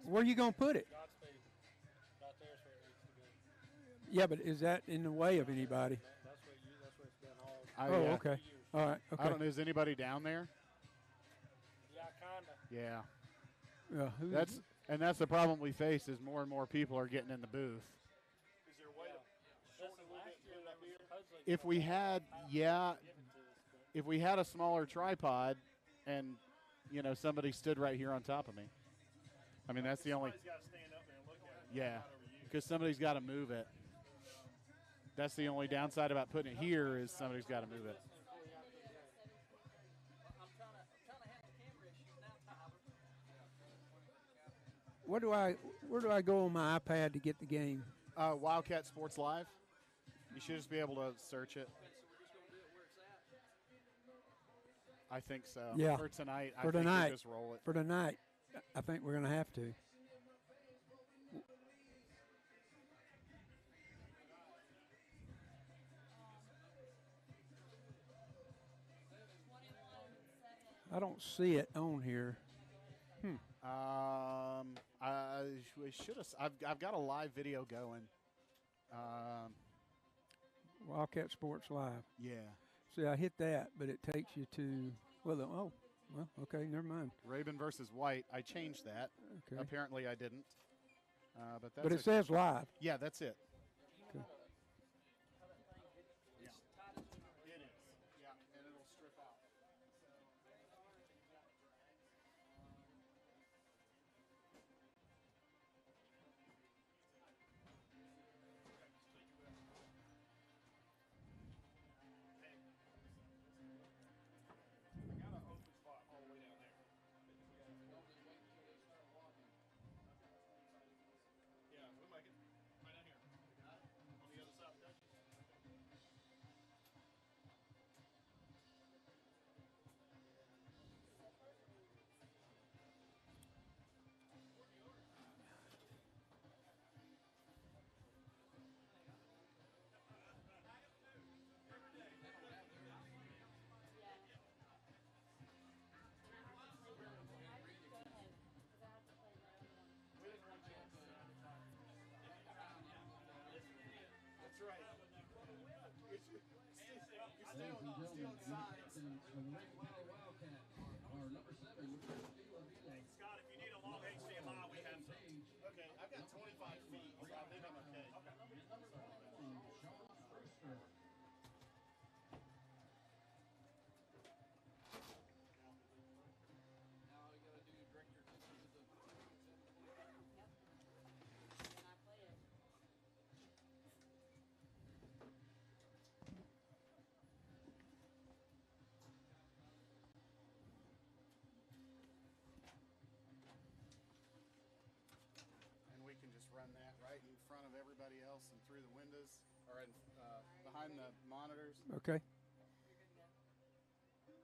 Where are you going to put it? Godspeed. Right there's where it needs to go. Yeah, but is that in the way of anybody? That's where it's been all. Oh, Yeah. okay. Years. All right. Okay. I don't know. Is anybody down there? Yeah, kinda. Yeah. Who's That's the problem we face is more and more people are getting in the booth. Is there a way to shorten it a little bit and put it up here? If we had, if we had a smaller tripod, and somebody stood right here on top of me. I mean, that's the only. Somebody's got to stand up there and look at it. Yeah, because somebody's got to move it. That's the only downside about putting it here is somebody's got to move it. where do I go on my iPad to get the game? Wildcat Sports Live. You should just be able to search it. I think so. Yeah. For tonight, For tonight. think we just roll it. For tonight, I think we're going to have to. I don't see it on here. I should have. I've got a live video going. Wildcat Sports Live. Yeah. See, I hit that, but it takes you to okay, never mind. Rabun versus White. I changed that. Okay. Apparently, I didn't. But it says live. Yeah, that's it. Okay. Yeah. It is. Yeah, and it'll strip out. I got an open spot all the way down there. Yeah, we'll make it. Right down here. On the other side of the country. That's right. You stay on sides. Scott, if you need a long HDMI, we have some. Okay, I've got 25 feet, so I think I'm okay. Now you gotta do direct your attention to the. Yep. And I play it. And we can just run that right in front of everybody else and through the windows or behind the monitors. Okay. You're good to go. Yep.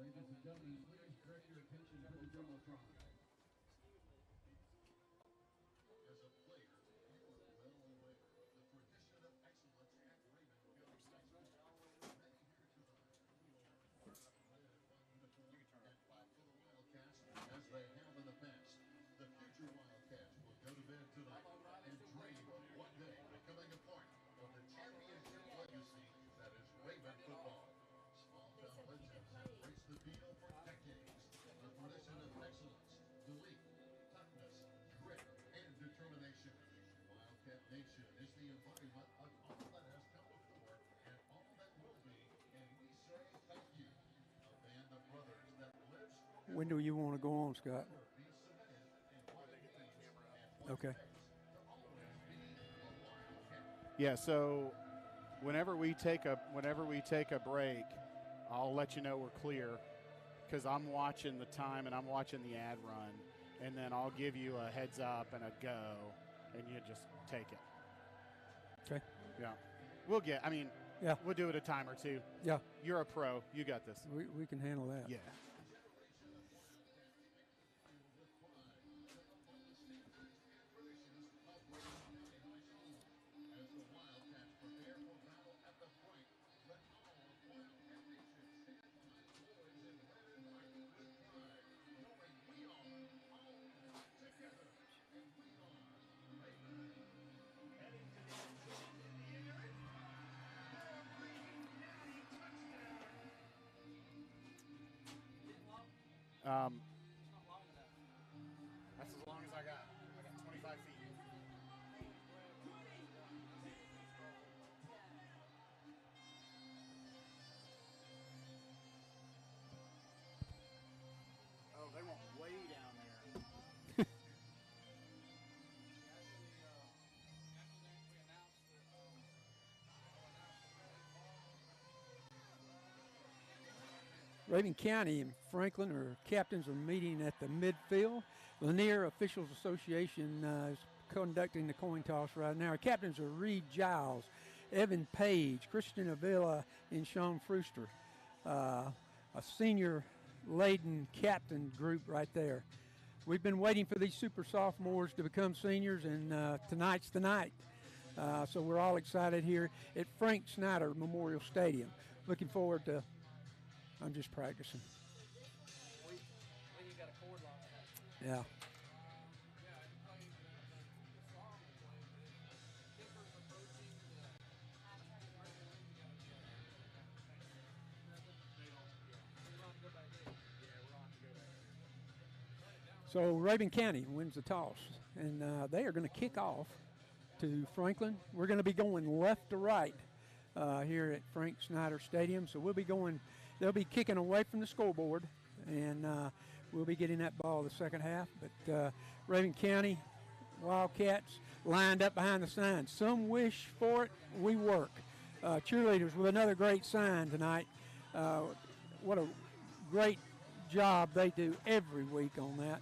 Ladies and gentlemen, please direct your attention to the Jumbotron. As a player, you are well aware of the tradition of excellence at Raven. Many here tonight and fight for the Wildcats as they have in the past. The future Wildcats will go to bed tonight and dream of one day becoming a part of the championship legacy that is Raven football. Small town legends have graced the field for decades. The tradition of excellence, belief, toughness, grit, and determination. Wildcat Nation is the embodiment of all that has come before and all that will be, and we say thank you. A band of brothers that lives forever. When do you want to go on, Scott? Be submitted in what it means and what Okay. it takes to always be a Wildcat. Yeah. So whenever we take a break, I'll let you know we're clear because I'm watching the time and I'm watching the ad run, and then I'll give you a heads up and a go, and you just take it. Okay. Yeah. Yeah. We'll do it a time or two. Yeah. You're a pro. You got this. We can handle that. Yeah. As the Wildcats prepare for battle at the point, let all Wildcat Nation stand by boys in red and white with pride. No That's as long as I got. I got 25 feet. Oh, they went way down there. Rabun County and Franklin captains are meeting at the midfield. Lanier Officials Association is conducting the coin toss right now. Our captains are Reed Giles, Evan Page, Christian Avila, and Sean Frooster. A senior laden captain group right there. We've been waiting for these super sophomores to become seniors, and tonight's the night. So we're all excited here at Frank Snyder Memorial Stadium. Looking forward to. I'm just practicing. Yeah. So Rabun County wins the toss, and they are going to kick off to Franklin. We're going to be going left to right here at Frank Snyder Stadium. So we'll be going, they'll be kicking away from the scoreboard, and we'll be getting that ball the second half. But Rabun County Wildcats lined up behind the sign. Some wish for it, we work. Cheerleaders with another great sign tonight. What a great job they do every week on that.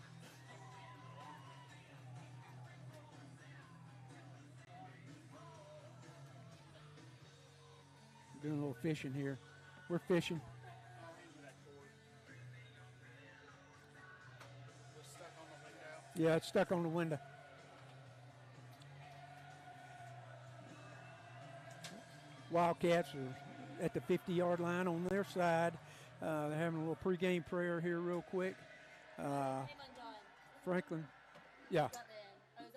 Doing a little fishing here. We're fishing. Yeah, it's stuck on the window. Wildcats are at the 50-yard line on their side. They're having a little pregame prayer here real quick. Franklin. Yeah.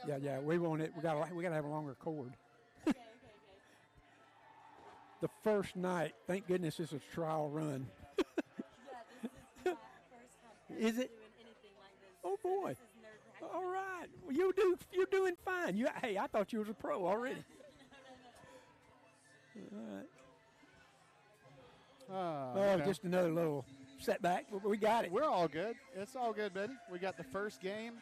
Yeah. We want it. We gotta have a longer cord. Okay. The first night, thank goodness this is a trial run. Yeah, this is my first time Is it? doing anything like this. Oh So boy. this is nerve-wracking. All right. Well, you're doing fine. Hey, I thought you was a pro already. All right. Okay. Just another little setback. We got it. We're all good. It's all good, buddy. We got the first game.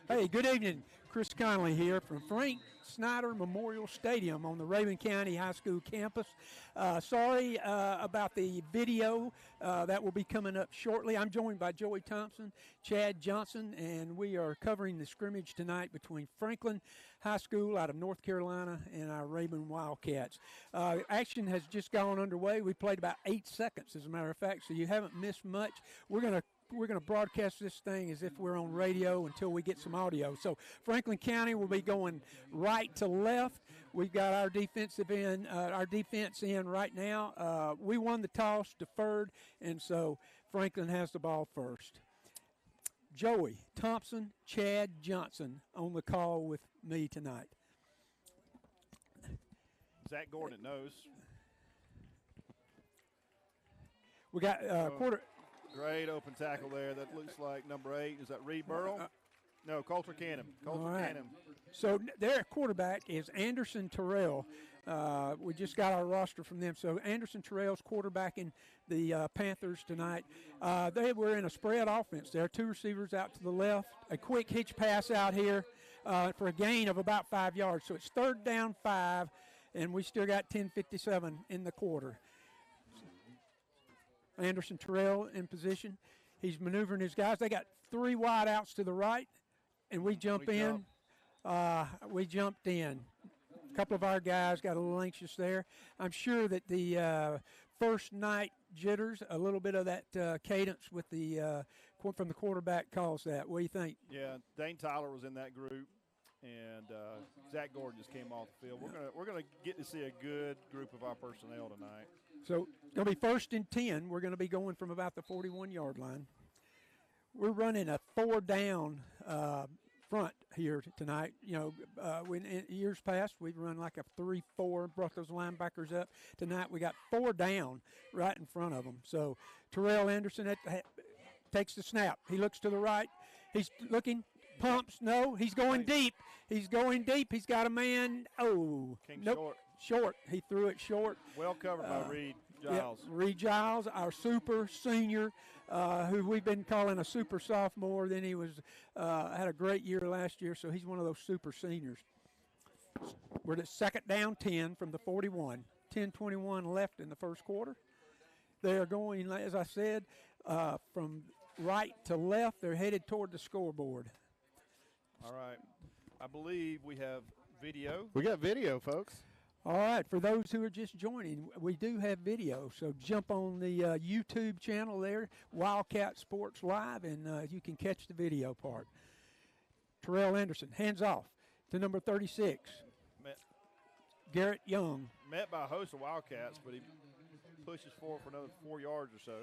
Hey, good evening. Chris Conley here from Frank Snyder Memorial Stadium on the Rabun County High School campus. Sorry about the video that will be coming up shortly. I'm joined by Joey Thompson, Chad Johnson, and we are covering the scrimmage tonight between Franklin High School out of North Carolina and our Rabun Wildcats. Action has just gone underway. We played about 8 seconds, as a matter of fact, so you haven't missed much. We're going to broadcast this thing as if we're on radio until we get some audio. So Franklin County will be going right to left. We've got our defense in right now. We won the toss, deferred, and so Franklin has the ball first. Joey Thompson, Chad Johnson on the call with me tonight. Zach Gordon knows. We got quarter. Great open tackle there. That looks like number 8. Is that Reed Burrow? No, Coulter Canham. Canham. So their quarterback is Anderson Terrell. We just got our roster from them. So Anderson Terrell's quarterbacking the Panthers tonight. They were in a spread offense. There are 2 receivers out to the left. A quick hitch pass out here for a gain of about 5 yards. So it's 3rd down 5, and we still got 10:57 in the quarter. Anderson Terrell in position. He's maneuvering his guys. They got 3 wide outs to the right, and we jump in. We jumped in. A couple of our guys got a little anxious there. I'm sure that the first night jitters, a little bit of that cadence with the from the quarterback caused that. What do you think? Yeah, Dane Tyler was in that group, and Zach Gordon just came off the field. We're gonna get to see a good group of our personnel tonight. So it's going to be 1st and 10. We're going to be going from about the 41-yard line. We're running a 4-down front here tonight. You know, when in years past, we've run like a 3-4, brought those linebackers up. Tonight we got 4 down right in front of them. So Terrell Anderson takes the snap. He looks to the right. He's looking, pumps. No, he's going deep. He's going deep. He's got a man. Oh, nope. Short. He threw it short. Well covered by Reed Giles. Yep, Reed Giles, our super senior, who we've been calling a super sophomore. Then he was had a great year last year, so he's one of those super seniors. We're at 2nd down 10 from the 41. 10:21 left in the first quarter. They are going, as I said, from right to left. They're headed toward the scoreboard. All right. I believe we have video. We got video, folks. All right, for those who are just joining, we do have video, so jump on the YouTube channel there, Wildcat Sports Live, and you can catch the video part. Terrell Anderson, hands off to number 36, Garrett Young. Met by a host of Wildcats, but he pushes forward for another 4 yards or so.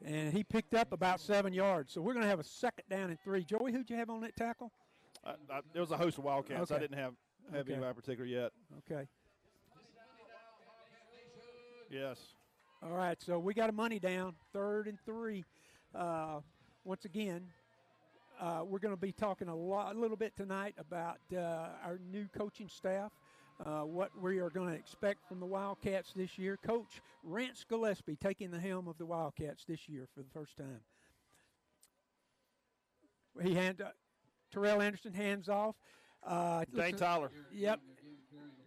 And he picked up about 7 yards, so we're going to have a 2nd down and 3. Joey, who'd you have on that tackle? There was a host of Wildcats. Okay. I didn't have anybody particular yet. Okay. Yes. All right, so we got a money down, 3rd and 3. Once again, we're going to be talking a little bit tonight about our new coaching staff, what we are going to expect from the Wildcats this year. Coach Rance Gillespie taking the helm of the Wildcats this year for the first time. Terrell Anderson hands off. Dane Tyler. Yep.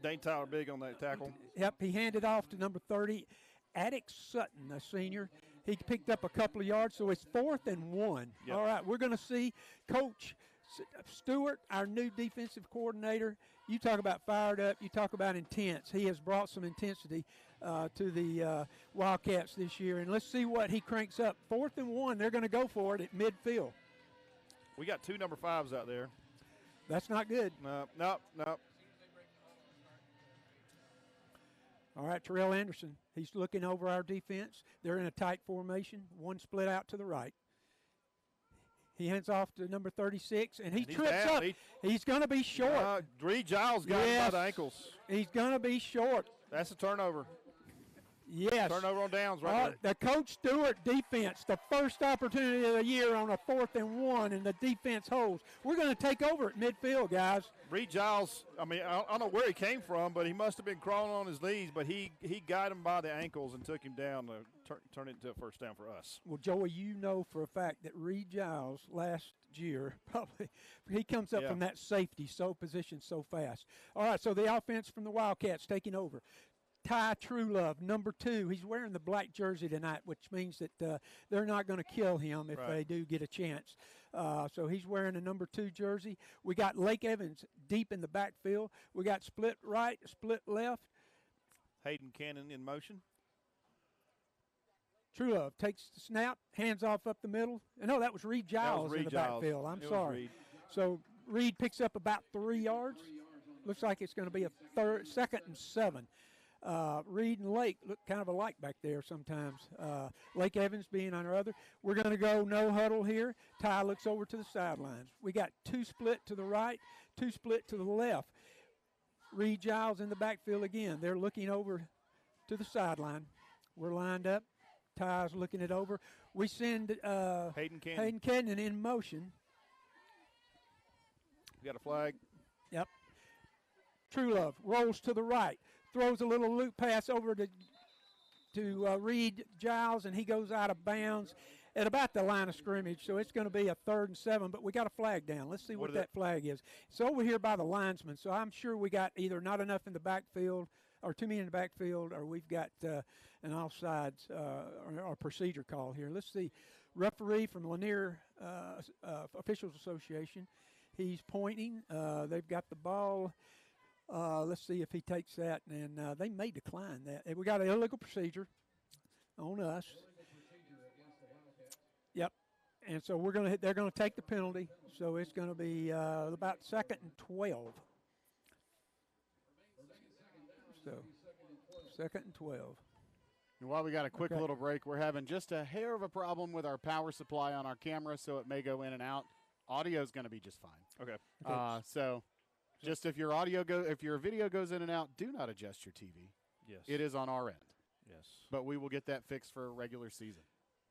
Dane Tyler big on that tackle. Yep, he handed off to number 30, Attic Sutton, a senior. He picked up a couple of yards, so it's 4th and 1. Yep. All right, we're going to see Coach Stewart, our new defensive coordinator. You talk about fired up. You talk about intense. He has brought some intensity to the Wildcats this year, and let's see what he cranks up. 4th and 1, they're going to go for it at midfield. We got 2 number 5s out there. That's not good. No. All right, Terrell Anderson, he's looking over our defense. They're in a tight formation, 1 split out to the right. He hands off to number 36, and he trips up. He's going to be short. Reed Giles got him by the ankles. He's going to be short. That's a turnover. Yes. Turnover on downs right there. The Coach Stewart defense, the first opportunity of the year on a 4th and 1, and the defense holds. We're going to take over at midfield, guys. Reed Giles, I mean, I don't know where he came from, but he must have been crawling on his knees, but he got him by the ankles and took him down to turn it into a first down for us. Well, Joey, you know for a fact that Reed Giles last year, probably, he comes up from that safety, position so fast. All right, so the offense from the Wildcats taking over. Ty Truelove, number 2. He's wearing the black jersey tonight, which means that they're not going to kill him if they do get a chance. So he's wearing a number 2 jersey. We got Lake Evans deep in the backfield. We got split right, split left. Hayden Cannon in motion. Truelove takes the snap, hands off up the middle. No, that was Reed Giles in the backfield. I'm sorry. So Reed picks up about 3 yards. Looks like it's going to be a 2nd and 7. Reed and Lake look kind of alike back there sometimes. Lake Evans being on our other. We're going to go no huddle here. Ty looks over to the sidelines. We got 2 split to the right, 2 split to the left. Reed Giles in the backfield again. They're looking over to the sideline. We're lined up. Ty's looking it over. We send Hayden Cannon in motion. We got a flag. Yep. Truelove rolls to the right. Throws a little loop pass over to Reed Giles, and he goes out of bounds at about the line of scrimmage. So it's going to be a 3rd and 7, but we got a flag down. Let's see what that flag is. It's over here by the linesman, so I'm sure we got either not enough in the backfield or too many in the backfield, or we've got an offsides or procedure call here. Let's see. Referee from Lanier Officials Association. He's pointing. They've got the ball. Let's see if he takes that, and they may decline that. We got an illegal procedure on us. Yep, and so they're going to take the penalty. So it's going to be about 2nd and 12. So 2nd and 12. And while we got a quick little break, we're having just a hair of a problem with our power supply on our camera, so it may go in and out. Audio is going to be just fine. Okay. So. Just if your video goes in and out, do not adjust your TV. Yes. It is on our end. Yes. But we will get that fixed for a regular season.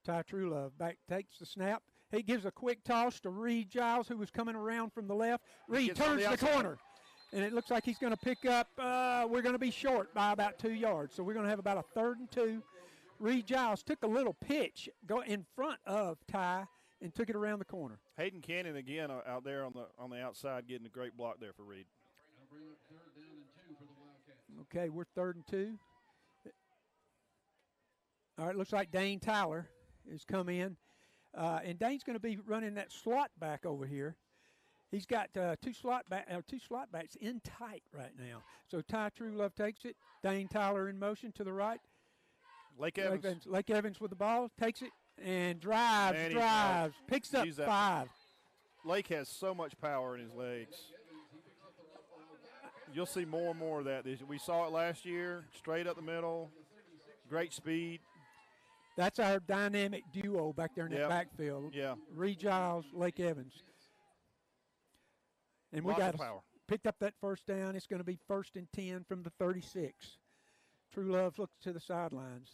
Ty Truelove back takes the snap. He gives a quick toss to Reed Giles, who was coming around from the left. Reed turns the corner, and it looks like he's going to pick up. We're going to be short by about 2 yards, so we're going to have about a 3rd and 2. Reed Giles took a little pitch, go in front of Ty, and took it around the corner. Hayden Cannon again out there on the outside getting a great block there for Reed. Okay, we're 3rd and 2. All right, looks like Dane Tyler has come in. And Dane's going to be running that slot back over here. He's got two slot backs in tight right now. So Ty Truelove takes it. Dane Tyler in motion to the right. Lake Evans with the ball, takes it. And drives, picks up 5. Lake has so much power in his legs. You'll see more and more of that. We saw it last year, straight up the middle, great speed. That's our dynamic duo back there in the backfield. Yeah. Reed Giles, Lake Evans. And we got picked up that 1st down. It's going to be 1st and 10 from the 36. Truelove looks to the sidelines.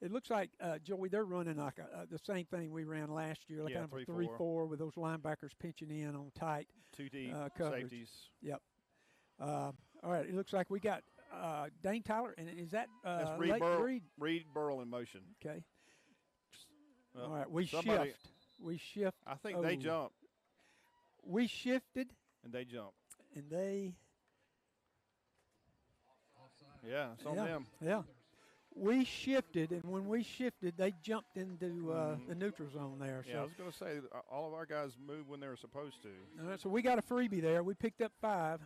It looks like, Joey, they're running like the same thing we ran last year, like kind of a 3-4 with those linebackers pinching in on tight 2 deep safeties. Yep. All right, it looks like we got Dane Tyler, and is that that's Reed Burl in motion. Okay. All right, we shift. I think they jumped. We shifted. And they jumped. And they. Yeah, it's on them. Yeah. We shifted, and when we shifted, they jumped into the neutral zone there. Yeah, I was going to say, all of our guys moved when they were supposed to. All right, so we got a freebie there. We picked up 5,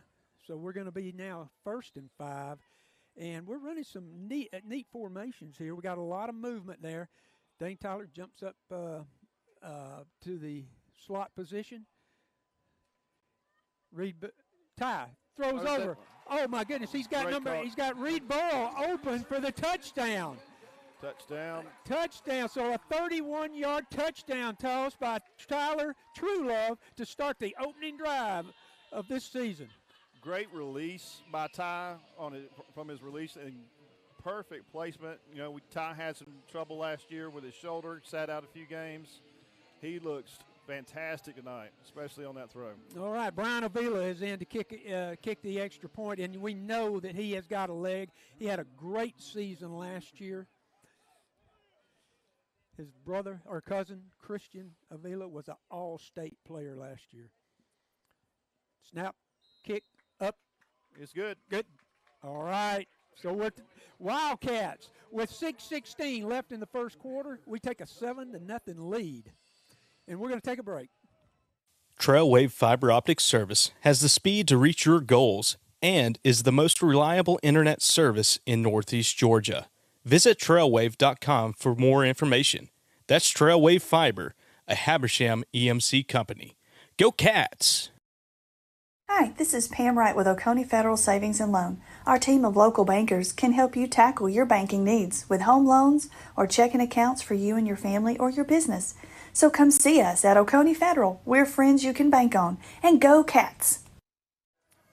so we're going to be now 1st and 5. And we're running some neat formations here. We got a lot of movement there. Dane Tyler jumps up to the slot position. Ty throws over. Oh my goodness, he's got he's got Reed Burrow open for the touchdown. Touchdown. So a 31-yard touchdown toss by Tyler Truelove to start the opening drive of this season. Great release by Ty from his release, and perfect placement. You know, Ty had some trouble last year with his shoulder, sat out a few games. He looks fantastic tonight, especially on that throw. All right, Brian Avila is in to kick the extra point, and we know that he has got a leg. He had a great season last year. His brother or cousin, Christian Avila, was an all-state player last year. Snap, kick, up. It's good. Good. All right. So we're Wildcats with 6:16 left in the first quarter. We take a 7-0 lead, and we're going to take a break. Trailwave Fiber Optic Service has the speed to reach your goals and is the most reliable internet service in Northeast Georgia. Visit trailwave.com for more information. That's Trailwave Fiber, a Habersham EMC company. Go Cats! Hi, this is Pam Wright with Oconee Federal Savings and Loan. Our team of local bankers can help you tackle your banking needs with home loans or checking accounts for you and your family or your business. So come see us at Oconee Federal. We're friends you can bank on. And go Cats!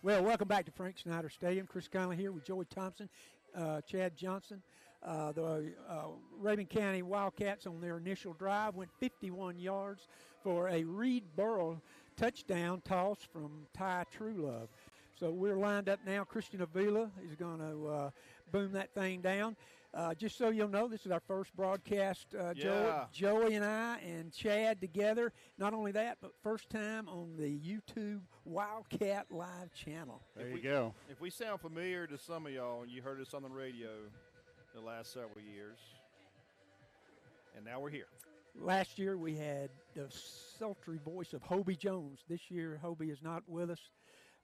Well, welcome back to Frank Snyder Stadium. Chris Conley here with Joey Thompson, Chad Johnson. The Rabun County Wildcats on their initial drive went 51 yards for a Reed Burrow touchdown toss from Ty Truelove. So we're lined up now. Christian Avila is going to boom that thing down. Just so you'll know, this is our first broadcast, Joey and I and Chad together. Not only that, but first time on the YouTube Wildcat Live channel. There you go. If we sound familiar to some of y'all and you heard us on the radio the last several years, and now we're here. Last year we had the sultry voice of Hobie Jones. This year Hobie is not with us.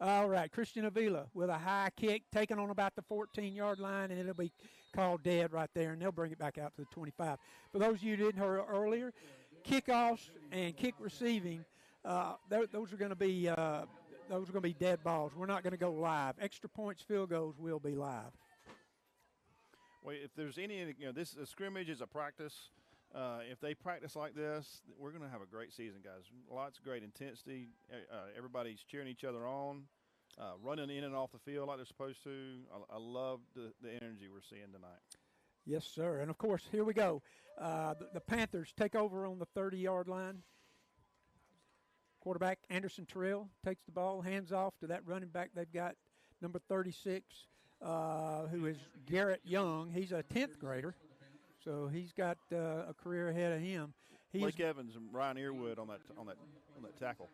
All right, Christian Avila with a high kick taken on about the 14-yard line, and it'll be called dead right there, and they'll bring it back out to the 25. For those of you who didn't hear earlier, kickoffs and kick receiving, those are going to be dead balls. We're not going to go live. Extra points, field goals will be live. Well, if there's any, this scrimmage is a practice. If they practice like this, we're going to have a great season, guys. Lots of great intensity. Everybody's cheering each other on, running in and off the field like they're supposed to. I love the energy we're seeing tonight. Yes, sir. And, of course, here we go. The Panthers take over on the 30-yard line. Quarterback Anderson Terrell takes the ball, hands off to that running back. They've got number 36, who is Garrett Young. He's a 10th grader. So he's got a career ahead of him. Blake Evans and Ryan Earwood on that tackle.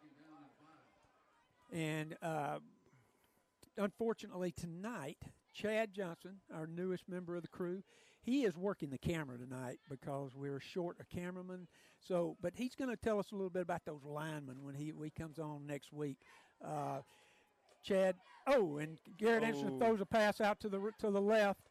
And unfortunately tonight, Chad Johnson, our newest member of the crew, he is working the camera tonight because we're short a cameraman. So, but he's going to tell us a little bit about those linemen when he comes on next week. Chad. And Garrett Anderson throws a pass out to the left.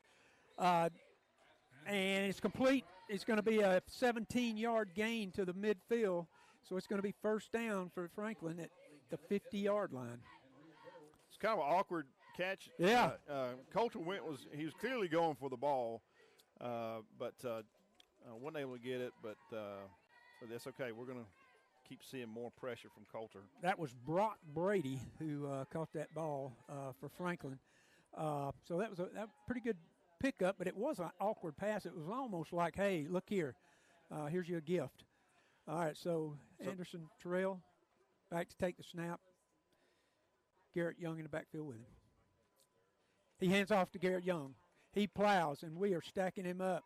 And it's complete. It's going to be a 17-yard gain to the midfield. So it's going to be first down for Franklin at the 50-yard line. It's kind of an awkward catch. Yeah. Coulter he was clearly going for the ball, but wasn't able to get it. But that's okay. We're going to keep seeing more pressure from Coulter. That was Brock Brady who caught that ball for Franklin. So that was a pretty good pickup, but it was an awkward pass. It was almost like, hey, look here. Here's your gift. All right, so Anderson Terrell back to take the snap. Garrett Young in the backfield with him. He hands off to Garrett Young. He plows, and we are stacking him up.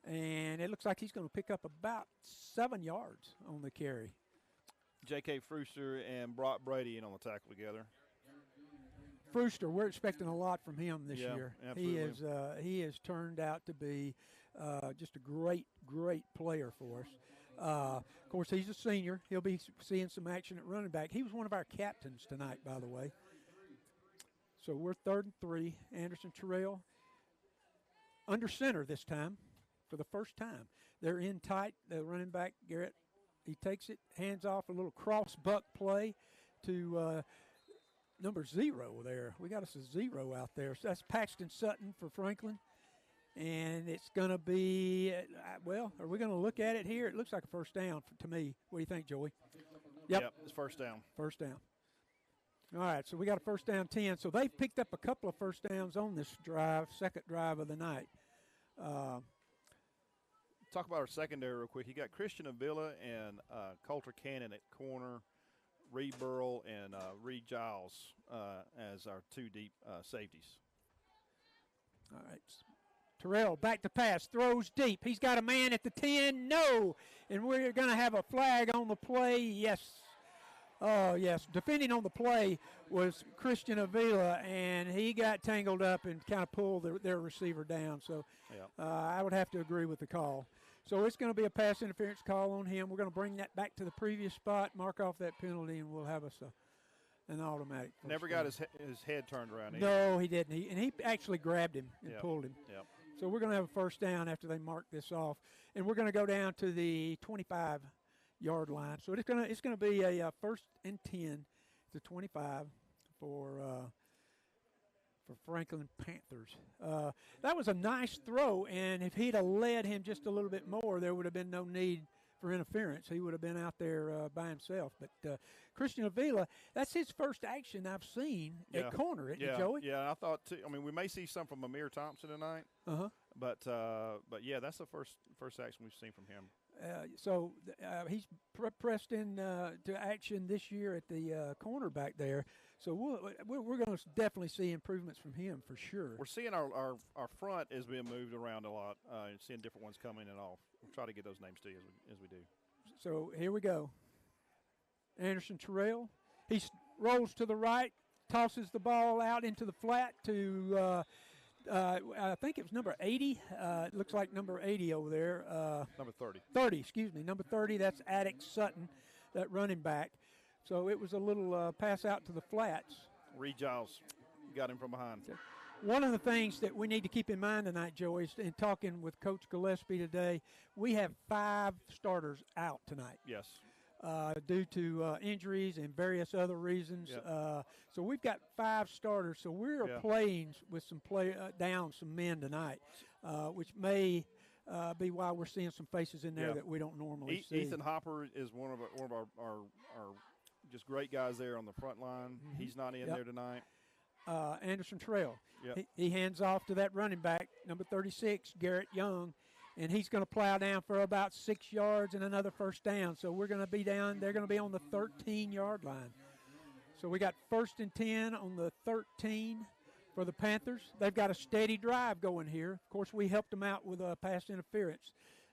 And it looks like he's going to pick up about 7 yards on the carry. J.K. Frooster and Brock Brady in on the tackle together. Frooster, we're expecting a lot from him this year. Absolutely. He has turned out to be just a great player for us. Of course, he's a senior. He'll be seeing some action at running back. He was one of our captains tonight, by the way. So we're 3rd and 3. Anderson Terrell under center this time for the first time. They're in tight. The running back, Garrett, he takes it, hands off a little cross buck play to number 0 there. We got us a 0 out there. So that's Paxton Sutton for Franklin. And it's going to be, are we going to look at it here? It looks like a first down to me. What do you think, Joey? Yep, it's first down. First down. All right, so we got a first down 10. So they've picked up a couple of first downs on this drive, second drive of the night. Talk about our secondary real quick. You got Christian Avila and Coulter Cannon at corner, Reed Burrell and Reed Giles as our two deep safeties. All right. Terrell back to pass, throws deep. He's got a man at the 10. No. And we're going to have a flag on the play. Yes. Oh, yes. Defending on the play was Christian Avila, and he got tangled up and kind of pulled their receiver down. So I would have to agree with the call. So it's going to be a pass interference call on him. We're going to bring that back to the previous spot, mark off that penalty, and we'll have us an automatic. Never got his head turned around either. No, he didn't. He actually grabbed him and pulled him. Yep. So we're going to have a first down after they mark this off, and we're going to go down to the 25-yard line. So it's going to be a first and 10 to 25 for Franklin Panthers. That was a nice throw, and if he'd have led him just a little bit more, there would have been no need for interference. He would have been out there by himself. But Christian Avila, that's his first action I've seen at corner, isn't it, Joey? Yeah, I thought too. I mean, we may see some from Amir Thompson tonight. But yeah, that's the first action we've seen from him. So he's pressed in to action this year at the cornerback there. So we're going to definitely see improvements from him for sure. We're seeing our front is being moved around a lot and seeing different ones come in and off. We'll try to get those names to you as we do. So here we go. Anderson Terrell. He rolls to the right, tosses the ball out into the flat to I think it was number 80. It looks like number 80 over there. Number 30. 30, excuse me. Number 30, that's Attic Sutton, that running back. So it was a little pass out to the flats. Reed Giles got him from behind. One of the things that we need to keep in mind tonight, Joey, is in talking with Coach Gillespie today, we have 5 starters out tonight. Yes. Due to injuries and various other reasons. Yep. So we've got 5 starters. So we are playing with some down some men tonight, which may be why we're seeing some faces in there that we don't normally see. Ethan Hopper is one of our just great guys there on the front line. Mm-hmm. He's not in there tonight. Anderson Terrell. Yep. He hands off to that running back, number 36, Garrett Young. And he's going to plow down for about 6 yards and another first down. So we're going to be down. They're going to be on the 13-yard line. So we got first and 10 on the 13 for the Panthers. They've got a steady drive going here. Of course, we helped them out with a pass interference.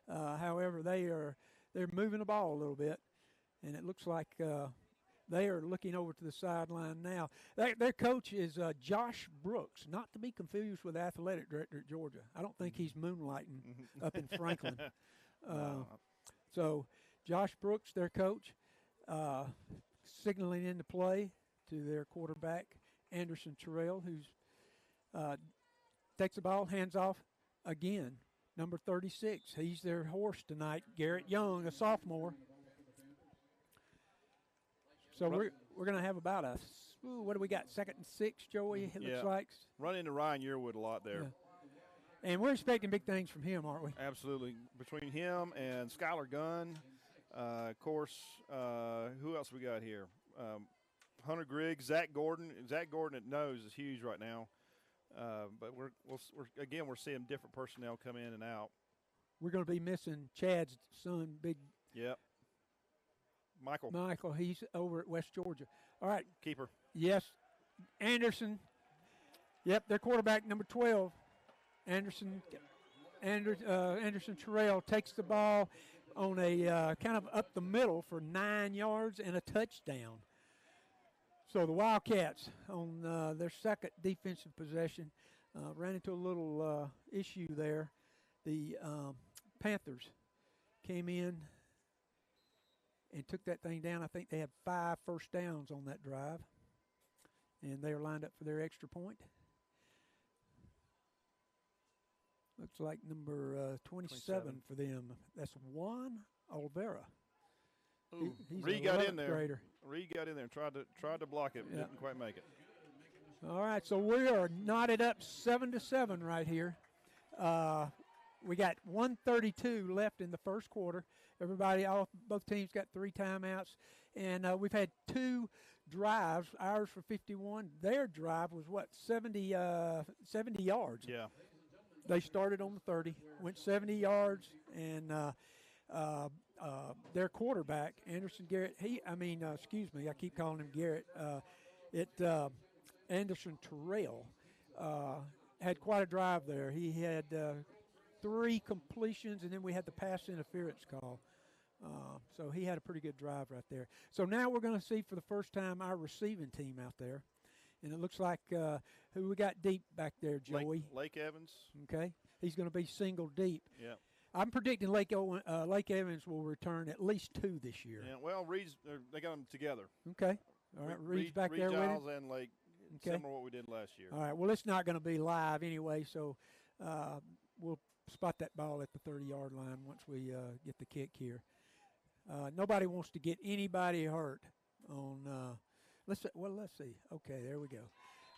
However, they're moving the ball a little bit, and it looks like they are looking over to the sideline now. Their coach is Josh Brooks, not to be confused with the athletic director at Georgia. I don't think he's moonlighting up in Franklin. So Josh Brooks, their coach, signaling into play to their quarterback, Anderson Terrell, who's takes the ball, hands off again. Number 36, he's their horse tonight, Garrett Young, a sophomore. So we're going to have about what do we got, 2nd and 6, Joey, it looks like. Run into Ryan Yearwood a lot there. Yeah. And we're expecting big things from him, aren't we? Absolutely. Between him and Skylar Gunn, of course, who else we got here? Hunter Griggs, Zach Gordon. Zach Gordon at nose is huge right now. But we're seeing different personnel come in and out. We're going to be missing Chad's son, big. Yep. Michael, he's over at West Georgia. All right. Keeper. Yes. Anderson. Yep, their quarterback, number 12. Anderson Terrell takes the ball on a kind of up the middle for 9 yards and a touchdown. So the Wildcats on their second defensive possession ran into a little issue there. The Panthers came in and took that thing down. I think they had 5 first downs on that drive, and they were lined up for their extra point. Looks like number 27 for them. That's Juan Olvera. He's Reed got in there. Grader. Reed got in there and tried to block it, didn't quite make it. All right, so we are knotted up 7-7 right here. We got 1:32 left in the first quarter. Both teams got 3 timeouts, and we've had 2 drives, ours for 51. Their drive was, 70 yards. Yeah. They started on the 30, went 70 yards, and their quarterback, Anderson Garrett, excuse me, I keep calling him Garrett. Anderson Terrell had quite a drive there. He had 3 completions, and then we had the pass interference call. So he had a pretty good drive right there. So now we're going to see for the first time our receiving team out there. And it looks like who we got deep back there, Joey. Lake Evans. Okay. He's going to be single deep. Yeah. I'm predicting Lake Evans will return at least 2 this year. Yeah, well, they got them together. Okay. All right, Reed's back there with him. Giles and Lake, similar to what we did last year. All right, well, it's not going to be live anyway, so we'll spot that ball at the 30-yard line once we get the kick here. Nobody wants to get anybody hurt on let's see. Okay, there we go.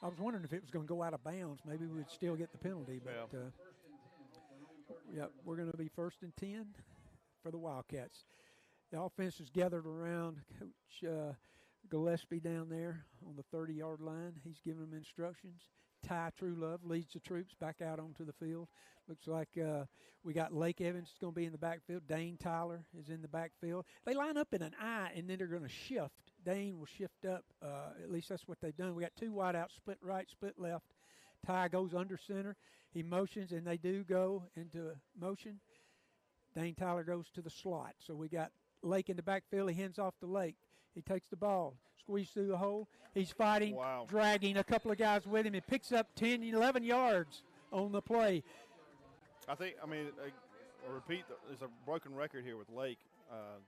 I was wondering if it was going to go out of bounds. Maybe we'd still get the penalty, but we're going to be 1st and 10 for the Wildcats. The offense is gathered around Coach Gillespie down there on the 30-yard line. He's giving them instructions. Ty Truelove leads the troops back out onto the field. Looks like we got Lake Evans going to be in the backfield. Dane Tyler is in the backfield. They line up in an I, and then they're going to shift. Dane will shift up. At least that's what they've done. We got 2 wideouts, split right, split left. Ty goes under center. He motions, and they do go into motion. Dane Tyler goes to the slot. So we got Lake in the backfield. He hands off to Lake. He takes the ball, squeezes through the hole. He's fighting, dragging a couple of guys with him. He picks up 10, 11 yards on the play. I'll repeat, there's a broken record here with Lake,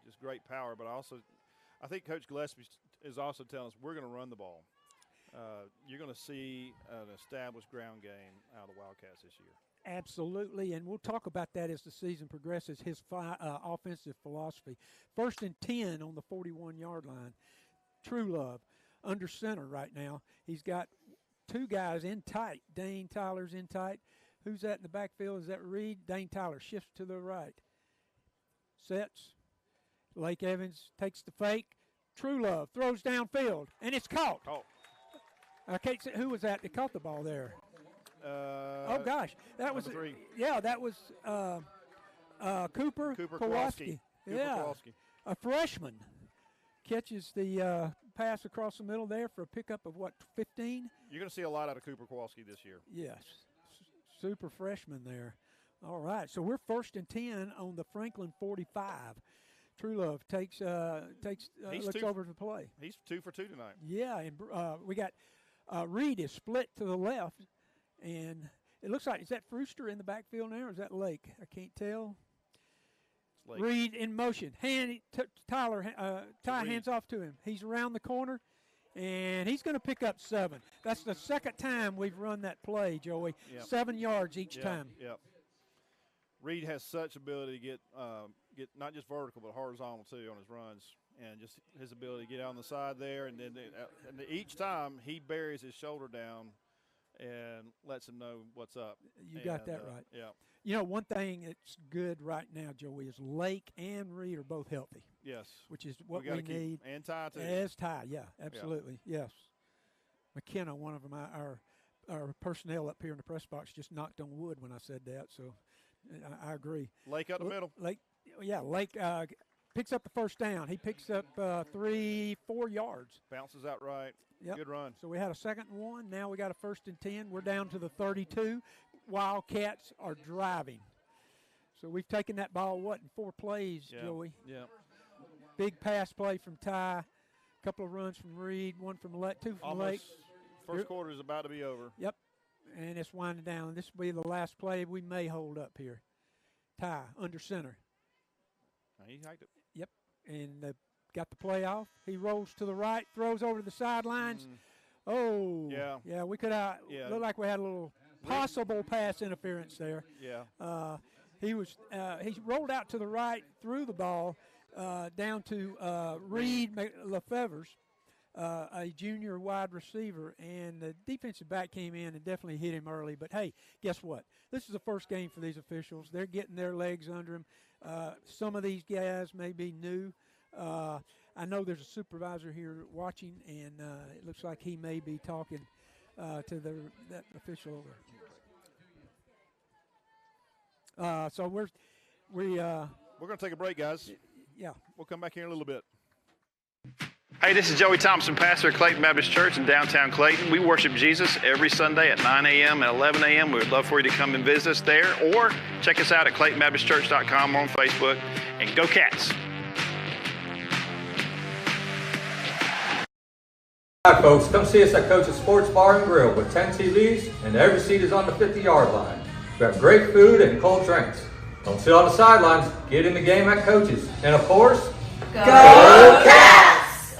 just great power, but I think Coach Gillespie is also telling us we're going to run the ball. You're going to see an established ground game out of the Wildcats this year. Absolutely, and we'll talk about that as the season progresses, his offensive philosophy. 1st and 10 on the 41-yard line. Truelove under center right now. He's got 2 guys in tight. Dane Tyler's in tight. Who's that in the backfield? Is that Reed? Dane Tyler shifts to the right. Sets. Lake Evans takes the fake. Truelove throws downfield, and it's caught. I can't say who was that that caught the ball there. Oh gosh, that was 3. Yeah, that was Cooper Kowalski. Yeah, Kowalski. A freshman catches the pass across the middle there for a pickup of 15. You're going to see a lot out of Cooper Kowalski this year. Yes, super freshman there. All right, so we're 1st and 10 on the Franklin 45. Truelove looks over the play. He's 2 for 2 tonight. Yeah, and we got Reed is split to the left, and it looks like, is that Brewster in the backfield now, or is that Lake? I can't tell. It's Lake. Reed in motion. Ty hands off to him. He's around the corner, and he's going to pick up 7. That's the second time we've run that play, Joey. Yep. 7 yards each time. Yep. Reed has such ability to get not just vertical but horizontal too on his runs, and just his ability to get out on the side there, and then each time he buries his shoulder down and lets him know what's up. You got that right. Yeah. You know, one thing that's good right now, Joey, is Lake and Reed are both healthy. Yes. Which is what we need. And Ty too. As Ty, yeah, absolutely, yes. McKenna, one of them, our personnel up here in the press box just knocked on wood when I said that, so I agree. Lake up the middle. Lake picks up the first down. He picks up 3-4 yards. Bounces out right. Yep. Good run. So we had a 2nd and 1. Now we got a 1st and 10. We're down to the 32. Wildcats are driving. So we've taken that ball, in 4 plays, Joey? Yeah. Big pass play from Ty. A couple of runs from Reed, 1 from Lake, 2 from Lake. First quarter is about to be over. Yep. And it's winding down. This will be the last play we may hold up here. Ty under center. He hiked it. Yep. And got the play off. He rolls to the right, throws over to the sidelines. Oh. Yeah. Yeah, we could have looked like we had a little possible pass interference there. Yeah. He rolled out to the right, threw the ball down to Reed Lefevre's. A junior wide receiver, and the defensive back came in and definitely hit him early. But, hey, guess what? This is the first game for these officials. They're getting their legs under them. Some of these guys may be new I know there's a supervisor here watching, and it looks like he may be talking to that official over. So we're going to take a break, guys. Yeah. We'll come back here in a little bit. Hey, this is Joey Thompson, pastor of Clayton Baptist Church in downtown Clayton. We worship Jesus every Sunday at 9 a.m. and 11 a.m. We would love for you to come and visit us there, or check us out at ClaytonBaptistChurch.com on Facebook, and go Cats! Hi folks, come see us at Coach's Sports Bar and Grill with 10 TVs and every seat is on the 50-yard line. We have great food and cold drinks. Don't sit on the sidelines, get in the game at Coach's. And of course, Go Cats!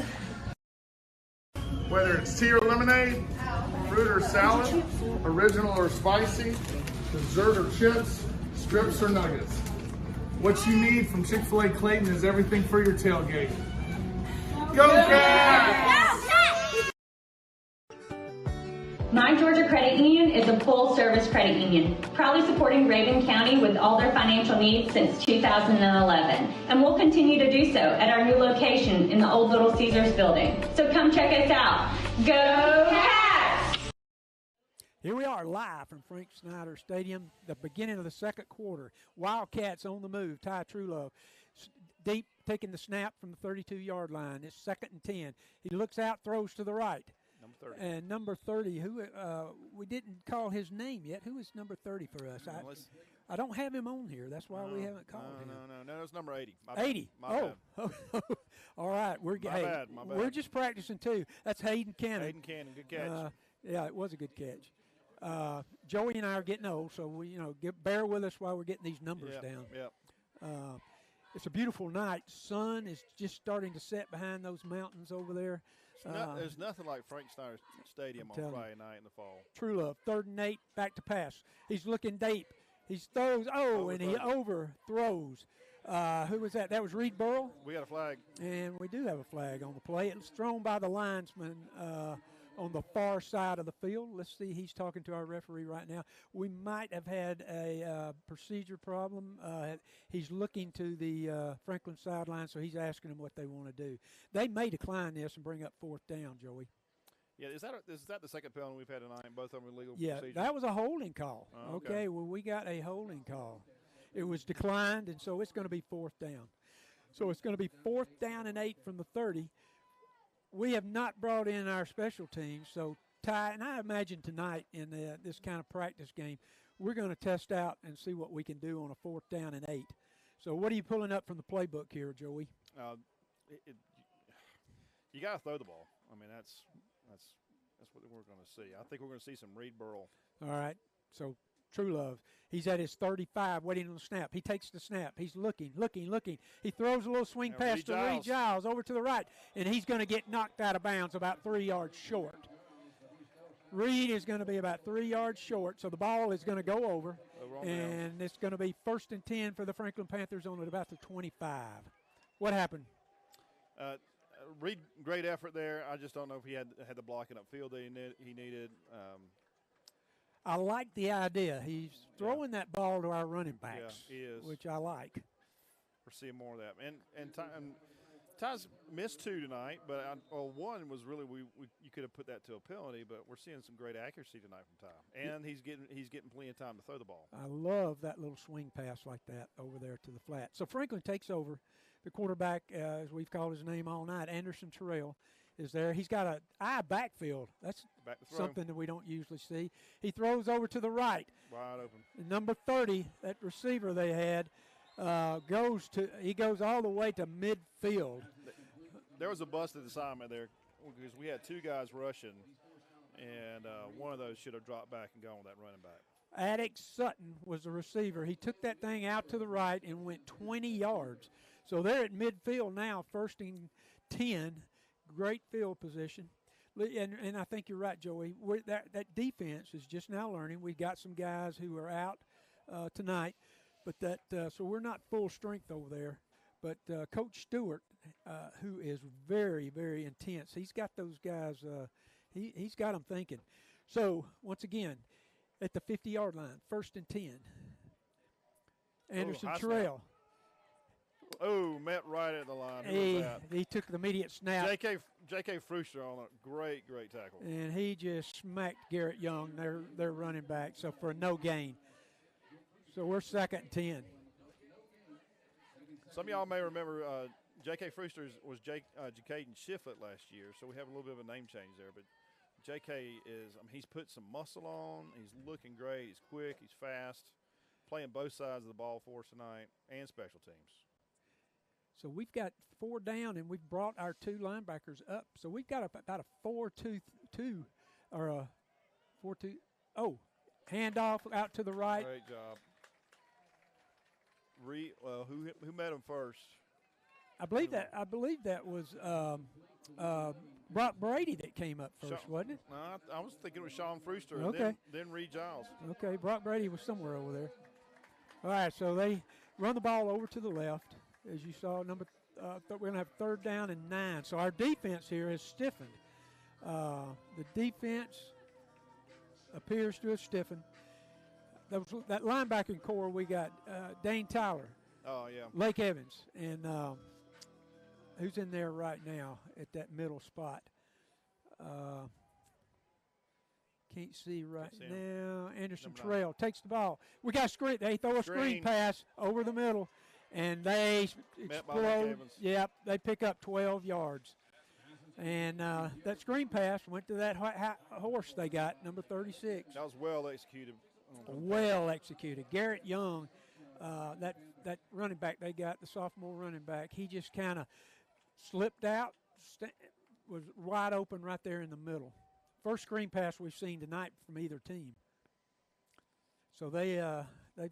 Whether it's tea or lemonade, fruit or salad, original or spicy, dessert or chips, strips or nuggets. What you need from Chick-fil-A Clayton is everything for your tailgate. Go Cats! My Georgia Credit Union is a full-service credit union, proudly supporting Rabun County with all their financial needs since 2011, and we'll continue to do so at our new location in the old Little Caesars building. So come check us out. Go Cats! Here we are live from Frank Snyder Stadium, the beginning of the second quarter. Wildcats on the move. Ty Truelove deep, taking the snap from the 32-yard line. It's 2nd and 10. He looks out, throws to the right. Number 30. And number 30, who we didn't call his name yet. Who is number 30 for us? I don't have him on here. That's why we haven't called him. No, it's number 80. 80. My bad. All right. My bad. We're just practicing too. That's Hayden Cannon. Hayden Cannon, good catch. Yeah, it was a good catch. Joey and I are getting old, so we bear with us while we're getting these numbers down. Yep. It's a beautiful night. Sun is just starting to set behind those mountains over there. There's nothing like Frank Snyder Stadium on Friday night in the fall. Truelove, 3rd and 8, back to pass. He's looking deep. He throws, and he overthrows. Who was that? That was Reed Burrell. We got a flag. And we do have a flag on the play. It was thrown by the linesman on the far side of the field. Let's see, he's talking to our referee right now. We might have had a procedure problem. He's looking to the Franklin sideline, so he's asking them what they want to do. They may decline this and bring up 4th down, Joey. Yeah, is that the second penalty we've had tonight? Both of them illegal procedures? Yeah, that was a holding call. Oh, okay, well, we got a holding call. It was declined, and so it's going to be 4th down. So it's going to be 4th down and 8 from the 30. We have not brought in our special teams, so Ty, and I imagine tonight in this kind of practice game, we're going to test out and see what we can do on a 4th down and 8. So what are you pulling up from the playbook here, Joey? You got to throw the ball. I mean, that's what we're going to see. I think we're going to see some Reed Burrell. All right, so Truelove. He's at his 35, waiting on the snap. He takes the snap. He's looking. He throws a little swing pass to Reed Giles over to the right, and he's going to get knocked out of bounds about 3 yards short. Reed is going to be about 3 yards short, so the ball is going to go over, and it's going to be 1st and 10 for the Franklin Panthers on about the 25. What happened? Reed, great effort there. I just don't know if he had the blocking upfield that he needed. I like the idea. He's throwing that ball to our running backs, he is, which I like. We're seeing more of that. And Ty's missed 2 tonight, but one was really you could have put that to a penalty, but we're seeing some great accuracy tonight from Ty, and he's getting plenty of time to throw the ball. I love that little swing pass like that over there to the flat. So Franklin takes over. The quarterback, as we've called his name all night, Anderson Terrell, is there. He's got an eye backfield. That's something that we don't usually see. He throws over to the right. Wide open. And number 30, that receiver they had, goes all the way to midfield. There was a busted assignment there because we had 2 guys rushing, and one of those should have dropped back and gone with that running back. Attic Sutton was the receiver. He took that thing out to the right and went 20 yards. So they're at midfield now, 1st and 10. Great field position. And I think you're right, Joey. That defense is just now learning. We've got some guys who are out tonight, but so we're not full strength over there. But Coach Stewart, who is very, very intense, he's got those guys. He's got them thinking. So once again, at the 50-yard line, 1st and 10. Anderson Terrell. Oh, met right at the line. Who was that? He took the immediate snap. J.K. Frooster on a great tackle. And he just smacked Garrett Young, their running back, so for a no gain. So we're 2nd and 10. Some of y'all may remember J.K. Frooster was Jacaden Shiflett last year, so we have a little bit of a name change there. But J.K. he's put some muscle on. He's looking great. He's quick. He's fast. Playing both sides of the ball for us tonight and special teams. So we've got 4 down, and we've brought our 2 linebackers up. So we've got about a 4-2-2 or a 4-2. Oh, handoff out to the right. Great job. Who met him first? I believe that was Brock Brady that came up first, wasn't it? No, I was thinking it was Sean Frooster. Okay. And then Reed Giles. Okay, Brock Brady was somewhere over there. All right, so they run the ball over to the left, as you saw. We're going to have 3rd down and 9. So our defense here has stiffened. The defense appears to have stiffened. That linebacking core, we got Dane Tyler. Oh, yeah. Lake Evans, and who's in there right now at that middle spot? Can't see right now. Anderson Terrell takes the ball. We got screen. They throw a screen pass over the middle, and they explode. Yep, they pick up 12 yards. And that screen pass went to that horse they got, number 36. That was well executed. Well executed. Garrett Young, that running back they got, the sophomore running back, he just kind of slipped out, was wide open right there in the middle. First screen pass we've seen tonight from either team. So they've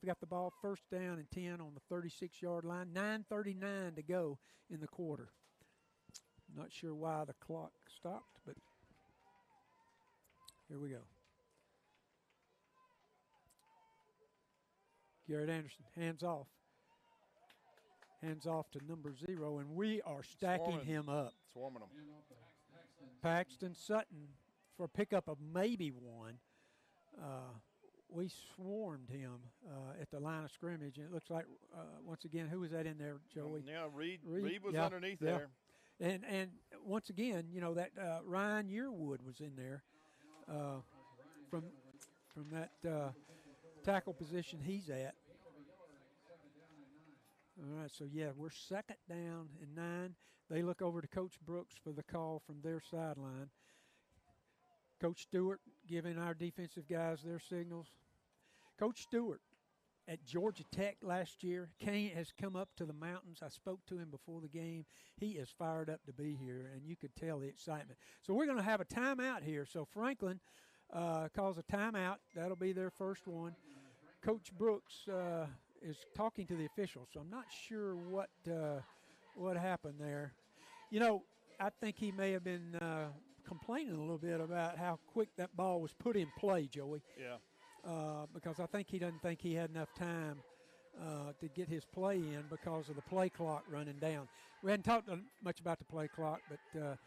got the ball 1st down and 10 on the 36-yard line. 9:39 to go in the quarter. Not sure why the clock stopped, but here we go. Garrett Anderson, hands off. Hands off to number 0, and we are stacking him up. Swarming him. Paxton Sutton for a pickup of maybe 1. We swarmed him at the line of scrimmage, and it looks like, once again, who was that in there, Joey? Yeah, Reed was underneath there. And once again, that Ryan Yearwood was in there from that tackle position he's at. All right, so we're 2nd down and 9. They look over to Coach Brooks for the call from their sideline. Coach Stewart giving our defensive guys their signals. Coach Stewart at Georgia Tech last year has come up to the mountains. I spoke to him before the game. He is fired up to be here, and you could tell the excitement. So we're going to have a timeout here. So Franklin calls a timeout. That'll be their first one. Coach Brooks is talking to the officials, so I'm not sure what happened there. I think he may have been complaining a little bit about how quick that ball was put in play, Joey. Yeah. Because I think he doesn't think he had enough time to get his play in because of the play clock running down. We hadn't talked much about the play clock, but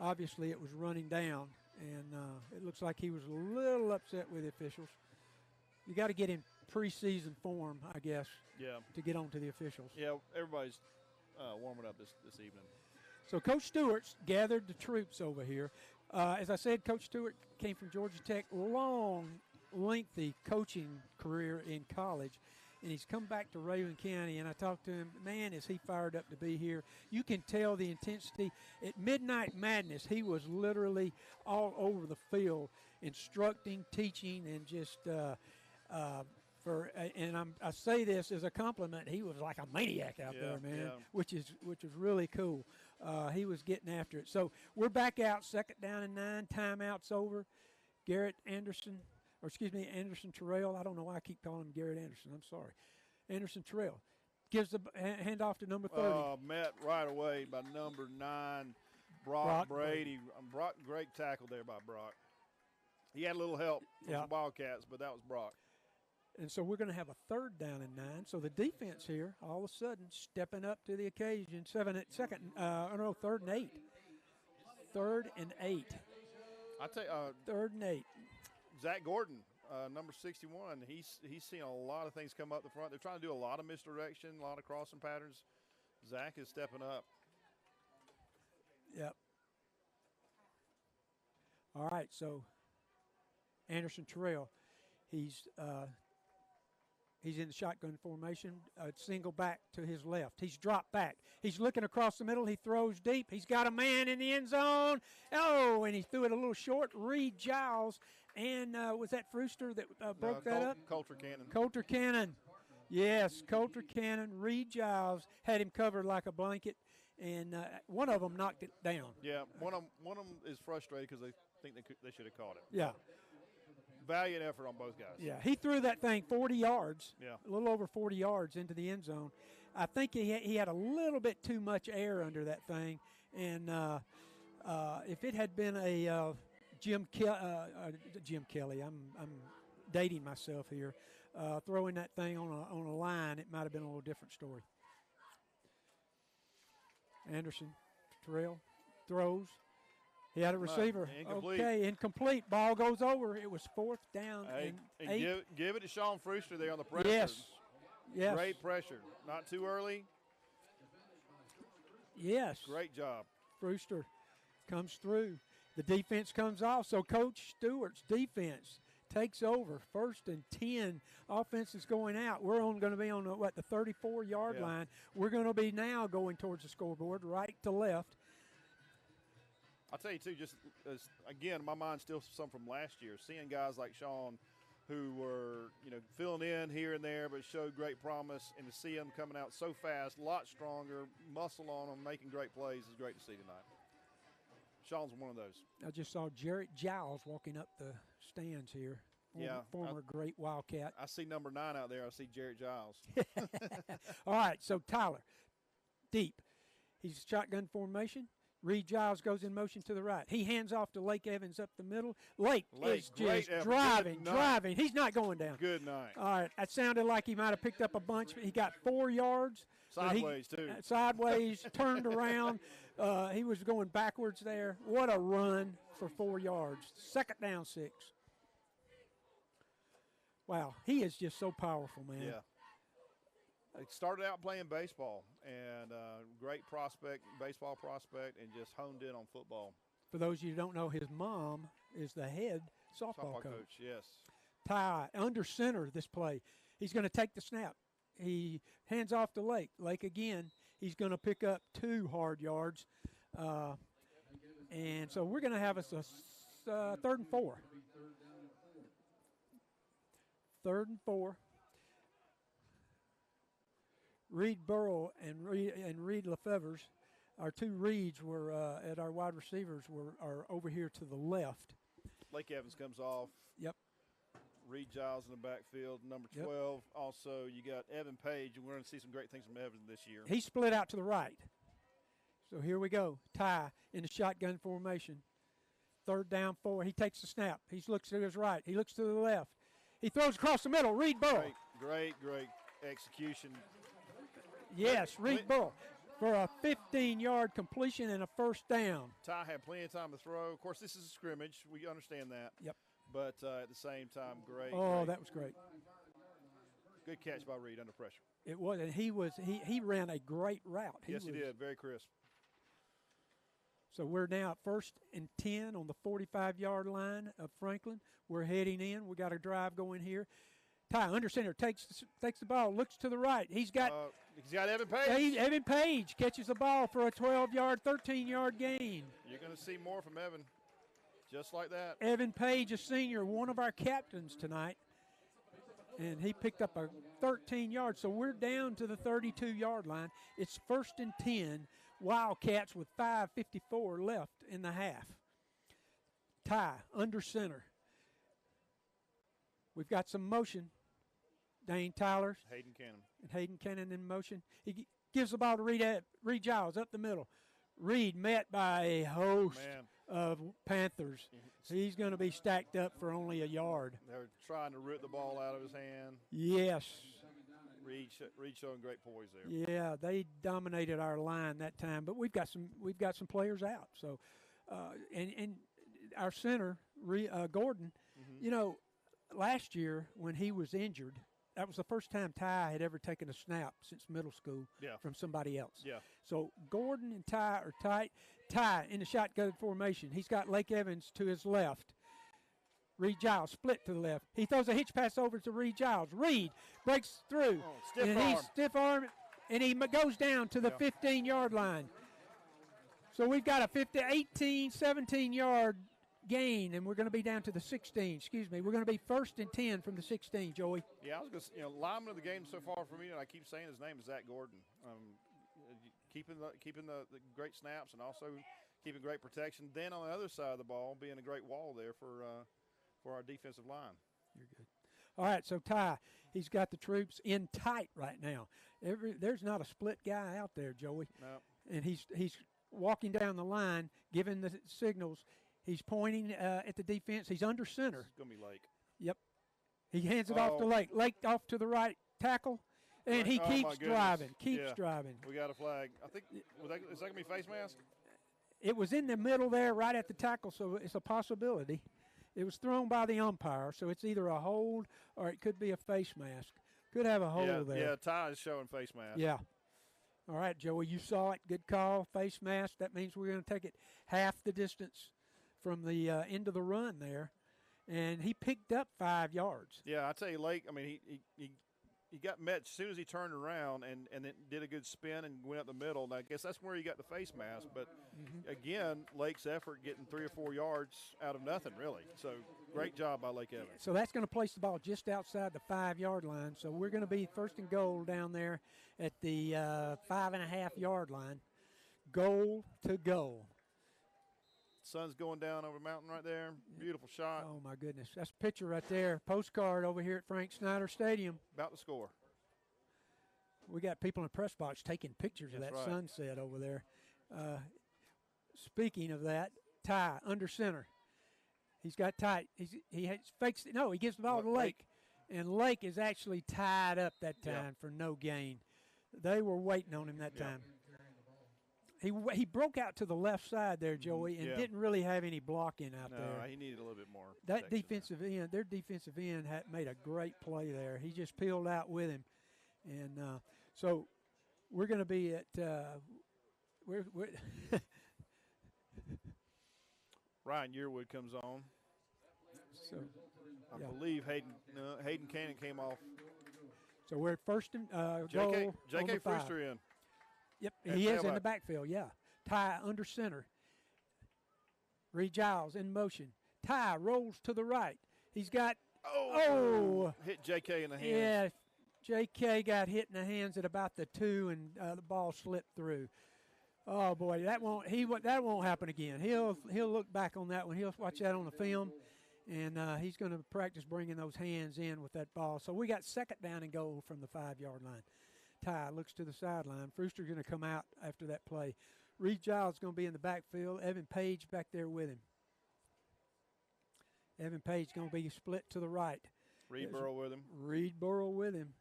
obviously it was running down, and it looks like he was a little upset with the officials. You got to get in preseason form, I guess, to get on to the officials. Yeah, everybody's warming up this evening. So Coach Stewart's gathered the troops over here. As I said, Coach Stewart came from Georgia Tech, long, lengthy coaching career in college, and he's come back to Rabun County, and I talked to him. Man, is he fired up to be here. You can tell the intensity. At Midnight Madness, he was literally all over the field instructing, teaching, and just I say this as a compliment. He was like a maniac out there, man, which is really cool. He was getting after it. So we're back out, 2nd down and 9. Timeout's over. Anderson Terrell. I don't know why I keep calling him Garrett Anderson. I'm sorry. Anderson Terrell gives the handoff to number 30. Met right away by number 9, Brock Brady. Great tackle there by Brock. He had a little help from the Wildcats, but that was Brock. And so we're going to have a 3rd down and 9. So the defense here, all of a sudden, stepping up to the occasion. 3rd and 8. 3rd and 8. I tell you, 3rd and 8. Zach Gordon, number 61. He's seen a lot of things come up the front. They're trying to do a lot of misdirection, a lot of crossing patterns. Zach is stepping up. Yep. All right, so Anderson Terrell, he's in the shotgun formation, single back to his left. He's dropped back. He's looking across the middle. He throws deep. He's got a man in the end zone. Oh, and he threw it a little short. Reed Giles, and was that Frooster that broke that up? Coulter Cannon. Coulter Cannon. Yes, Coulter Cannon. Reed Giles had him covered like a blanket, and one of them knocked it down. Yeah, one of them is frustrated because they think they should have caught it. Yeah. Valiant effort on both guys. Yeah, he threw that thing 40 yards, yeah, a little over 40 yards into the end zone. I think he had a little bit too much air under that thing, and if it had been a Jim Kelly, I'm dating myself here, throwing that thing on a line, it might have been a little different story. Anderson, Terrell throws. He had a receiver. Incomplete. Okay, incomplete. Ball goes over. It was 4th down and 8. Give it to Sean Frooster there on the pressure. Yes. Great pressure. Not too early. Yes. Great job. Frooster comes through. The defense comes off, so Coach Stewart's defense takes over. 1st and 10. Offense is going out. We're going to be on the 34-yard line. We're going to be now going towards the scoreboard, right to left. I'll tell you, too, just again, my mind's still some from last year, seeing guys like Sean who were, filling in here and there but showed great promise, and to see them coming out so fast, a lot stronger, muscle on them, making great plays is great to see tonight. Sean's one of those. I just saw Jarrett Giles walking up the stands here. Former great Wildcat. I see number 9 out there. I see Jarrett Giles. All right, so Tyler, deep. He's shotgun formation. Reed Giles goes in motion to the right. He hands off to Lake Evans up the middle. Lake is just driving. He's not going down. Good night. All right, that sounded like he might have picked up a bunch. He got 4 yards. Sideways, too. Sideways, turned around. He was going backwards there. What a run for 4 yards. 2nd down 6. Wow, he is just so powerful, man. Yeah. He started out playing baseball, and great baseball prospect, and just honed in on football. For those of you who don't know, his mom is the head softball coach. Yes. Ty, under center this play. He's going to take the snap. He hands off to Lake. Lake again. He's going to pick up 2 hard yards. And so we're going to have us a 3rd and 4. 3rd and 4. Reed Burrow and Reed Lefevre's, our 2 Reeds were at our wide receivers are over here to the left. Lake Evans comes off. Yep. Reed Giles in the backfield, number 12. Yep. Also, you got Evan Page, and we're going to see some great things from Evan this year. He split out to the right. So here we go. Ty in the shotgun formation. 3rd down 4. He takes the snap. He looks to his right. He looks to the left. He throws across the middle. Reed Burrow. Great execution. Yes, Reed Burrow for a 15-yard completion and a 1st down. Ty had plenty of time to throw. Of course, this is a scrimmage. We understand that. Yep. But at the same time, great. Oh, that was great. Good catch by Reed under pressure. It was, and he ran a great route. He did. Very crisp. So we're now at 1st and 10 on the 45-yard line of Franklin. We're heading in. We got a drive going here. Ty under center takes the ball, looks to the right. He's got Evan Page. Evan Page catches the ball for a 12-yard, 13-yard gain. You're going to see more from Evan, just like that. Evan Page, a senior, one of our captains tonight, and he picked up a 13 yards. So we're down to the 32-yard line. It's 1st and 10. Wildcats with 5:54 left in the half. Ty under center. We've got some motion. Dane Tyler. Hayden Cannon. And Hayden Cannon in motion. He gives the ball to Reed Giles up the middle. Reed met by a host of Panthers. He's going to be stacked up for only a yard. They're trying to rip the ball out of his hand. Yes. Reed showing great poise there. Yeah, they dominated our line that time, but we've got some players out. So, and our center Gordon, last year when he was injured, that was the first time Ty had ever taken a snap since middle school from somebody else. Yeah. So Gordon and Ty are tight. Ty in the shotgun formation. He's got Lake Evans to his left. Reed Giles split to the left. He throws a hitch pass over to Reed Giles. Reed breaks through. Stiff He's stiff arm, and he goes down to the 15-yard line. So we've got a 18, 17-yard gain, and we're going to be down to the 16. Excuse me. We're going to be 1st and 10 from the 16, Joey. Yeah, I was going to lineman of the game so far for me, and I keep saying his name is Zach Gordon. Keeping the great snaps and also keeping great protection. Then on the other side of the ball, being a great wall there for our defensive line. You're good. All right, so Ty, he's got the troops in tight right now. There's not a split guy out there, Joey. No. And he's walking down the line, giving the signals. He's pointing at the defense. He's under center. It's going to be Lake. Yep. He hands it off to Lake. Lake off to the right tackle, and he keeps driving. Keeps driving. We got a flag. I think is that going to be face mask? It was in the middle there, right at the tackle, so it's a possibility. It was thrown by the umpire, so it's either a hold or it could be a face mask. Could have a hold there. Yeah, Ty is showing face mask. Yeah. All right, Joey, you saw it. Good call. Face mask. That means we're going to take it half the distance from the end of the run there. And he picked up 5 yards. Yeah, I tell you, Lake, I mean, he got met as soon as he turned around and then did a good spin and went up the middle. And I guess that's where he got the face mask. But, again, Lake's effort getting 3 or 4 yards out of nothing, really. So, great job by Lake Evans. So that's going to place the ball just outside the 5-yard line. So we're going to be 1st and goal down there at the 5.5-yard line. Goal to goal. Sun's going down over the mountain right there. Beautiful shot. Oh, my goodness. That's a picture right there. Postcard over here at Frank Snyder Stadium. About to score. We got people in the press box taking pictures of that sunset over there. Speaking of that, Ty under center. He's got tight. He fakes. No, he gives the ball to Lake. And Lake is actually tied up that time for no gain. They were waiting on him that time. He broke out to the left side there, Joey, and didn't really have any blocking out there. No, he needed a little bit more. That defensive end, their defensive end made a great play there. He just peeled out with him. And so we're going to be at Ryan Yearwood comes on. So I believe Hayden Cannon came off. So we're at 1st and goal. J.K. Brewster in. Yep, he is in the backfield, Ty under center. Reed Giles in motion. Ty rolls to the right. He's got hit J.K. in the hands. Yeah, J.K. got hit in the hands at about the 2, and the ball slipped through. Oh boy, that won't happen again. He'll look back on that one. He'll watch that on the film, and he's going to practice bringing those hands in with that ball. So we got 2nd down and goal from the 5-yard line. Ty looks to the sideline. Brewster's going to come out after that play. Reed Giles is going to be in the backfield. Evan Page back there with him. Evan Page going to be split to the right. Reed Burrow with him.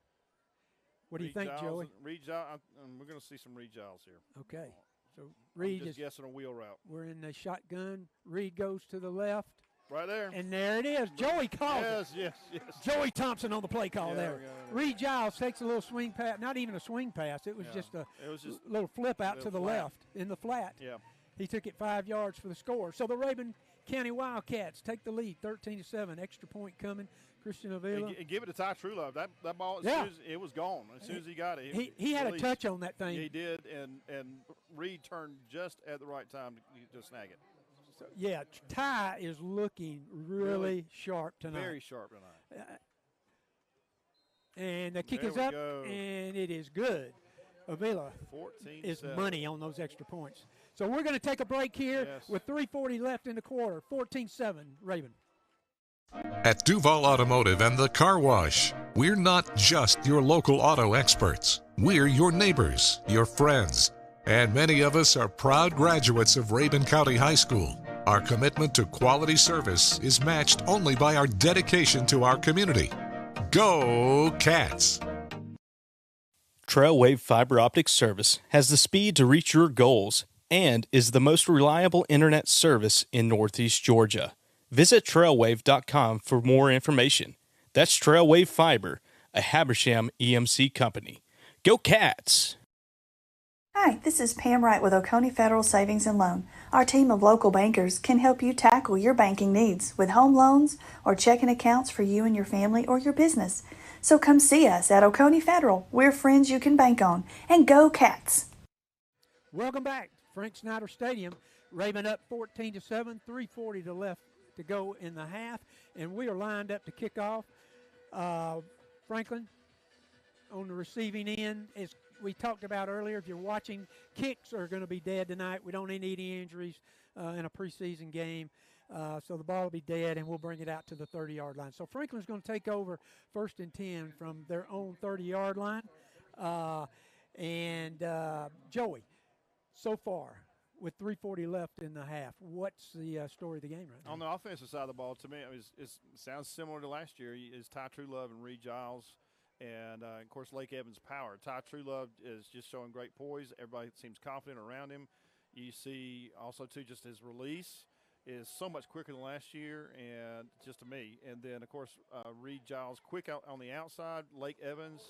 What do you think, Joey? Reed Giles. We're going to see some Reed Giles here. Okay. So Reed is guessing a wheel route. We're in the shotgun. Reed goes to the left. Right there. And there it is. Joey calls it. Yes. Joey Thompson on the play call there. Reed Giles takes a little swing pass. Not even a swing pass. It was just a little flip out to the left in the flat. Yeah. He took it 5 yards for the score. So the Rabun County Wildcats take the lead, 13-7. Extra point coming. Christian Avila. And give it to Ty Truelove. That ball, as soon as it was gone. As soon as he got it. He had a touch on that thing. He did, and Reed turned just at the right time to snag it. So, Ty is looking really sharp tonight. Very sharp tonight. And the kick is up, and it is good. Avila is money on those extra points. So we're going to take a break here with 3:40 left in the quarter. 14-7, Rabun. At Duval Automotive and the Car Wash, we're not just your local auto experts. We're your neighbors, your friends, and many of us are proud graduates of Rabun County High School. Our commitment to quality service is matched only by our dedication to our community. Go Cats! Trailwave Fiber Optic Service has the speed to reach your goals and is the most reliable internet service in Northeast Georgia. Visit trailwave.com for more information. That's Trailwave Fiber, a Habersham EMC company. Go Cats! Hi, this is Pam Wright with Oconee Federal Savings and Loan. Our team of local bankers can help you tackle your banking needs with home loans or checking accounts for you and your family or your business. So come see us at Oconee Federal. We're friends you can bank on. And go Cats! Welcome back to Frank Snyder Stadium. Raven up 14-7, 3:40 to left to go in the half, and we are lined up to kick off. Franklin on the receiving end, as we talked about earlier. If you're watching, kicks are going to be dead tonight. We don't need any injuries in a preseason game. So the ball will be dead, and we'll bring it out to the 30-yard line. So Franklin's going to take over 1st and 10 from their own 30-yard line. Joey, so far, with 3:40 left in the half, what's the story of the game right now? On the offensive side of the ball, to me, it sounds similar to last year. Is Ty Truelove and Reed Giles, and of course Lake Evans' power. Ty Truelove is just showing great poise. Everybody seems confident around him. You see also too, just his release is so much quicker than last year, and just to me. And then of course Reed Giles quick out on the outside. Lake Evans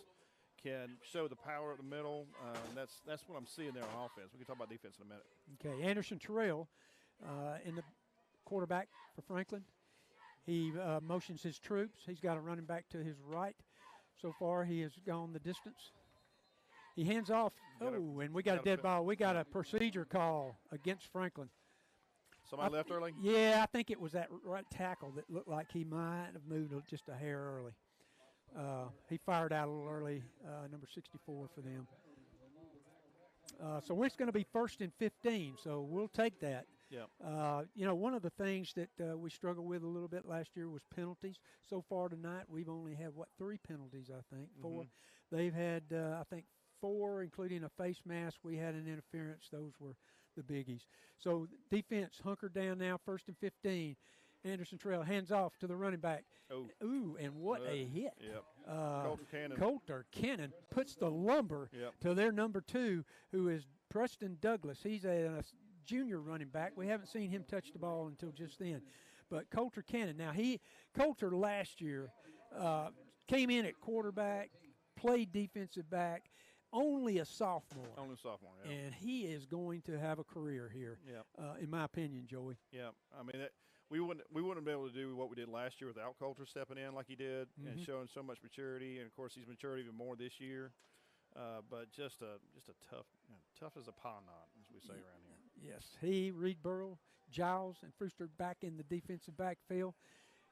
can show the power at the middle. That's what I'm seeing there on offense. We can talk about defense in a minute. Okay, Anderson Terrell in the quarterback for Franklin. He motions his troops. He's got a running back to his right. So far, he has gone the distance. He hands off. And we got a dead ball. We got a procedure call against Franklin. Somebody left early? Yeah, I think it was that right tackle that looked like he might have moved just a hair early. He fired out a little early, number 64 for them. So it's going to be 1st and 15, so we'll take that. Yep. One of the things that we struggled with a little bit last year was penalties. So far tonight, we've only had, 3 penalties, I think, 4. Mm-hmm. They've had, I think, 4, including a face mask. We had an interference. Those were the biggies. So defense hunkered down now, 1st and 15. Anderson Trail hands off to the running back. Ooh, and what a hit. Yep. Coulter Cannon puts the lumber to their number 2, who is Preston Douglas. He's a junior running back. We haven't seen him touch the ball until just then. But Coulter Cannon. Now, Coulter last year came in at quarterback, played defensive back, only a sophomore. Yeah. And he is going to have a career here, in my opinion, Joey. Yeah, I mean, we wouldn't be able to do what we did last year without Coulter stepping in like he did and showing so much maturity. And of course, he's matured even more this year. But just a tough as a pond knot, as we say around here. Yes, he, Reed Burrow, Giles, and Brewster back in the defensive backfield.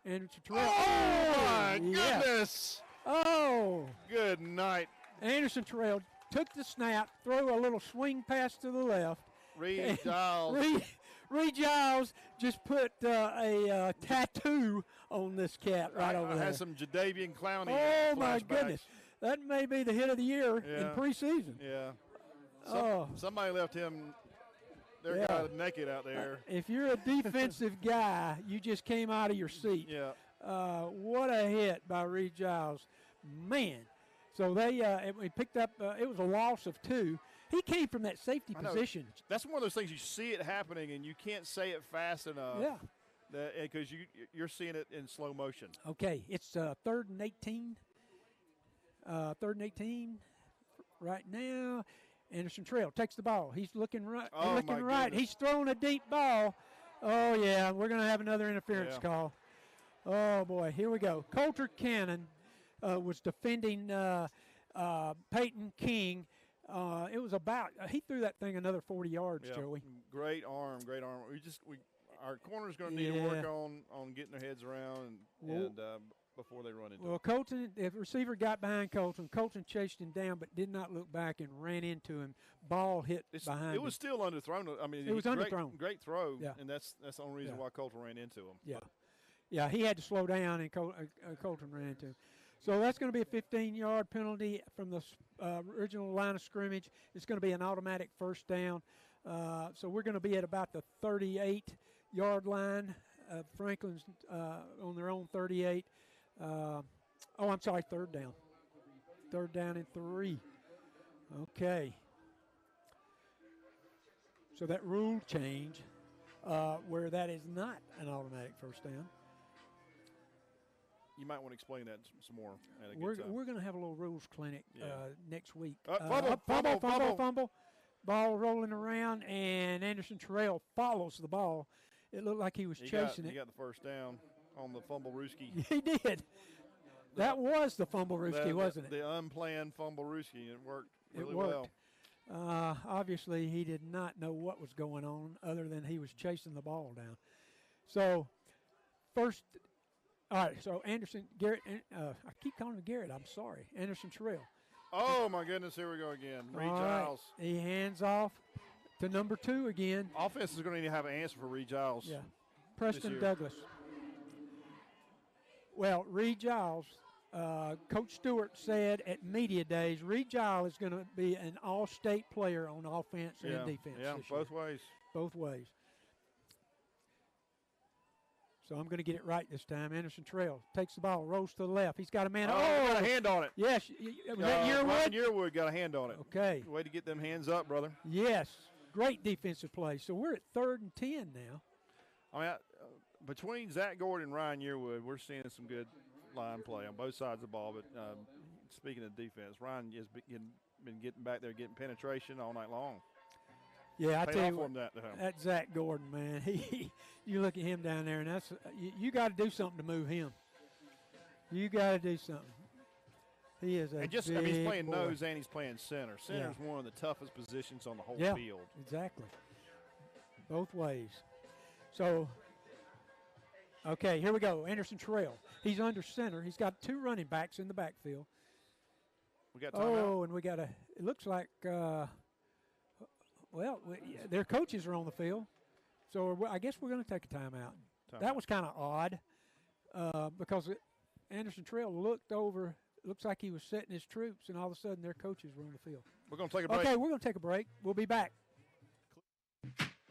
And Terrell. Oh my goodness! Oh, good night. Anderson Terrell took the snap, throw a little swing pass to the left. Reed Giles. Reed Giles just put a tattoo on this cat right over there. Has some Jadavian Clowney. Oh, my goodness. That may be the hit of the year in preseason. Yeah. Somebody left him guy naked out there. If you're a defensive guy, you just came out of your seat. Yeah. What a hit by Reed Giles. Man. So we picked up, it was a loss of 2. He came from that safety position. That's one of those things you see it happening and you can't say it fast enough. Yeah. Because you're seeing it in slow motion. Okay, it's 3rd and 18. 3rd and 18 right now. Anderson Trail takes the ball. He's looking right. He's throwing a deep ball. Oh, yeah, we're going to have another interference call. Oh, boy, here we go. Coulter Cannon was defending Peyton King. It was he threw that thing another 40 yards, Joey. Great arm. Our corner's going to need to work on getting their heads around and before they run into him. Colton, the receiver got behind Colton. Colton chased him down but did not look back and ran into him. Ball hit behind him. It was still underthrown. I mean, it was underthrown. Great throw, and that's the only reason why Colton ran into him. Yeah, he had to slow down, and Colton ran into him. So that's going to be a 15-yard penalty from the original line of scrimmage. It's going to be an automatic first down. So we're going to be at about the 38-yard line. Franklin's on their own 38. I'm sorry, 3rd down. 3rd down and 3. Okay. So that rule change where that is not an automatic first down. You might want to explain that some more. At a We're good time. going to have a little rules clinic Yeah. next week. Fumble. Ball rolling around, and Anderson Terrell follows the ball. It looked like he was chasing it. He got the first down on the fumble rooski. He did. That was the fumble rooski, wasn't it? The unplanned fumble rooski. It worked really it worked. well. Obviously, he did not know what was going on other than he was chasing the ball down. So, first, all right, so Garrett, I keep calling him Garrett, I'm sorry, Anderson Terrell. Oh, my goodness, here we go again. Reed Giles. Right. He hands off to number 2 again. Offense is going to need to have an answer for Reed Giles. Yeah, Preston Douglas. Well, Reed Giles, Coach Stewart said at media days, Reed Giles is going to be an all-state player on offense and defense. Yeah, both ways. Both ways. So I'm going to get it right this time. Anderson Terrell takes the ball, rolls to the left. He's got a man. Got a hand on it. Yes. Was that Yearwood? Yearwood got a hand on it. Okay. Way to get them hands up, brother. Yes. Great defensive play. So we're at 3rd and 10 now. I mean, between Zach Gordon and Ryan Yearwood, we're seeing some good line play on both sides of the ball. But speaking of defense, Ryan has been getting back there, getting penetration all night long. Yeah, I tell you what, that Zach Gordon, man, you look at him down there, and that's you got to do something to move him. You got to do something. He is he's playing nose and he's playing center. Center is one of the toughest positions on the whole field. Exactly. Both ways. So, okay, here we go. Anderson Terrell. He's under center. He's got 2 running backs in the backfield. We got timeout. And we got it looks like, their coaches are on the field. So I guess we're going to take a timeout. That was kind of odd because Anderson Terrell looked over. Looks like he was setting his troops, and all of a sudden their coaches were on the field. We're going to take a break. Okay, we're going to take a break. We'll be back.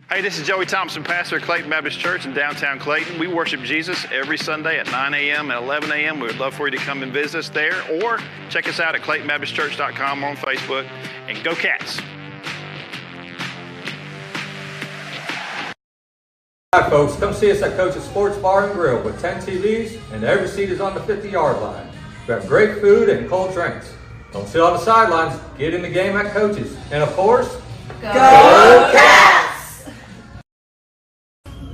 Hey, this is Joey Thompson, pastor at Clayton Baptist Church in downtown Clayton. We worship Jesus every Sunday at 9 a.m. and 11 a.m. We would love for you to come and visit us there, or check us out at ClaytonBaptistChurch.com on Facebook. And go Cats! Hi folks, come see us at Coach's Sports Bar and Grill with 10 TVs and every seat is on the 50-yard line. We have great food and cold drinks. Don't sit on the sidelines, get in the game at Coach's. And of course, Go Cats!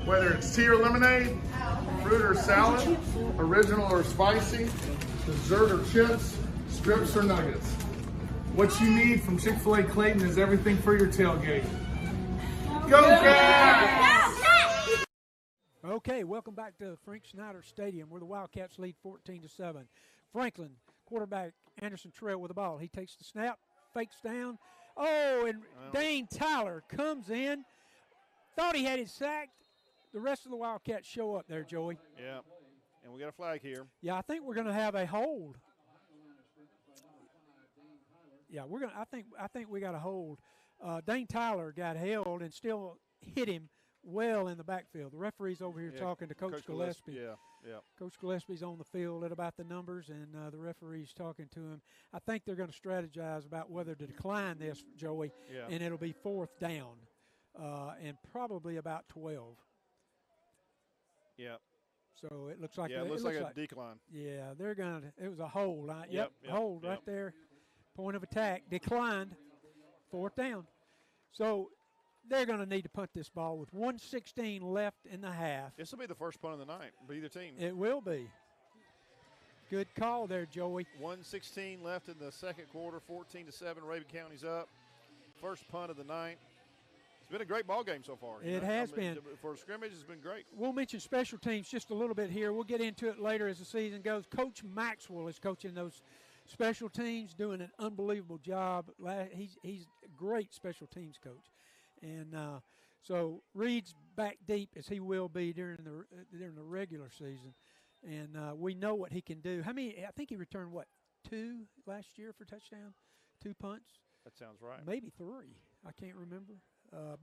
Whether it's tea or lemonade, fruit or salad, original or spicy, dessert or chips, strips or nuggets. What you need from Chick-fil-A Clayton is everything for your tailgate. Go Cats! Okay, welcome back to Frank Snyder Stadium where the Wildcats lead 14-7. Franklin, quarterback Anderson Terrell with the ball. He takes the snap, fakes down. And Dane Tyler comes in. Thought he had it sacked. The rest of the Wildcats show up there, Joey. Yeah, and we got a flag here. Yeah, I think we're going to have a hold. Yeah, I think we got a hold. Dane Tyler got held and still hit him well in the backfield. The referee's over here talking to Coach Gillespie. Yeah. Coach Gillespie's on the field at about the numbers, and the referee's talking to him. I think they're going to strategize about whether to decline this, Joey, and it'll be 4th down and probably about 12. Yeah. So it looks like it looks like a decline. Yeah, they're going to – it was a hold. Hold right there. Point of attack. Declined. 4th down. So – they're going to need to punt this ball with 1:16 left in the half. This will be the first punt of the night for either team. It will be. Good call there, Joey. 1:16 left in the second quarter, 14-7. Raven County's up. First punt of the night. It's been a great ball game so far. It has been. For a scrimmage, it's been great. We'll mention special teams just a little bit here. We'll get into it later as the season goes. Coach Maxwell is coaching those special teams, doing an unbelievable job. He's a great special teams coach. And so Reed's back deep as he will be during the regular season, and we know what he can do. How many? I think he returned 2 last year for touchdown, 2 punts. That sounds right. Maybe 3. I can't remember.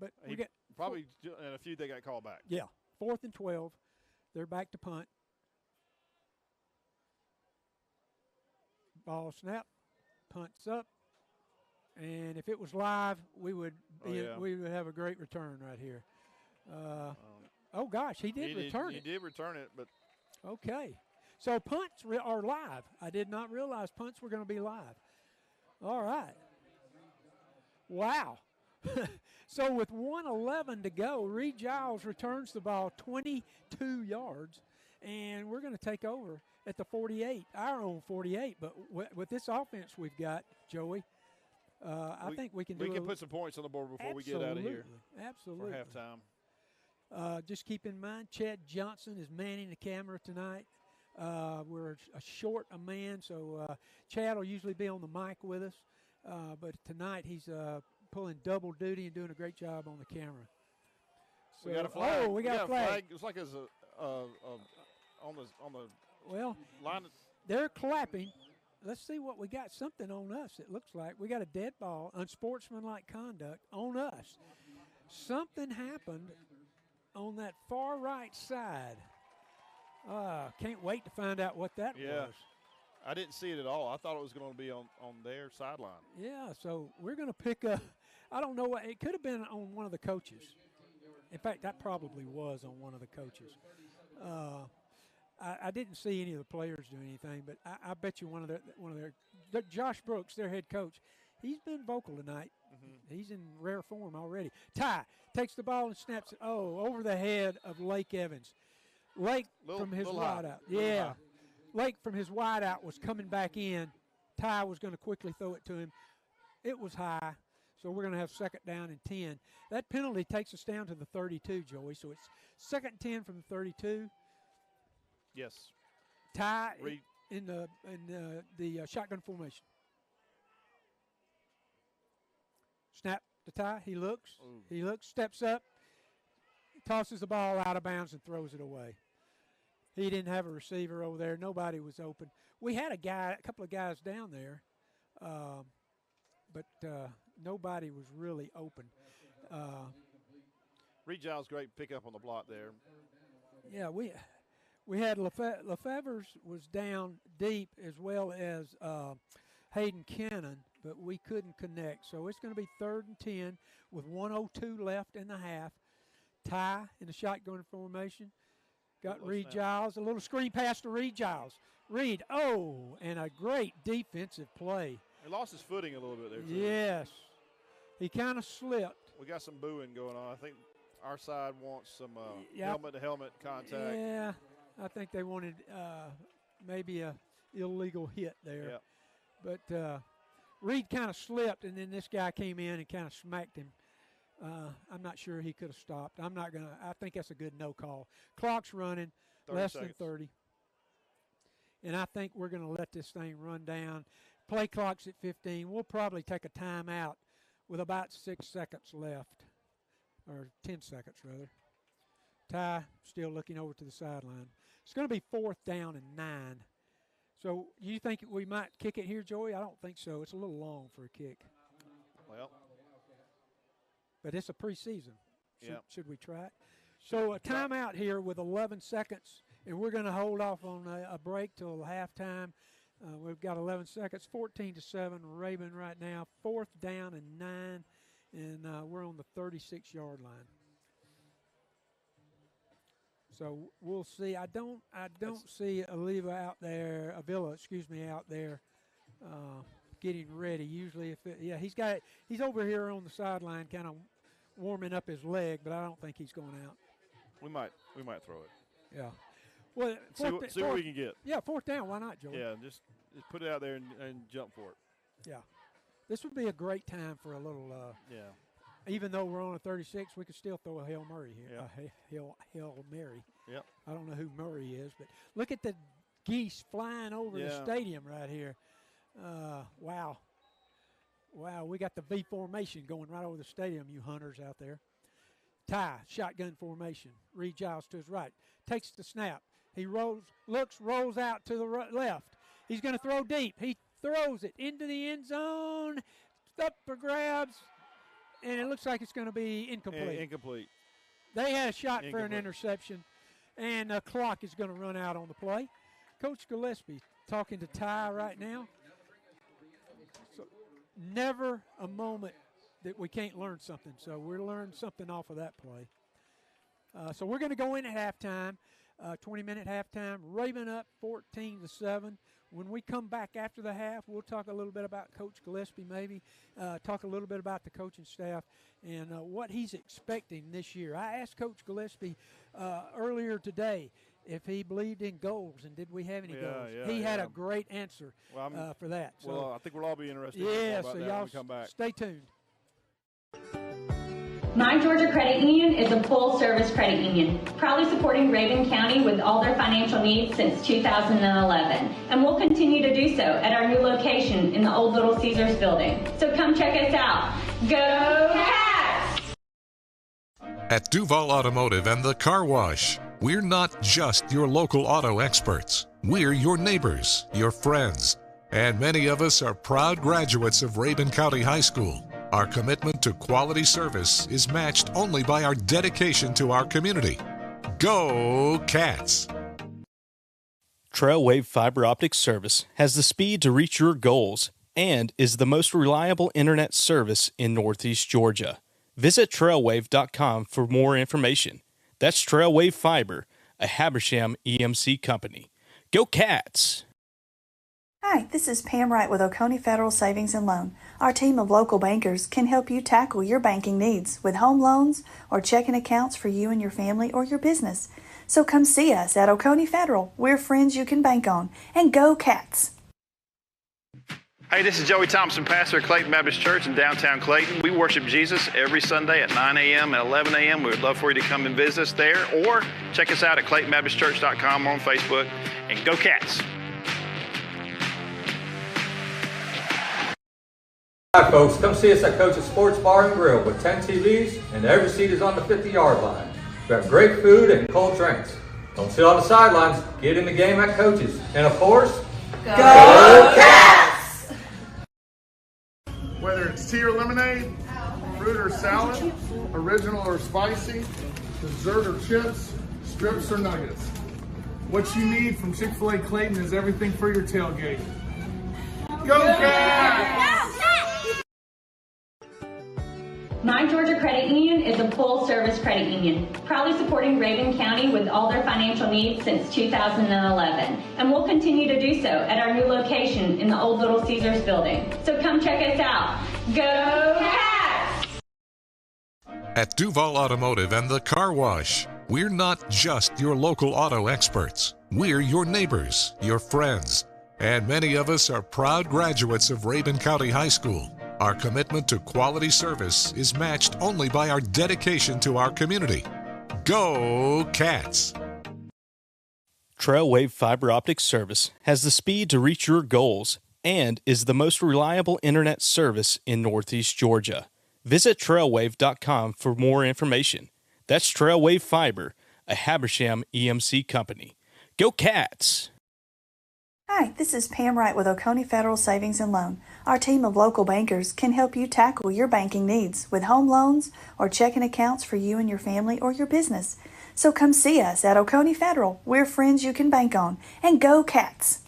But we got probably and a few they got called back. Yeah, 4th and 12. They're back to punt. Ball snap, punts up. And if it was live, we would have a great return right here. Oh gosh, he did return it. He did return it, but okay. So punts are live. I did not realize punts were going to be live. All right. Wow. So with 1:11 to go, Reed Giles returns the ball 22 yards, and we're going to take over at the 48, our own 48. But with this offense we've got, Joey, I think we can do We can put some points on the board before we get out of here. Absolutely. For halftime. Just keep in mind, Chad Johnson is manning the camera tonight. We're short a man, so Chad will usually be on the mic with us. But tonight he's pulling double duty and doing a great job on the camera. So, we got a flag. Oh, we got a flag. It's like it's on the well line. They're clapping. Let's see what we got. Something on us, it looks like. We got a dead ball, unsportsmanlike conduct on us. Something happened on that far right side. Can't wait to find out what that was. I didn't see it at all. I thought it was going to be on their sideline. Yeah, so we're going to pick up. I don't know what. It could have been on one of the coaches. In fact, that probably was on one of the coaches. I didn't see any of the players do anything, but I bet you one of their Josh Brooks, their head coach, he's been vocal tonight. Mm-hmm. He's in rare form already. Ty takes the ball and snaps it. Over the head of Lake Evans. Lake from his wideout. Yeah. Lake from his wideout was coming back in. Ty was going to quickly throw it to him. It was high, so we're going to have second down and 10. That penalty takes us down to the 32, Joey, so it's second and 10 from the 32. Yes. Ty in the shotgun formation. Snap to Ty. He looks. Ooh. He looks, steps up, tosses the ball out of bounds and throws it away. He didn't have a receiver over there. Nobody was open. We had a couple of guys down there, but nobody was really open. Reed Giles, great pickup on the block there. Yeah, we had Lefevre's was down deep as well as Hayden Cannon, but we couldn't connect. So it's going to be 3rd and 10 with 1:02 left in the half. Ty in the shotgun formation. Got Reed Giles, a little screen pass to Reed Giles. Reed, and a great defensive play. He lost his footing a little bit there, too. Yes. He kind of slipped. We got some booing going on. I think our side wants some helmet-to-helmet contact. Yeah, I think they wanted maybe a illegal hit there. Yep. But Reed kind of slipped, and then this guy came in and kind of smacked him. I'm not sure he could have stopped. I think that's a good no call. Clock's running, less than 30. And I think we're going to let this thing run down. Play clock's at 15. We'll probably take a timeout with about 6 seconds left, or 10 seconds rather. Ty still looking over to the sideline. It's going to be 4th down and 9. So you think we might kick it here, Joey? I don't think so. It's a little long for a kick. Well. But it's a preseason. Should we try it? So a timeout here with 11 seconds, and we're going to hold off on a break till halftime. We've got 11 seconds, 14-7, Rabun right now, 4th down and 9, and we're on the 36-yard line. So we'll see. I don't see Avila out there, getting ready. Usually, he's over here on the sideline, kind of warming up his leg, but I don't think he's going out. We might throw it. Yeah. Well, see what we can get. Yeah, 4th down. Why not, Joey? Yeah, just put it out there and jump for it. Yeah. This would be a great time for a little. Even though we're on a 36, we could still throw a Hail Mary here. Yeah. Hail Mary. Yep. I don't know who Murray is, but look at the geese flying over the stadium right here. Wow. Wow, we got the V formation going right over the stadium, you hunters out there. Ty, shotgun formation. Reed Giles to his right. Takes the snap. He rolls out to the left. He's going to throw deep. He throws it into the end zone. Up for grabs. And it looks like it's going to be incomplete. Incomplete. They had a shot for an interception. And the clock is going to run out on the play. Coach Gillespie talking to Ty right now. So never a moment that we can't learn something. So we're learning something off of that play. So we're going to go in at halftime. 20-minute halftime. Raven up 14-7. When we come back after the half, we'll talk a little bit about Coach Gillespie, maybe talk a little bit about the coaching staff and what he's expecting this year. I asked Coach Gillespie earlier today if he believed in goals, and did we have any goals? He had a great answer for that. So, well, I think we'll all be interested. Yeah, about so that y'all when we come back. Stay tuned. My Georgia Credit Union is a full-service credit union, proudly supporting Rabun County with all their financial needs since 2011. And we'll continue to do so at our new location in the old Little Caesars building. So come check us out. Go Cats! At Duval Automotive and the Car Wash, we're not just your local auto experts. We're your neighbors, your friends, and many of us are proud graduates of Rabun County High School. Our commitment to quality service is matched only by our dedication to our community. Go Cats! Trailwave Fiber Optic Service has the speed to reach your goals and is the most reliable internet service in Northeast Georgia. Visit trailwave.com for more information. That's Trailwave Fiber, a Habersham EMC company. Go Cats! Hi, this is Pam Wright with Oconee Federal Savings and Loan. Our team of local bankers can help you tackle your banking needs with home loans or checking accounts for you and your family or your business. So come see us at Oconee Federal. We're friends you can bank on. And go Cats! Hey, this is Joey Thompson, pastor at Clayton Baptist Church in downtown Clayton. We worship Jesus every Sunday at 9 a.m. and 11 a.m. We would love for you to come and visit us there, or check us out at ClaytonBaptistChurch.com or on Facebook. And go Cats! Hi folks, come see us at Coach's Sports Bar and Grill with 10 TVs and every seat is on the 50-yard line. We have great food and cold drinks. Don't sit on the sidelines, get in the game at Coach's. And of course, Go Cats! Whether it's tea or lemonade, fruit or salad, original or spicy, dessert or chips, strips or nuggets. What you need from Chick-fil-A Clayton is everything for your tailgate. Go Cats! My Georgia Credit Union is a full-service credit union, proudly supporting Rabun County with all their financial needs since 2011. And we'll continue to do so at our new location in the old Little Caesars building. So come check us out. Go Cats! At Duval Automotive and the Car Wash, we're not just your local auto experts. We're your neighbors, your friends, and many of us are proud graduates of Rabun County High School. Our commitment to quality service is matched only by our dedication to our community. Go Cats! Trailwave Fiber Optic Service has the speed to reach your goals and is the most reliable internet service in Northeast Georgia. Visit trailwave.com for more information. That's Trailwave Fiber, a Habersham EMC company. Go Cats! Hi, this is Pam Wright with Oconee Federal Savings and Loan. Our team of local bankers can help you tackle your banking needs with home loans or checking accounts for you and your family or your business. So come see us at Oconee Federal. We're friends you can bank on. And go Cats!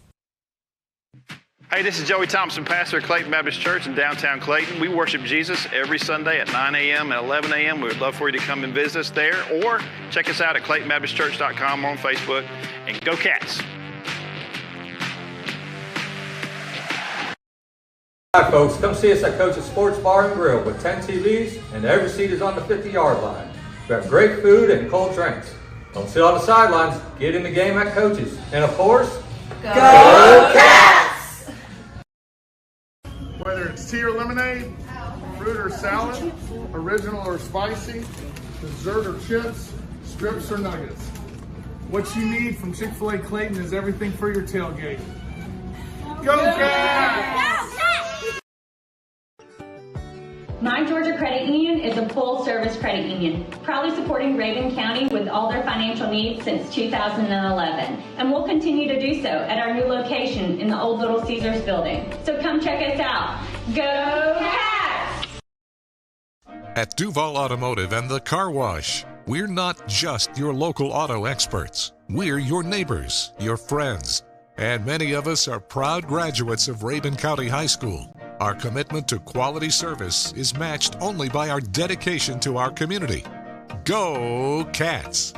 Hey, this is Joey Thompson, pastor at Clayton Baptist Church in downtown Clayton. We worship Jesus every Sunday at 9 a.m. and 11 a.m. We would love for you to come and visit us there, or check us out at ClaytonBaptistChurch.com or on Facebook. And go Cats! Hi folks, come see us at Coach's Sports Bar and Grill with 10 TVs and every seat is on the 50-yard line. We have great food and cold drinks. Don't sit on the sidelines, get in the game at Coach's. And of course, Go Cats! Whether it's tea or lemonade, fruit or salad, original or spicy, dessert or chips, strips or nuggets. What you need from Chick-fil-A Clayton is everything for your tailgate. Go Cats! My Georgia Credit Union is a full-service credit union, proudly supporting Rabun County with all their financial needs since 2011. And we'll continue to do so at our new location in the old Little Caesars building. So come check us out. Go Cats! At Duval Automotive and the Car Wash, we're not just your local auto experts. We're your neighbors, your friends, and many of us are proud graduates of Rabun County High School. Our commitment to quality service is matched only by our dedication to our community. Go Cats!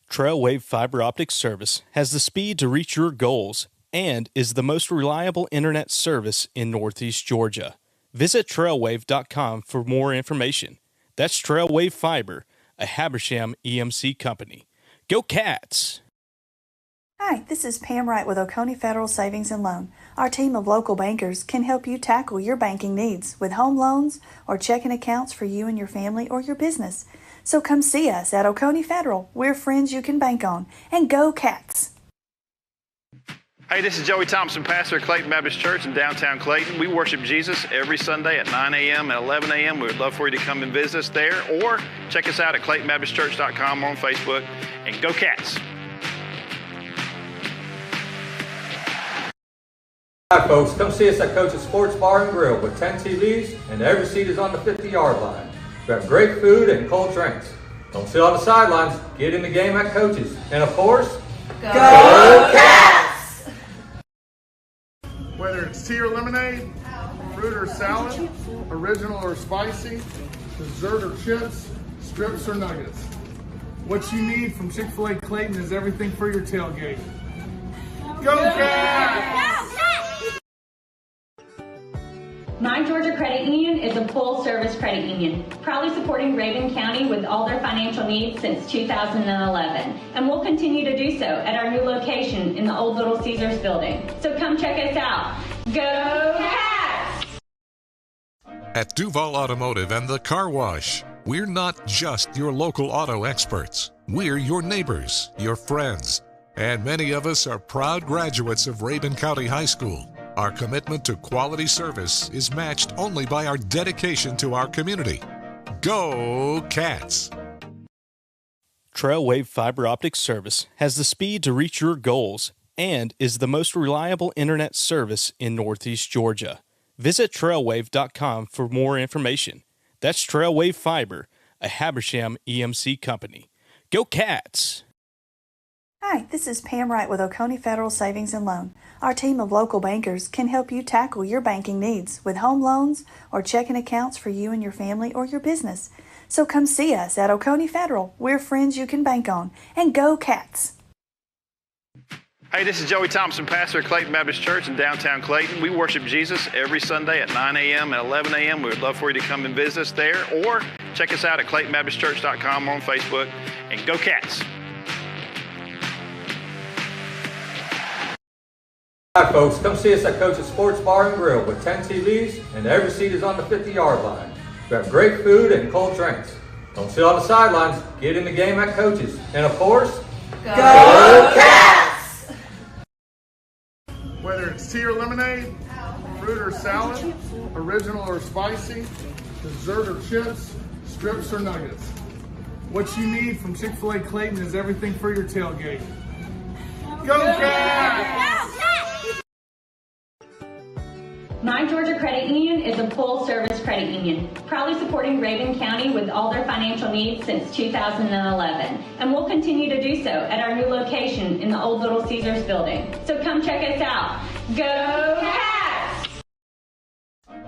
Trailwave Fiber Optic Service has the speed to reach your goals and is the most reliable internet service in Northeast Georgia. Visit trailwave.com for more information. That's Trailwave Fiber, a Habersham EMC company. Go Cats! Hi, this is Pam Wright with Oconee Federal Savings and Loan. Our team of local bankers can help you tackle your banking needs with home loans or checking accounts for you and your family or your business. So come see us at Oconee Federal. We're friends you can bank on. And go Cats! Hey, this is Joey Thompson, pastor at Clayton Baptist Church in downtown Clayton. We worship Jesus every Sunday at 9 a.m. and 11 a.m. We would love for you to come and visit us there, or check us out at ClaytonBaptistChurch.com or on Facebook, and go Cats! Hi folks, come see us at Coach's Sports Bar and Grill with 10 TVs and every seat is on the 50-yard line. We have great food and cold drinks. Don't sit on the sidelines, get in the game at Coach's. And of course, Go Cats! Whether it's tea or lemonade, fruit or salad, original or spicy, dessert or chips, strips or nuggets. What you need from Chick-fil-A Clayton is everything for your tailgate. Go Cats! My Georgia Credit Union is a full-service credit union, proudly supporting Rabun County with all their financial needs since 2011, and we'll continue to do so at our new location in the old Little Caesars building. So come check us out. Go Cats! At Duval Automotive and the Car Wash, we're not just your local auto experts. We're your neighbors, your friends, and many of us are proud graduates of Rabun County High School. Our commitment to quality service is matched only by our dedication to our community. Go Cats! Trailwave Fiber Optic Service has the speed to reach your goals and is the most reliable internet service in Northeast Georgia. Visit trailwave.com for more information. That's Trailwave Fiber, a Habersham EMC company. Go Cats! Hi, this is Pam Wright with Oconee Federal Savings and Loan. Our team of local bankers can help you tackle your banking needs with home loans or checking accounts for you and your family or your business. So come see us at Oconee Federal. We're friends you can bank on. And go Cats! Hey, this is Joey Thompson, pastor at Clayton Baptist Church in downtown Clayton. We worship Jesus every Sunday at 9 a.m. and 11 a.m. We would love for you to come and visit us there, or check us out at ClaytonBaptistChurch.com or on Facebook, and go Cats! hi folks, come see us at Coach's Sports Bar and Grill with 10 TVs and every seat is on the 50-yard line. We have great food and cold drinks. Don't sit on the sidelines, get in the game at Coach's. And of course, Go Cats! Whether it's tea or lemonade, fruit or salad, original or spicy, dessert or chips, strips or nuggets. What you need from Chick-fil-A Clayton is everything for your tailgate. Go Cats! My Georgia Credit Union is a full-service credit union, proudly supporting Rabun County with all their financial needs since 2011, and we'll continue to do so at our new location in the old Little Caesars building. So come check us out. Go Cats!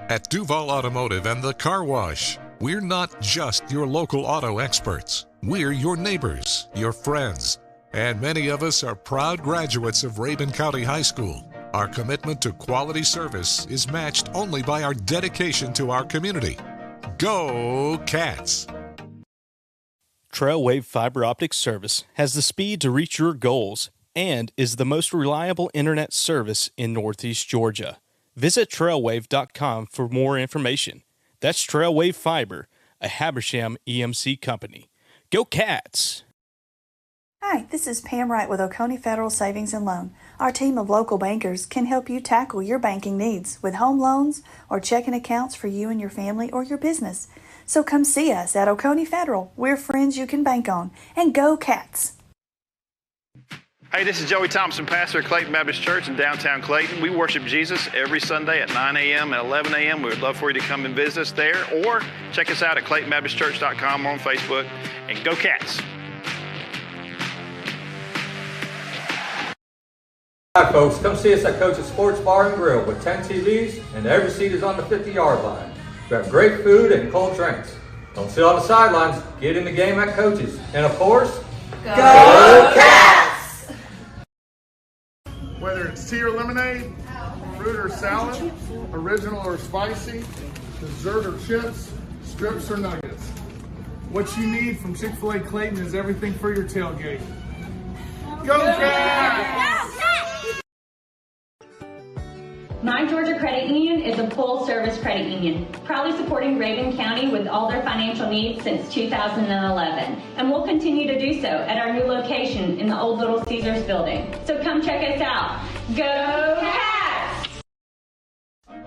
At Duval Automotive and the Car Wash, we're not just your local auto experts. We're your neighbors, your friends, and many of us are proud graduates of Rabun County High School. Our commitment to quality service is matched only by our dedication to our community. Go Cats! Trailwave Fiber Optic Service has the speed to reach your goals and is the most reliable internet service in Northeast Georgia. Visit trailwave.com for more information. That's Trailwave Fiber, a Habersham EMC company. Go Cats! Hi, this is Pam Wright with Oconee Federal Savings and Loan. Our team of local bankers can help you tackle your banking needs with home loans or checking accounts for you and your family or your business. So come see us at Oconee Federal. We're friends you can bank on. And go Cats! Hey, this is Joey Thompson, pastor at Clayton Baptist Church in downtown Clayton. We worship Jesus every Sunday at 9 a.m. and 11 a.m. We would love for you to come and visit us there, or check us out at ClaytonBaptistChurch.com or on Facebook, and go Cats! hi folks, come see us at Coach's Sports Bar and Grill with 10 TVs and every seat is on the 50-yard line. We have great food and cold drinks. Don't sit on the sidelines, get in the game at Coach's. And of course, Go Cats! Whether it's tea or lemonade, fruit or salad, original or spicy, dessert or chips, strips or nuggets. What you need from Chick-fil-A Clayton is everything for your tailgate. Go Cats! My Georgia Credit Union is a full-service credit union, proudly supporting Rabun County with all their financial needs since 2011, and we'll continue to do so at our new location in the old Little Caesars building. So come check us out. Go Cats!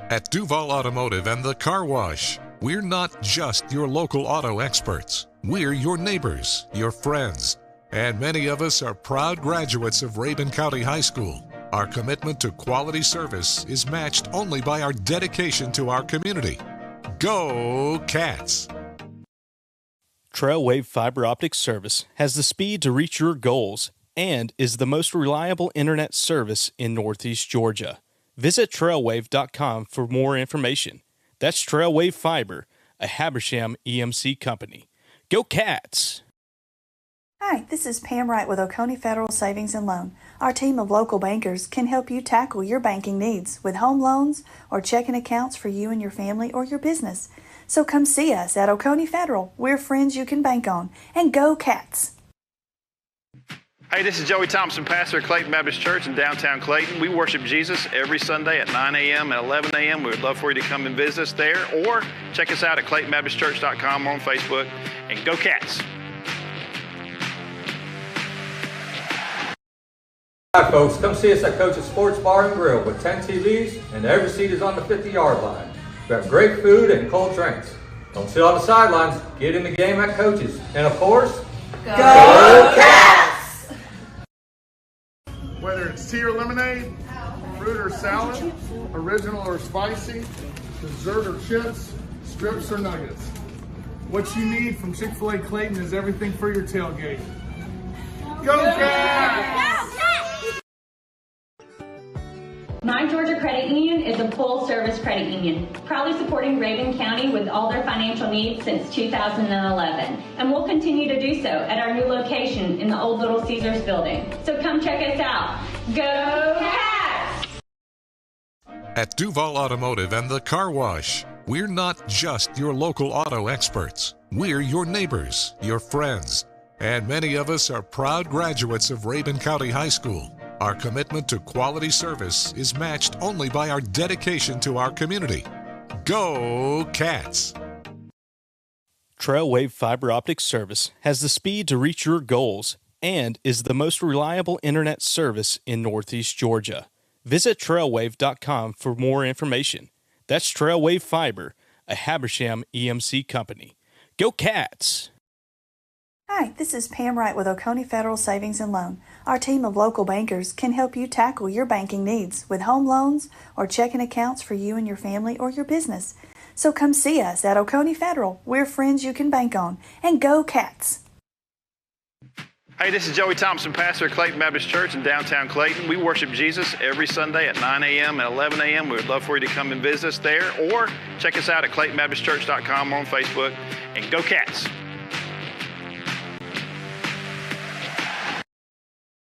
At Duval Automotive and the Car Wash, we're not just your local auto experts. We're your neighbors, your friends, and many of us are proud graduates of Rabun County High School. Our commitment to quality service is matched only by our dedication to our community. Go Cats! Trailwave Fiber Optic Service has the speed to reach your goals and is the most reliable internet service in Northeast Georgia. Visit trailwave.com for more information. That's Trailwave Fiber, a Habersham EMC company. Go Cats! Hi, this is Pam Wright with Oconee Federal Savings and Loan. Our team of local bankers can help you tackle your banking needs with home loans or checking accounts for you and your family or your business. So come see us at Oconee Federal. We're friends you can bank on. And go Cats! Hey, this is Joey Thompson, pastor at Clayton Baptist Church in downtown Clayton. We worship Jesus every Sunday at 9 a.m. and 11 a.m. We would love for you to come and visit us there, or check us out at ClaytonBaptistChurch.com or on Facebook. And go Cats! Hi folks, come see us at Coach's Sports Bar and Grill with 10 TVs and every seat is on the 50-yard line. We have great food and cold drinks. Don't sit on the sidelines, get in the game at Coach's. And of course, Go Cats! Whether it's tea or lemonade, fruit or salad, original or spicy, dessert or chips, strips or nuggets. What you need from Chick-fil-A Clayton is everything for your tailgate. Go Cats! My Georgia Credit Union is a full-service credit union, proudly supporting Rabun County with all their financial needs since 2011, and we'll continue to do so at our new location in the old Little Caesars building. So come check us out. Go Cats! At Duval Automotive and the Car Wash, we're not just your local auto experts. We're your neighbors, your friends, and many of us are proud graduates of Rabun County High School. Our commitment to quality service is matched only by our dedication to our community. Go Cats! Trailwave Fiber Optic Service has the speed to reach your goals and is the most reliable internet service in Northeast Georgia. Visit trailwave.com for more information. That's Trailwave Fiber, a Habersham EMC company. Go Cats! Hi, this is Pam Wright with Oconee Federal Savings and Loan. Our team of local bankers can help you tackle your banking needs with home loans or checking accounts for you and your family or your business. So come see us at Oconee Federal. We're friends you can bank on. And go Cats! Hey, this is Joey Thompson, pastor at Clayton Baptist Church in downtown Clayton. We worship Jesus every Sunday at 9 a.m. and 11 a.m. We would love for you to come and visit us there, or check us out at ClaytonBaptistChurch.com or on Facebook. And go Cats!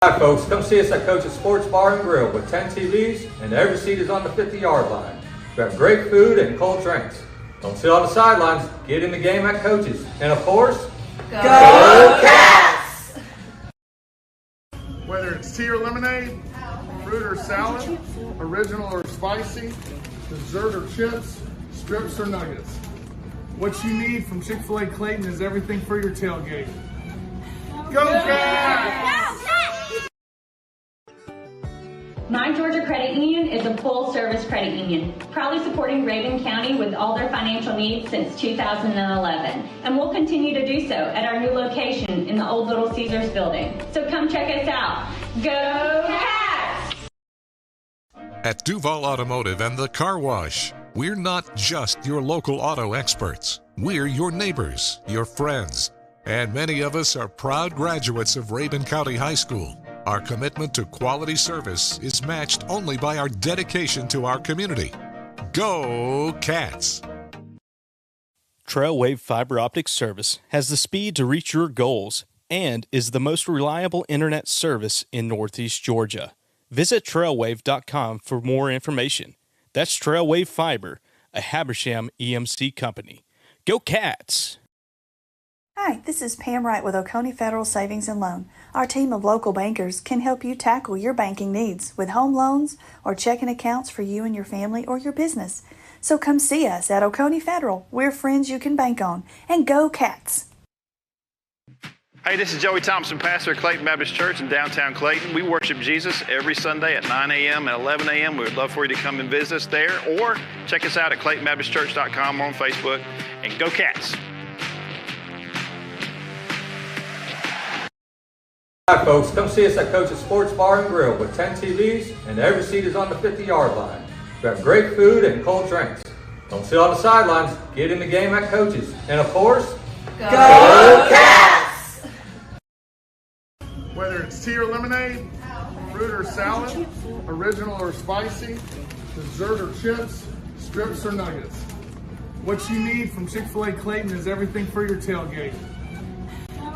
Hi folks, come see us at Coach's Sports Bar and Grill with 10 TVs and every seat is on the 50-yard line. We have great food and cold drinks. Don't sit on the sidelines, get in the game at Coach's. And of course, Go Cats! Whether it's tea or lemonade, fruit or salad, original or spicy, dessert or chips, strips or nuggets. What you need from Chick-fil-A Clayton is everything for your tailgate. Go Cats! My Georgia Credit Union is a full-service credit union, proudly supporting Rabun County with all their financial needs since 2011, and we'll continue to do so at our new location in the old Little Caesars building. So come check us out. Go Cats! At Duval Automotive and the Car Wash, we're not just your local auto experts. We're your neighbors, your friends, and many of us are proud graduates of Rabun County High School. Our commitment to quality service is matched only by our dedication to our community. Go Cats! Trailwave Fiber Optic Service has the speed to reach your goals and is the most reliable internet service in Northeast Georgia. Visit trailwave.com for more information. That's Trailwave Fiber, a Habersham EMC company. Go Cats! Hi, this is Pam Wright with Oconee Federal Savings and Loan. Our team of local bankers can help you tackle your banking needs with home loans or checking accounts for you and your family or your business. So come see us at Oconee Federal. We're friends you can bank on. And go Cats! Hey, this is Joey Thompson, pastor at Clayton Baptist Church in downtown Clayton. We worship Jesus every Sunday at 9 a.m. and 11 a.m. We would love for you to come and visit us there, or check us out at ClaytonBaptistChurch.com or on Facebook. And go Cats! Hi folks, come see us at Coach's Sports Bar and Grill with 10 TVs and every seat is on the 50-yard line. We have great food and cold drinks. Don't sit on the sidelines, get in the game at Coach's. And of course, Go Cats! Whether it's tea or lemonade, fruit or salad, original or spicy, dessert or chips, strips or nuggets. What you need from Chick-fil-A Clayton is everything for your tailgate.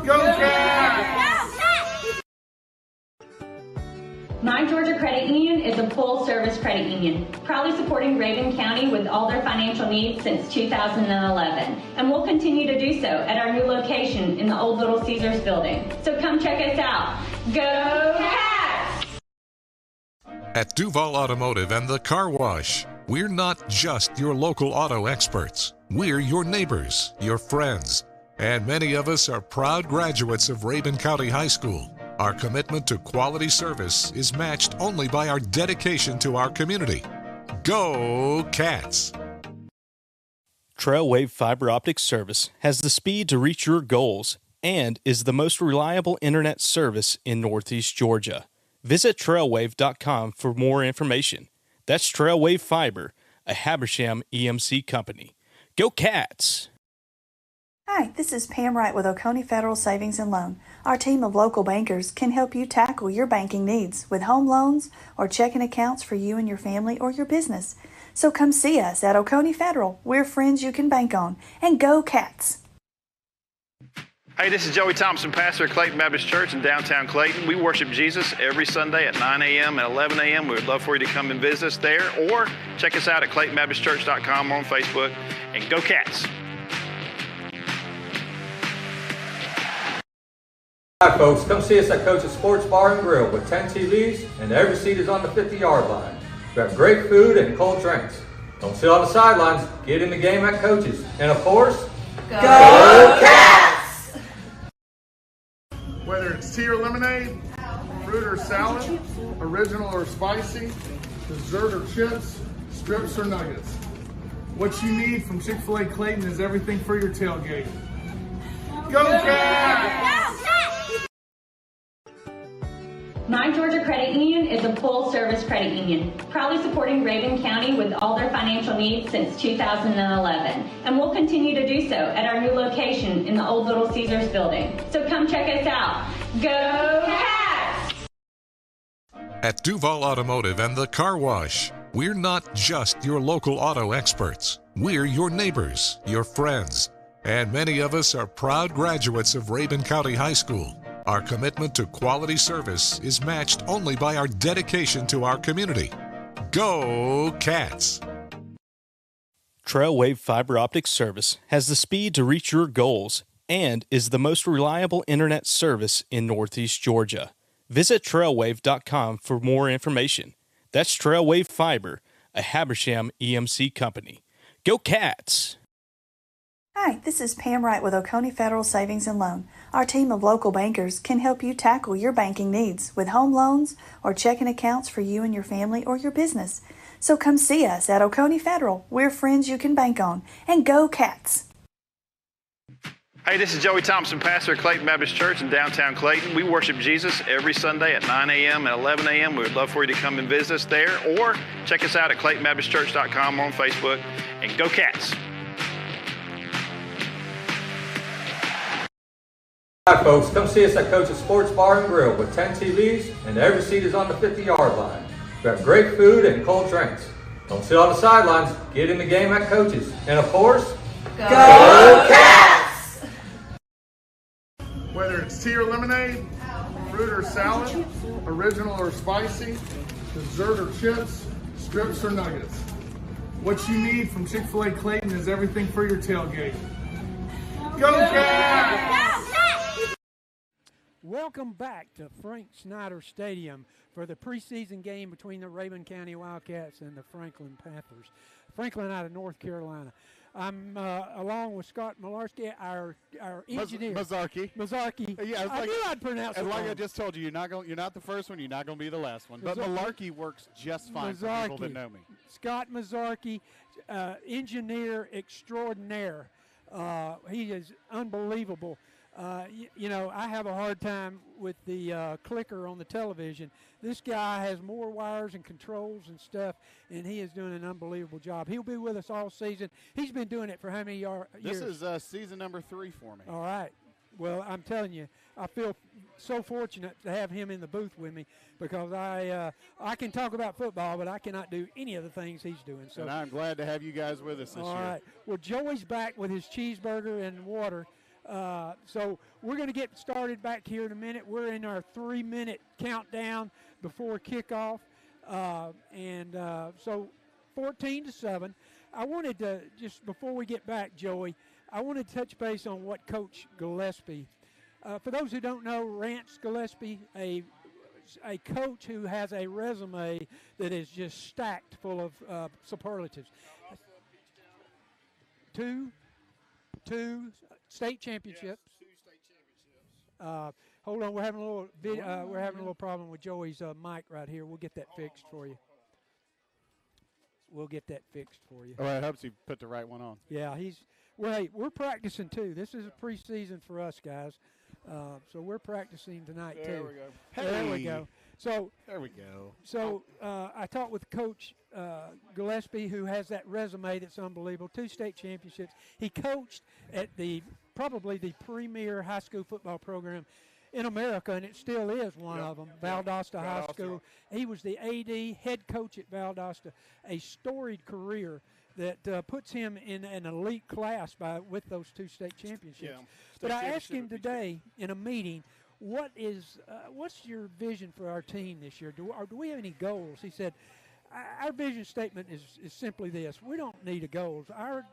Go Cats! My Georgia Credit Union is a full-service credit union, proudly supporting Rabun County with all their financial needs since 2011. And we'll continue to do so at our new location in the old Little Caesars building. So come check us out. Go Cats! At Duval Automotive and the Car Wash, we're not just your local auto experts. We're your neighbors, your friends, and many of us are proud graduates of Rabun County High School. Our commitment to quality service is matched only by our dedication to our community. Go Cats! Trailwave Fiber Optic Service has the speed to reach your goals and is the most reliable internet service in Northeast Georgia. Visit trailwave.com for more information. That's Trailwave Fiber, a Habersham EMC company. Go Cats! Hi, this is Pam Wright with Oconee Federal Savings and Loan. Our team of local bankers can help you tackle your banking needs with home loans or checking accounts for you and your family or your business. So come see us at Oconee Federal. We're friends you can bank on. And go Cats! Hey, this is Joey Thompson, pastor at Clayton Baptist Church in downtown Clayton. We worship Jesus every Sunday at 9 a.m. and 11 a.m. We would love for you to come and visit us there, or check us out at ClaytonBaptistChurch.com or on Facebook. And go Cats! hi folks, come see us at Coach's Sports Bar and Grill with 10 TVs and every seat is on the 50-yard line. We have great food and cold drinks. Don't sit on the sidelines, get in the game at Coach's. And of course, Go Cats! Whether it's tea or lemonade, fruit or salad, original or spicy, dessert or chips, strips or nuggets. What you need from Chick-fil-A Clayton is everything for your tailgate. Go Cats! My Georgia Credit Union is a full-service credit union, proudly supporting Rabun County with all their financial needs since 2011. And we'll continue to do so at our new location in the old Little Caesars building. So come check us out. Go Cats! At Duval Automotive and the Car Wash, we're not just your local auto experts. We're your neighbors, your friends, and many of us are proud graduates of Rabun County High School. Our commitment to quality service is matched only by our dedication to our community. Go Cats! Trailwave Fiber Optic Service has the speed to reach your goals and is the most reliable internet service in Northeast Georgia. Visit trailwave.com for more information. That's Trailwave Fiber, a Habersham EMC company. Go Cats! Hi, this is Pam Wright with Oconee Federal Savings and Loan. Our team of local bankers can help you tackle your banking needs with home loans or checking accounts for you and your family or your business. So come see us at Oconee Federal. We're friends you can bank on. And go Cats! Hey, this is Joey Thompson, pastor at Clayton Baptist Church in downtown Clayton. We worship Jesus every Sunday at 9 a.m. and 11 a.m. We would love for you to come and visit us there, or check us out at ClaytonBaptistChurch.com or on Facebook. And go Cats! hi folks, come see us at Coach's Sports Bar and Grill with 10 TVs and every seat is on the 50-yard line. We have great food and cold drinks. Don't sit on the sidelines, get in the game at Coach's. And of course, Go Cats! Whether it's iced tea or lemonade, fruit or salad, original or spicy, dessert or chips, strips or nuggets. What you need from Chick-fil-A Clayton is everything for your tailgate. Go Cats! Welcome back to Frank Snyder Stadium for the preseason game between the Rabun County Wildcats and the Franklin Panthers. Franklin out of North Carolina. I'm along with Scott Malarkey, our engineer. Mazzarchi. Yeah, I knew I'd pronounce it like wrong. I just told you, you're not the first one. You're not going to be the last one. But Malarkey works just fine for people that know me. Scott Mazzarchi, engineer extraordinaire. He is unbelievable. You know, I have a hard time with the clicker on the television. This guy has more wires and controls and stuff, and he is doing an unbelievable job. He'll be with us all season. He's been doing it for how many years? This is season number 3 for me. All right. Well, I'm telling you, I feel so fortunate to have him in the booth with me because I can talk about football, but I cannot do any of the things he's doing. So, and I'm glad to have you guys with us this year. All right. Well, Joey's back with his cheeseburger and water. So we're going to get started back here in a minute. We're in our 3-minute countdown before kickoff. So 14-7. I wanted to, just before we get back, Joey, I wanted to touch base on what Coach Gillespie, for those who don't know, Rance Gillespie, a coach who has a resume that is just stacked full of superlatives. Two state championships. Yes, 2 state championships. Hold on, we're having a little problem with Joey's mic right here. We'll get that fixed for you. We'll get that fixed for you. All right, I hope you put the right one on. Yeah, hey, we're practicing too. This is a preseason for us guys, so we're practicing tonight too. There we go. There we go. So there we go. So I talked with Coach Gillespie, who has that resume that's unbelievable. 2 state championships. He coached at probably the premier high school football program in America, and it still is one of them, Valdosta High School. He was the AD, head coach at Valdosta, a storied career that puts him in an elite class with those 2 state championships. Yeah. But I asked him today in a meeting, what's your vision for our team this year? Do we have any goals? He said, our vision statement is simply this: we don't need a goals. Our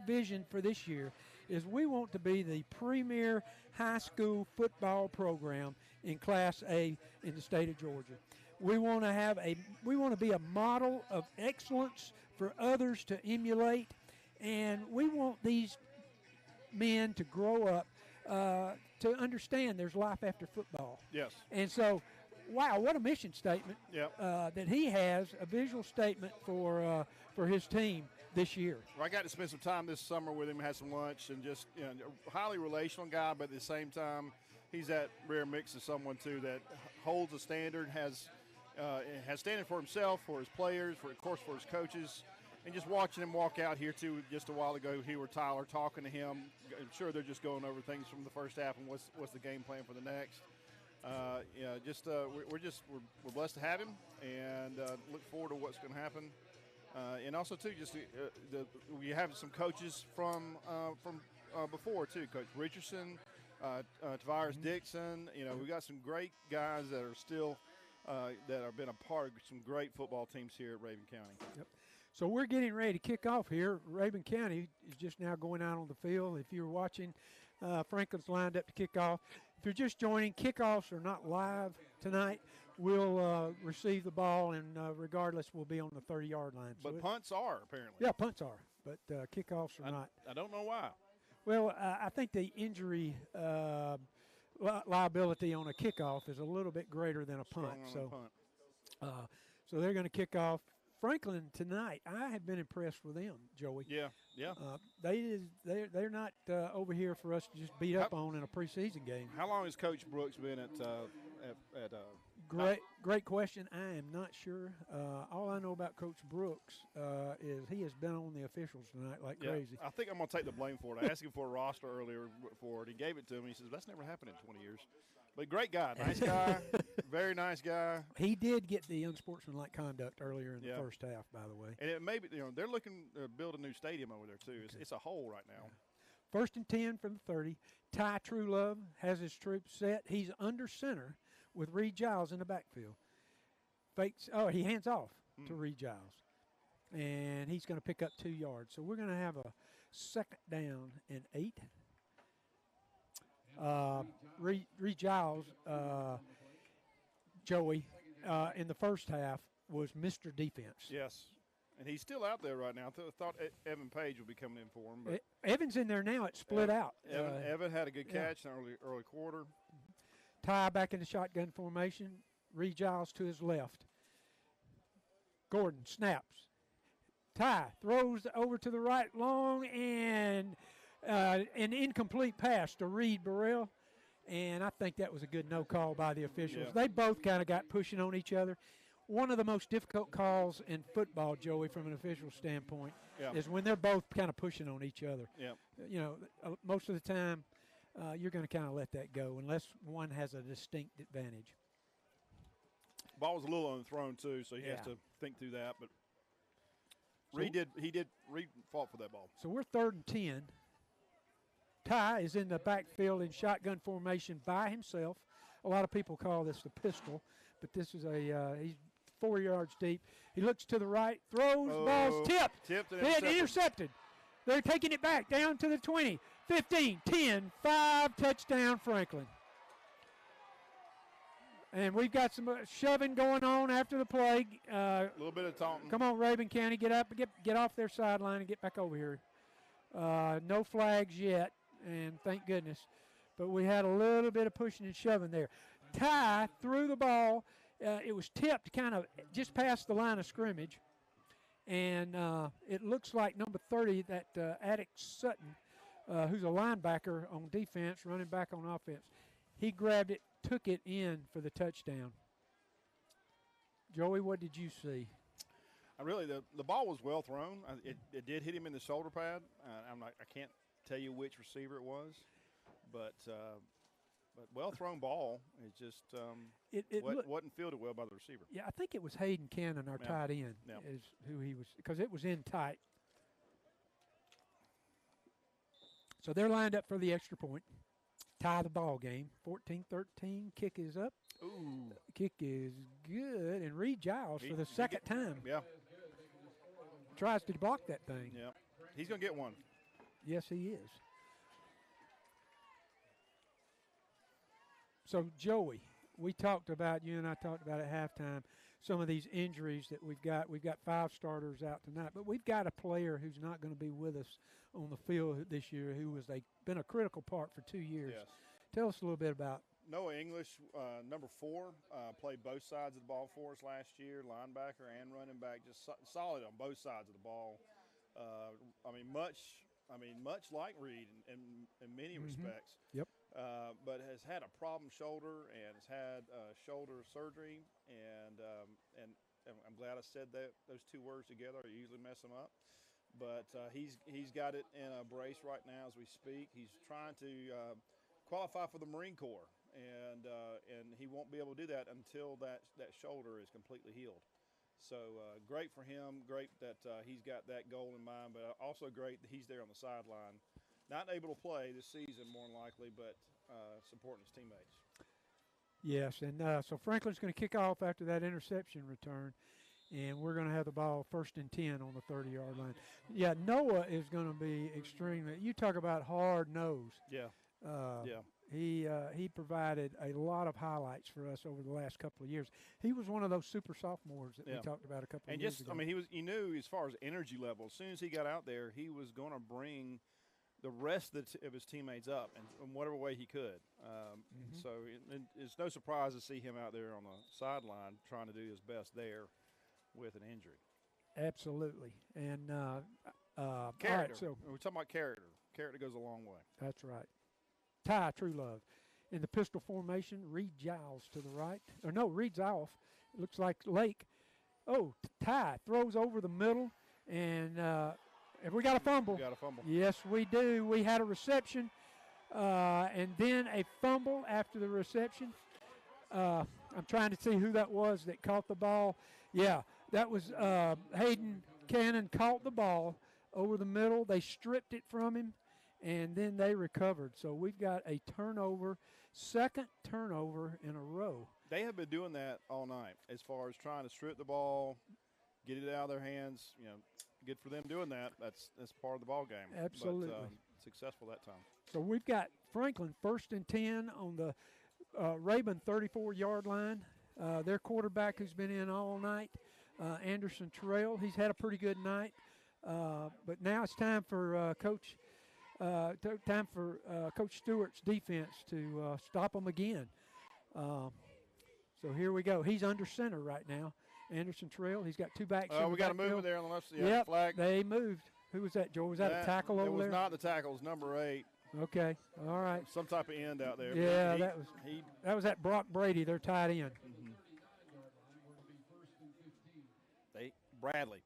vision for this year is we want to be the premier high school football program in Class A in the state of Georgia. We want to be a model of excellence for others to emulate, and we want these men to grow up to understand there's life after football. Yes. And so, wow, what a mission statement that he has, a visual statement for his team this year. Well, I got to spend some time this summer with him, had some lunch, and just a highly relational guy, but at the same time, he's that rare mix of someone, too, that holds a standard, has standard for himself, for his players, for his coaches. And just watching him walk out here, too, just a while ago, he or Tyler talking to him. I'm sure they're just going over things from the first half and what's the game plan for the next. We're blessed to have him and look forward to what's going to happen. And also, too, we have some coaches from before, too. Coach Richardson, Tavares Dixon. We've got some great guys that are still that have been a part of some great football teams here at Rabun County. Yep. So we're getting ready to kick off here. Rabun County is just now going out on the field. If you're watching, Franklin's lined up to kick off. If you're just joining, kickoffs are not live tonight. We'll receive the ball, and regardless, we'll be on the 30-yard line. But punts are, apparently. Yeah, punts are, but kickoffs are not. I don't know why. Well, I think the injury liability on a kickoff is a little bit greater than a punt. So they're going to kick off. Franklin tonight, I have been impressed with them, Joey. Yeah. They're not over here for us to just beat up on in a preseason game. How long has Coach Brooks been at Great question. I am not sure. All I know about Coach Brooks is he has been on the officials tonight like crazy. I think I'm going to take the blame for it. I asked him for a roster earlier for it. He gave it to me. He says, that's never happened in 20 years. But great guy, nice guy, very nice guy. He did get the unsportsmanlike conduct earlier in the first half, by the way. And it may be, they're looking to build a new stadium over there too. It's a hole right now. 1st and 10 from the 30. Ty Truelove has his troops set. He's under center with Reed Giles in the backfield. Fakes. Oh, he hands off to Reed Giles. And he's going to pick up 2 yards. So we're going to have a 2nd down and 8. Reed Giles, Joey, in the first half was Mr. Defense. Yes. And he's still out there right now. I thought Evan Page would be coming in for him. But Evan's in there now. It's split out. Evan had a good catch in the early quarter. Ty back in the shotgun formation. Reed Giles to his left. Gordon snaps. Ty throws over to the right long and an incomplete pass to Reed Burrell. And I think that was a good no call by the officials. Yeah. They both kind of got pushing on each other. One of the most difficult calls in football, Joey, from an official standpoint, is when they're both kind of pushing on each other. Yeah. You know, most of the time, you're going to kind of let that go unless one has a distinct advantage. Ball was a little underthrown too, so he has to think through that. But Reed fought for that ball. So we're 3rd and 10. Ty is in the backfield in shotgun formation by himself. A lot of people call this the pistol, but this is he's 4 yards deep. He looks to the right, throws, ball's tipped and intercepted. They're taking it back down to the 20, 15, 10, 5, touchdown Franklin. And we've got some shoving going on after the play. A little bit of taunting. Come on, Rabun County, get up, get off their sideline and get back over here. No flags yet, and thank goodness. But we had a little bit of pushing and shoving there. Ty threw the ball. It was tipped kind of just past the line of scrimmage. And it looks like number 30, that Attic Sutton, who's a linebacker on defense, running back on offense, he grabbed it, took it in for the touchdown. Joey, what did you see? Really, the ball was well thrown. It did hit him in the shoulder pad. I can't tell you which receiver it was, but well thrown ball. It just wasn't fielded well by the receiver. Yeah, I think it was Hayden Cannon, our tight end, is who he was, because it was in tight. So they're lined up for the extra point. Tie the ball game. 14-13. Kick is up. Ooh. Kick is good. And Reed Giles for the second time. Yeah. Tries to block that thing. Yeah. He's going to get one. Yes, he is. So, Joey, you and I talked about at halftime, some of these injuries that we've got. We've got 5 starters out tonight, but we've got a player who's not going to be with us on the field this year who was been a critical part for 2 years. Yes. Tell us a little bit about Noah English, number 4, played both sides of the ball for us last year, linebacker and running back, just solid on both sides of the ball. Much like Reed in many respects. Yep. But has had a problem shoulder and has had shoulder surgery, and I'm glad I said those 2 words together. I usually mess them up. But he's got it in a brace right now as we speak. He's trying to qualify for the Marine Corps, and he won't be able to do that until that shoulder is completely healed. So great for him. Great that he's got that goal in mind, but also great that he's there on the sideline. Not able to play this season, more than likely, but supporting his teammates. Yes, and so Franklin's going to kick off after that interception return, and we're going to have the ball 1st and 10 on the 30-yard line. Yeah, Noah is going to be extremely – you talk about hard nose. Yeah. He provided a lot of highlights for us over the last couple of years. He was one of those super sophomores that we talked about a couple of years ago. He knew as far as energy level, as soon as he got out there, he was going to bring the rest of his teammates up in whatever way he could. So it's no surprise to see him out there on the sideline trying to do his best there with an injury. Absolutely. And character. All right, so we're talking about character. Character goes a long way. That's right. Ty Truelove in the pistol formation. Reed Giles to the right. Or no, Reed's off. It looks like Lake. Oh, Ty throws over the middle, and have we got a fumble? We got a fumble. Yes, we do. We had a reception, and then a fumble after the reception. I'm trying to see who that was that caught the ball. Yeah, that was Hayden Cannon caught the ball over the middle. They stripped it from him, and then they recovered. So we've got a turnover, second turnover in a row. They have been doing that all night as far as trying to strip the ball, get it out of their hands. Good for them doing that. That's part of the ball game. Absolutely. But, successful that time. So we've got Franklin 1st and 10 on the Rabun 34-yard line. Their quarterback who's been in all night, Anderson Terrell, he's had a pretty good night. But now it's time for Coach Stewart's defense to stop them again. So here we go. He's under center right now. Anderson Terrell, he's got two backs. We got a mover there on the left side. Yep, flag. they moved. Who was that, Joe? Was that a tackle over there? It was not the tackle. It was number 8. Okay, all right. Some type of end out there. Yeah, that was that Brock Brady, their tight end. Bradley.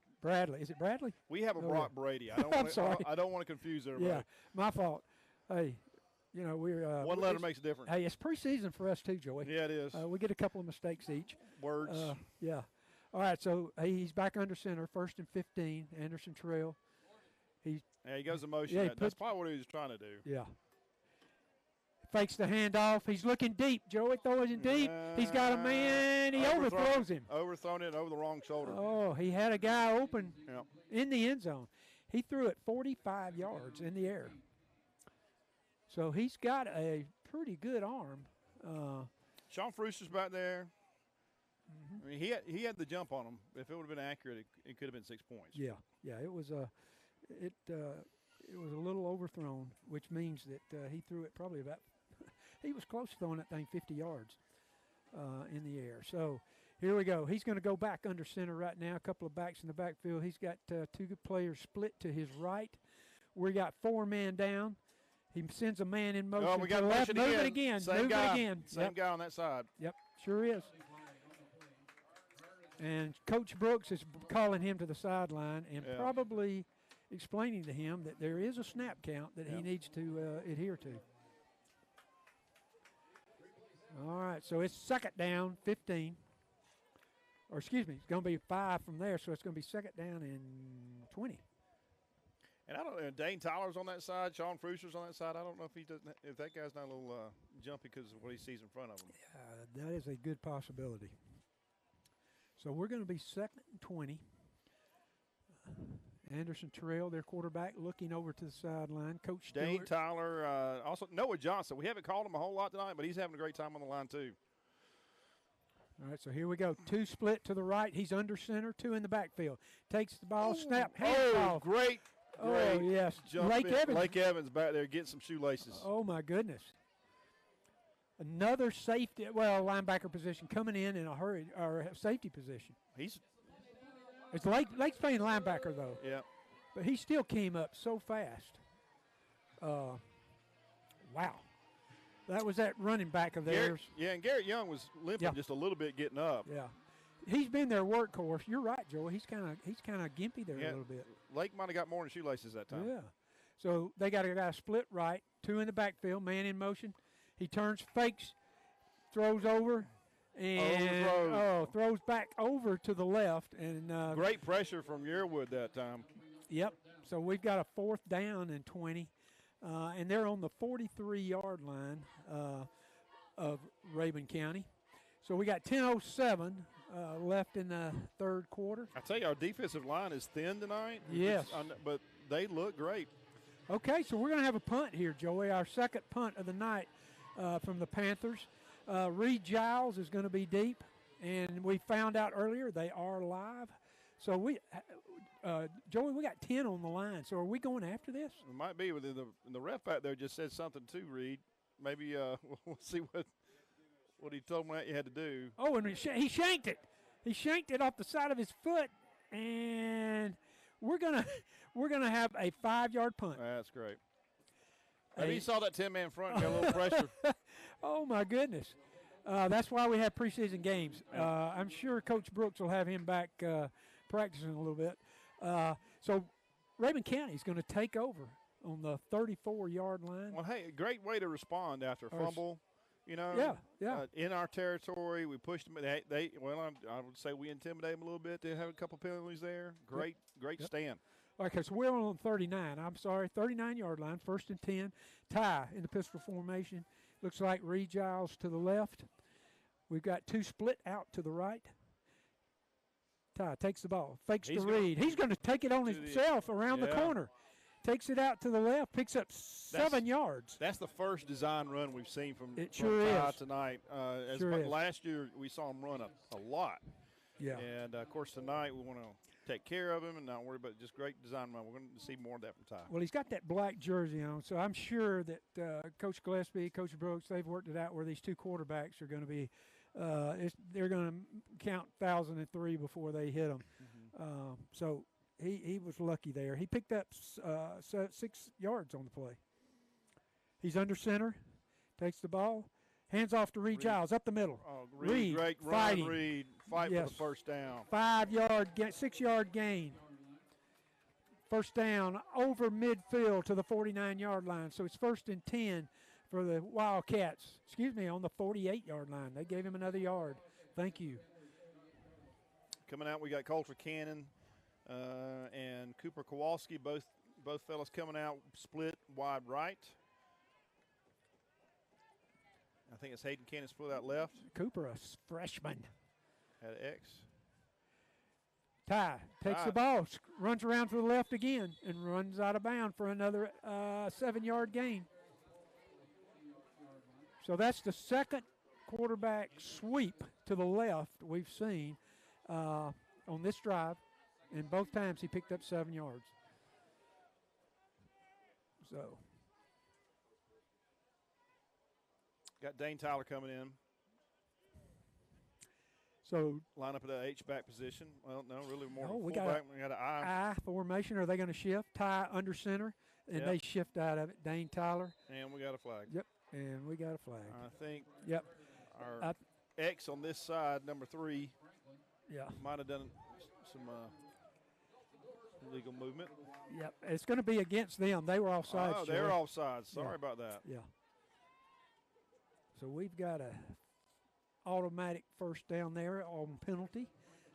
Is it Bradley? We have a Brock Brady. I don't want to confuse everybody. Yeah, my fault. Hey, we're one letter makes a difference. Hey, it's preseason for us too, Joey. Yeah, it is. We get a couple of mistakes each. Words. Yeah. All right, so he's back under center, 1st and 15. Anderson Terrell. He goes to motion. Yeah, that's probably what he was trying to do. Yeah. Fakes the handoff. He's looking deep. Joey throws him deep. He's got a man. He overthrows him. Overthrown it over the wrong shoulder. Oh, he had a guy open in the end zone. He threw it 45 yards in the air. So he's got a pretty good arm. Sean Fruster's back there. I mean, he had the jump on him. If it would have been accurate, it could have been 6 points. Yeah. It was it was a little overthrown, which means that he threw it probably about. He was close to throwing that thing 50 yards in the air. So here we go. He's going to go back under center right now. A couple of backs in the backfield. He's got 2 good players split to his right. We got 4 men down. He sends a man in motion. Oh, we got motion Move it again. Same guy. Same guy on that side. Yep, sure is. And Coach Brooks is calling him to the sideline and probably explaining to him that there is a snap count that he needs to adhere to. All right, so it's 2nd down, 15. Or excuse me, it's going to be 5 from there, so it's going to be 2nd down and 20. And I don't know, Dane Tyler's on that side, Sean Fruster's on that side. I don't know if that guy's not a little jumpy because of what he sees in front of him. Yeah, that is a good possibility. So we're going to be 2nd and 20. Anderson Terrell, their quarterback, looking over to the sideline. Coach Stewart. Dane Tyler, also Noah Johnson. We haven't called him a whole lot tonight, but he's having a great time on the line too. All right, so here we go. 2 split to the right. He's under center, 2 in the backfield. Takes the ball, snap, hands off. Great. Oh, yes. Lake Evans back there getting some shoelaces. Oh, my goodness. Another safety, linebacker position coming in a hurry, or safety position. It's Lake's playing linebacker, though. Yeah. But he still came up so fast. Wow. That was that running back of theirs. And Garrett Young was limping just a little bit getting up. Yeah. He's been their workhorse. You're right, Joe. He's kind of gimpy there a little bit. Lake might have got more than shoelaces that time. Yeah. So they got a guy split right, 2 in the backfield, man in motion. He turns, fakes, throws over, and throws back over to the left. And great pressure from Yearwood that time. Yep. So we've got a 4th down and 20, and they're on the 43-yard line of Rabun County. So we got 10:07 left in the 3rd quarter. I tell you, our defensive line is thin tonight. Yes. But they look great. Okay, so we're going to have a punt here, Joey, our 2nd punt of the night from the Panthers. Reed Giles is going to be deep, and we found out earlier they are live. So Joey, we got 10 on the line. So are we going after this? It might be. The ref back there just said something to Reed. Maybe we'll see what he told me you had to do. Oh, and he shanked it. He shanked it off the side of his foot, and we're gonna have a 5-yard punt. That's great. Maybe you saw that 10-man front and got a little pressure. Oh, my goodness. That's why we have preseason games. I'm sure Coach Brooks will have him back practicing a little bit. So Rabun County is going to take over on the 34-yard line. Well, hey, a great way to respond after a fumble. Yeah. In our territory, we pushed them. I would say we intimidated them a little bit. They have a couple penalties there. Great stand. Okay, so we're on 39. I'm sorry, 39-yard line, 1st and 10. Tie in the pistol formation. Looks like Reed Giles to the left. We've got 2 split out to the right. Ty takes the ball, fakes to Reed. He's going to take it on himself around the corner. Takes it out to the left, picks up 7 yards. That's the first design run we've seen from Ty tonight. Last year we saw him run a lot. Yeah. And, of course, tonight we want to take care of him and not worry about just great design run. We're going to see more of that from Ty. Well, he's got that black jersey on, so I'm sure that Coach Gillespie, Coach Brooks, they've worked it out where these 2 quarterbacks are going to be they're going to count 1,003 before they hit them. Mm-hmm. So he was lucky there. He picked up 6 yards on the play. He's under center, takes the ball, hands off to Reed Giles up the middle. Oh, Reed, great run, Reed, fight for the first down. 6-yard gain. First down over midfield to the 49-yard line. So it's 1st and 10 for the Wildcats. On the 48-yard line. They gave him another yard. Thank you. Coming out, we got Coulter Cannon and Cooper Kowalski, both fellas coming out split wide right. I think it's Hayden Cannon split out left. Cooper, a freshman. At X. Ty takes the ball, runs around to the left again, and runs out of bounds for another 7-yard gain. So that's the second quarterback sweep to the left we've seen on this drive, and both times he picked up 7 yards. So. Got Dane Tyler coming in. So line up at the H-back position. Well, no, really more. We got an I formation. Are they going to shift? Ty under center, and they shift out of it. Dane Tyler. And we got a flag. Yep, and we got a flag. I think. Yep. Our X on this side, number 3. Yeah. Might have done some illegal movement. Yep. It's going to be against them. They were offsides. Oh, they're offsides. Sorry about that. Yeah. So we've got a automatic first down there on penalty.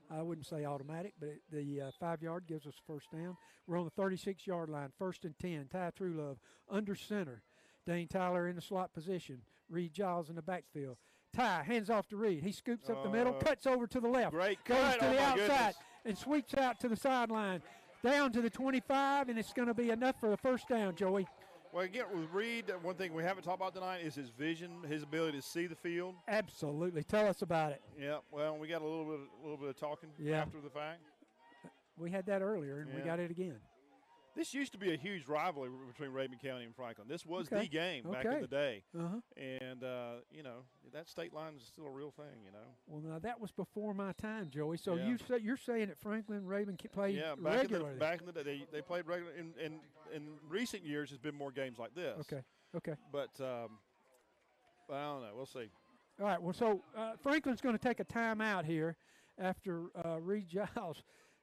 I wouldn't say automatic, but the 5-yard gives us first down. We're on the 36-yard line, 1st and 10. Ty Truelove under center. Dane Tyler in the slot position. Reed Giles in the backfield. Ty hands off to Reed. He scoops up the middle, cuts over to the left. Great goes cut. to the outside and sweeps out to the sideline. Down to the 25, and it's going to be enough for the first down, Joey. Well, again, with Reed, one thing we haven't talked about tonight is his vision, his ability to see the field. Absolutely. Tell us about it. Yeah, well, we got a little bit of talking after the fact. We had that earlier, and we got it again. This used to be a huge rivalry between Rabun County and Franklin. This was the game back in the day. And, that state line is still a real thing, Well, now, that was before my time, Joey. So you're saying that Franklin Rabun played regularly. Back in the day, they played regularly. In recent years, there's been more games like this. Okay. But, I don't know. We'll see. All right, well, so Franklin's going to take a timeout here after Reed Giles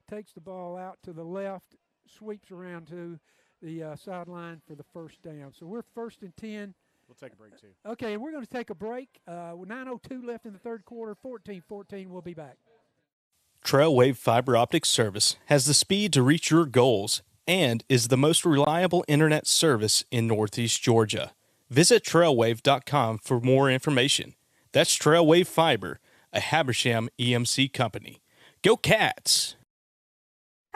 takes the ball out to the left, sweeps around to the sideline for the first down. So we're 1st and 10. We'll take a break, too. Okay, and we're going to take a break. With 9:02 left in the third quarter, 14-14. We'll be back. Trailwave Fiber Optic Service has the speed to reach your goals and is the most reliable internet service in Northeast Georgia. Visit trailwave.com for more information. That's Trailwave Fiber, a Habersham EMC company. Go Cats!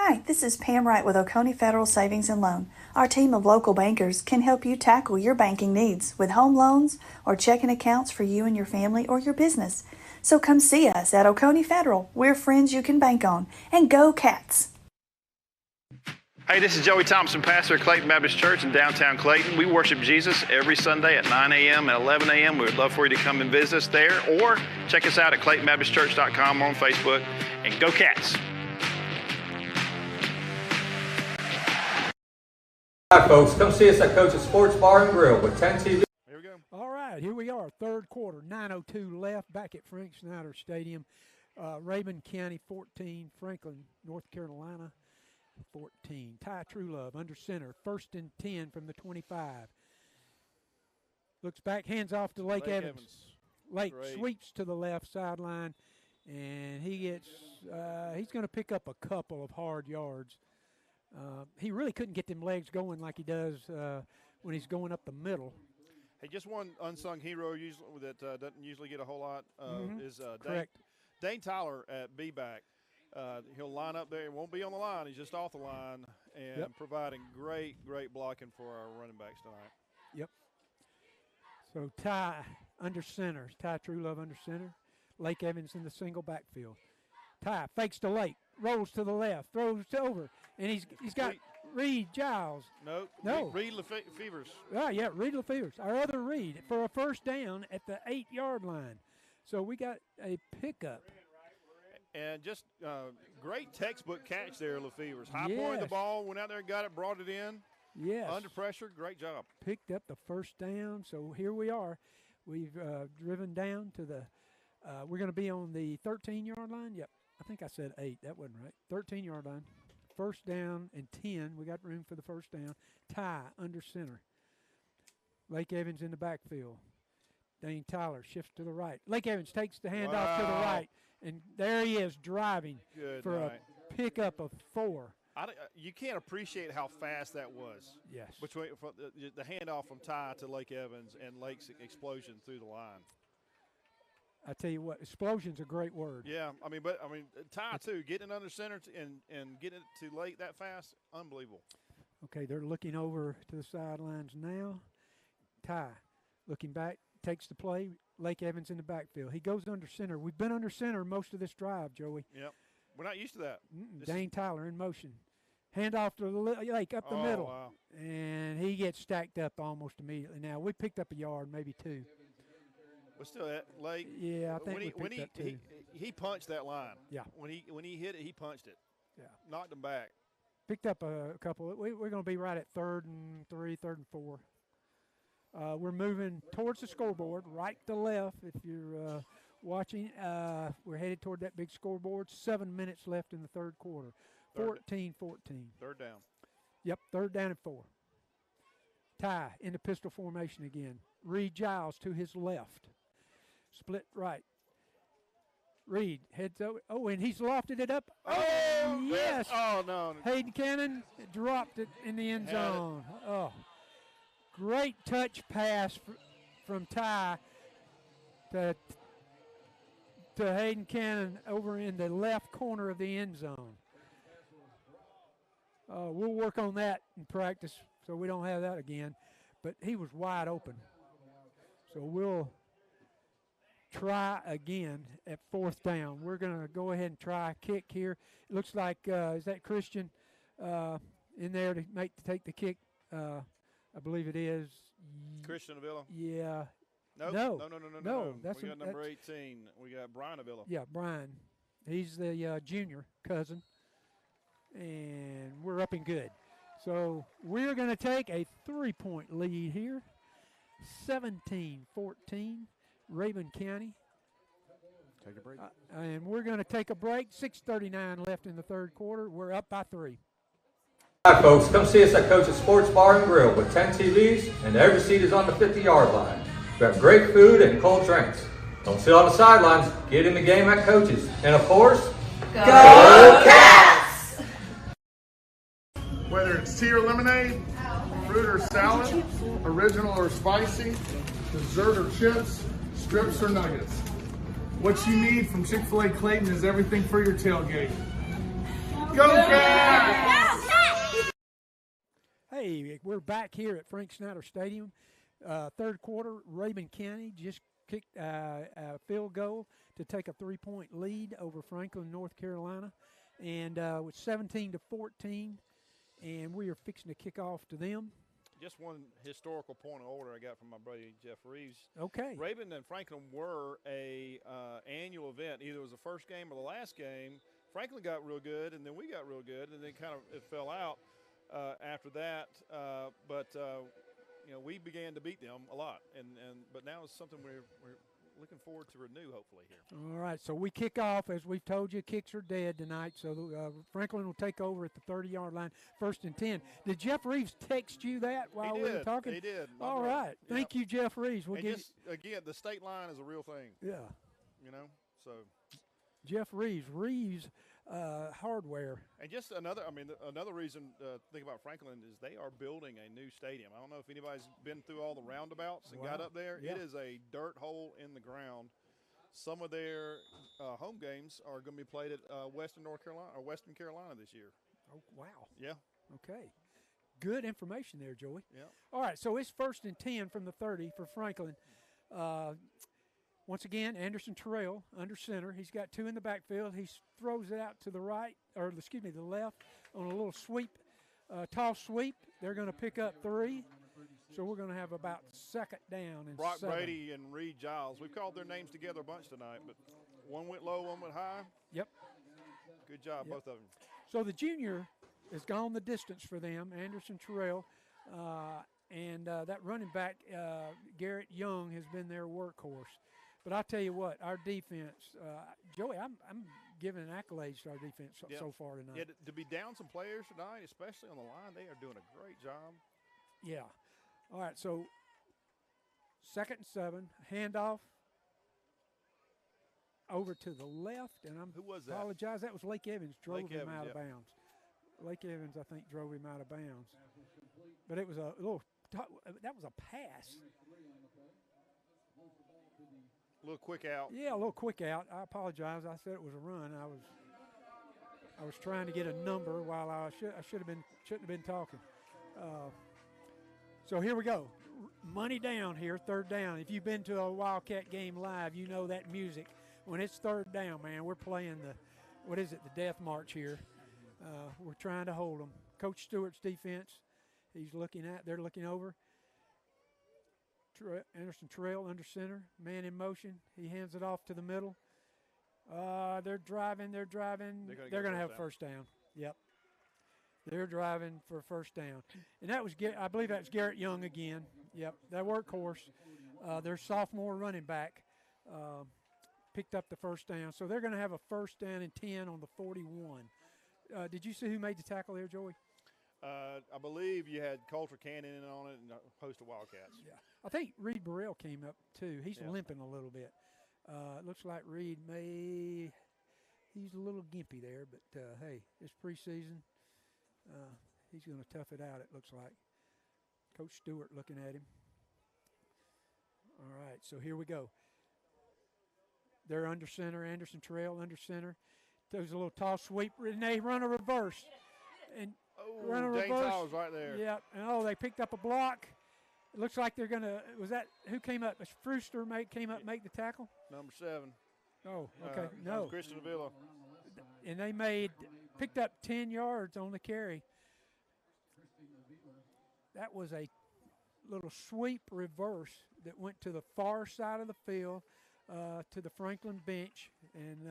Hi, this is Pam Wright with Oconee Federal Savings and Loan. Our team of local bankers can help you tackle your banking needs with home loans or checking accounts for you and your family or your business. So come see us at Oconee Federal. We're friends you can bank on. And go Cats! Hey, this is Joey Thompson, pastor at Clayton Baptist Church in downtown Clayton. We worship Jesus every Sunday at 9 a.m. and 11 a.m. We would love for you to come and visit us there, or check us out at ClaytonBaptistChurch.com on Facebook, and go Cats! Hi, folks. Come see us at Coach's Sports Bar and Grill with 10 TV. Here we go. All right, here we are, third quarter, 9:02 left, back at Frank Snyder Stadium. Rabun County 14, Franklin, North Carolina 14. Ty Truelove under center, 1st and 10 from the 25. Looks back, hands off to Lake Evans. Lake sweeps to the left sideline, and he gets he's going to pick up a couple of hard yards. He really couldn't get them legs going like he does when he's going up the middle. Hey, just one unsung hero usually that doesn't usually get a whole lot is Dane Tyler at B-back. He'll line up there. He won't be on the line. He's just off the line and providing great blocking for our running backs tonight. Yep. So Ty under center. Ty Truelove under center. Lake Evans in the single backfield. Ty fakes to Lake, rolls to the left, throws over, and he's got Reed Giles. No. Reed Lefevers. Oh, yeah, Reed Lefevers. Our other Reed for a first down at the 8-yard line. So we got a pickup. And just great textbook catch there, Lefevers. High pointed the ball, went out there and got it, brought it in. Yes. Under pressure, great job. Picked up the first down. So here we are. We've driven down to the we're going to be on the 13-yard line. Yep. I think I said 8. That wasn't right. 13-yard line. First down and 10. We got room for the first down. Ty under center. Lake Evans in the backfield. Dane Tyler shifts to the right. Lake Evans takes the handoff to the right. And there he is driving a pickup of 4. You can't appreciate how fast that was. Yes. Between the handoff from Ty to Lake Evans and Lake's explosion through the line. I tell you what, explosion's a great word. Yeah, Ty too, getting it under center and getting it to Lake that fast, unbelievable. Okay, they're looking over to the sidelines now. Ty looking back, takes the play. Lake Evans in the backfield. He goes under center. We've been under center most of this drive, Joey. Yep, we're not used to that. Dane Tyler in motion. Handoff to Lake up the middle. Wow. And he gets stacked up almost immediately. Now, we picked up a yard, maybe 2. But still, Lake. Yeah, I think when he punched that line. Yeah. When he hit it, he punched it. Yeah. Knocked him back. Picked up a couple. We're going to be right at 3rd and 3, 3rd and 4. We're moving towards the scoreboard, right to left. If you're watching, we're headed toward that big scoreboard. 7 minutes left in the third quarter. 14-14. Third down. Yep, 3rd down and 4. Ty in the pistol formation again. Reed Giles to his left. Split right. Reed heads over. Oh, and he's lofted it up. Oh, yes. Oh, no. Hayden Cannon dropped it in the end zone. Oh, great touch pass from Ty to Hayden Cannon over in the left corner of the end zone. We'll work on that in practice so we don't have that again. But he was wide open. So we'll try again at 4th down. We're going to go ahead and try a kick here. It looks like, is that Christian in there to take the kick? I believe it is. Christian Avila? Yeah. No. That's we got number 18. We got Brian Avila. Yeah, Brian. He's the junior cousin. And we're up and good. So we're going to take a 3-point lead here. 17-14, Rabun County. Take a break. And we're going to take a break. 6:39 left in the third quarter. We're up by 3. Hi, folks. Come see us at Coach's Sports Bar and Grill with 10 TVs, and every seat is on the 50-yard line. We have great food and cold drinks. Don't sit on the sidelines. Get in the game at Coach's. And, of course, Go Cats! Whether it's tea or lemonade, fruit or salad, original or spicy, dessert or chips, strips or nuggets. What you need from Chick-fil-A Clayton is everything for your tailgate. Go Cats! Hey, we're back here at Frank Snyder Stadium. Third quarter, Rabun County just kicked a field goal to take a 3-point lead over Franklin, North Carolina. And with 17-14, and we are fixing to kick off to them. Just one historical point of order I got from my buddy Jeff Reeves. Okay. Rabun and Franklin were a annual event. Either it was the first game or the last game. Franklin got real good, and then we got real good, and then kind of it fell out after that. But we began to beat them a lot, but now it's something we're looking forward to renew hopefully here. All right, so we kick off. As we've told you, kicks are dead tonight, so Franklin will take over at the 30-yard line, 1st and 10. Did Jeff Reeves text you that while we were talking? He did. All right. Thank you, Jeff Reeves. Again, the state line is a real thing. Yeah. So. Jeff Reeves. Reeves hardware. And just another reason to think about Franklin is they are building a new stadium. I don't know if anybody's been through all the roundabouts and got up there. Yeah. It is a dirt hole in the ground. Some of their home games are going to be played at Western Carolina this year. Oh, wow. Yeah. Okay. Good information there, Joey. Yeah. All right, so it's 1st and 10 from the 30 for Franklin. Once again, Anderson Terrell under center. He's got 2 in the backfield. He throws it out to the right, or excuse me, the left on a little sweep, toss sweep. They're going to pick up 3. So we're going to have about 2nd down and Brock 7. Brady and Reed Giles. We've called their names together a bunch tonight, but one went low, one went high. Yep. Good job, both of them. So the junior has gone the distance for them, Anderson Terrell, and that running back, Garrett Young, has been their workhorse. But I'll tell you what, our defense, Joey, I'm giving accolades to our defense so far tonight. Yeah, to be down some players tonight, especially on the line, they are doing a great job. Yeah. All right, so 2nd and 7, handoff over to the left, and Who was that? apologize. That was Lake Evans drove him out Evans, of bounds. Lake Evans, I think, drove him out of bounds. But it was a little that was a pass. A little quick out. Yeah, a little quick out. I apologize. I said it was a run. I was trying to get a number while I shouldn't have been talking. So here we go. Money down here, 3rd down. If you've been to a Wildcat game live, you know that music. When it's 3rd down, man, we're playing the death march here. We're trying to hold them. Coach Stewart's defense, they're looking over. Anderson Terrell under center, man in motion. He hands it off to the middle. They're driving. They're going to have first down. Yep. They're driving for 1st down. And I believe that was Garrett Young again. Yep, that workhorse. Their sophomore running back picked up the 1st down. So they're going to have a 1st down and 10 on the 41. Did you see who made the tackle there, Joey? I believe you had Coulter Cannon in on it and a host of Wildcats. Yeah. I think Reed Burrell came up too. He's Yeah. limping a little bit. It looks like Reed he's a little gimpy there, but hey, it's preseason. He's going to tough it out, it looks like. Coach Stewart looking at him. All right, so here we go. They're under center, Anderson Terrell under center. There's a little toss sweep, and they run a reverse. And run a Dane reverse. Tyler's right there. Yeah, and they picked up a block. It looks like they're going to, who came up? Frewster came up make the tackle? Number 7. Oh, okay, no. Christian Avila. And they picked up 10 yards on the carry. That was a little sweep reverse that went to the far side of the field to the Franklin bench. And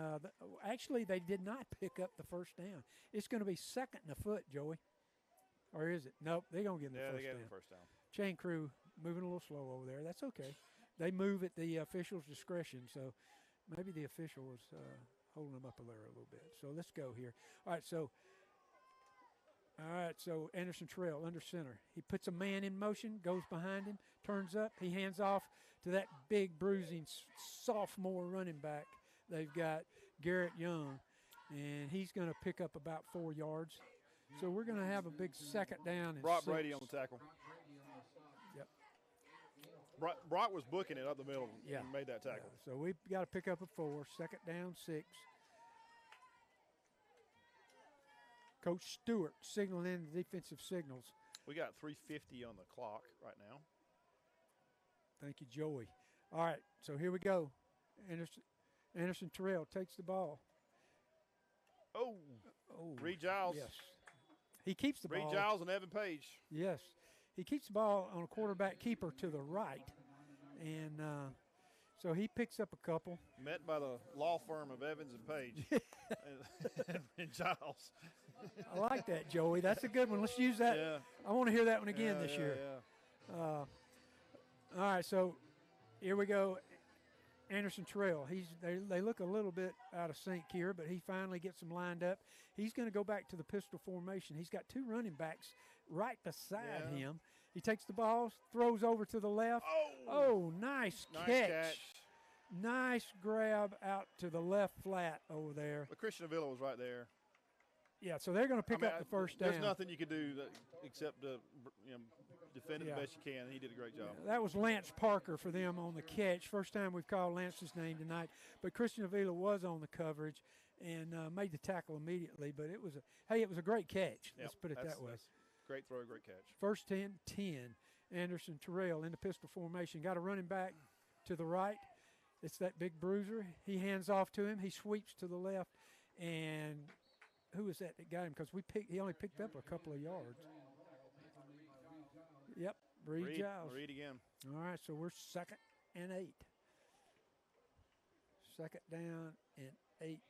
actually, they did not pick up the 1st down. It's going to be 2nd and a foot, Joey. Or is it? Nope, they're going to get the Yeah, first they got down. the 1st down. Chain crew moving a little slow over there. That's okay. They move at the official's discretion, so maybe the official was holding them up there a little bit. So let's go here. All right, so Anderson Terrell under center. He puts a man in motion, goes behind him, turns up. He hands off to that big bruising sophomore running back. They've got Garrett Young, and he's going to pick up about 4 yards. So we're going to have a big 2nd down. And Brock 6. Brady on the tackle. Yep. Brock was booking it up the middle Yeah. and made that tackle. Yeah. So we've got to pick up a 4. 2nd down, 6. Coach Stewart signaling in the defensive signals. We got 3:50 on the clock right now. Thank you, Joey. All right, so here we go. Anderson Terrell takes the ball. Oh, Reed Giles. Yes. He keeps the ball. Reed Giles and Evan Page. Yes. He keeps the ball on a quarterback keeper to the right. And so he picks up a couple. Met by the law firm of Evans and Page and Giles. I like that, Joey. That's a good one. Let's use that. Yeah. I want to hear that one again this year. Yeah. All right, so here we go. Anderson Terrell. They look a little bit out of sync here, but he finally gets them lined up. He's going to go back to the pistol formation. He's got 2 running backs right beside him. He takes the ball, throws over to the left. Oh, nice nice catch. catch. Nice grab out to the left flat over there. But Christian Avila was right there. Yeah, so they're going to pick up the first down. There's nothing you could do except to defend it the best you can. He did a great job. That was Lance Parker for them on the catch. First time we've called Lance's name tonight. But Christian Avila was on the coverage and made the tackle immediately. But it was a great catch. Yep, let's put it that way. Great throw, great catch. First 10. Anderson Terrell in the pistol formation. Got a running back to the right. It's that big bruiser. He hands off to him. He sweeps to the left. And who was that got him? Because he only picked up a couple of yards. Yep, Reed Giles. Reed again. All right, so we're 2nd and 8. 2nd down and 8.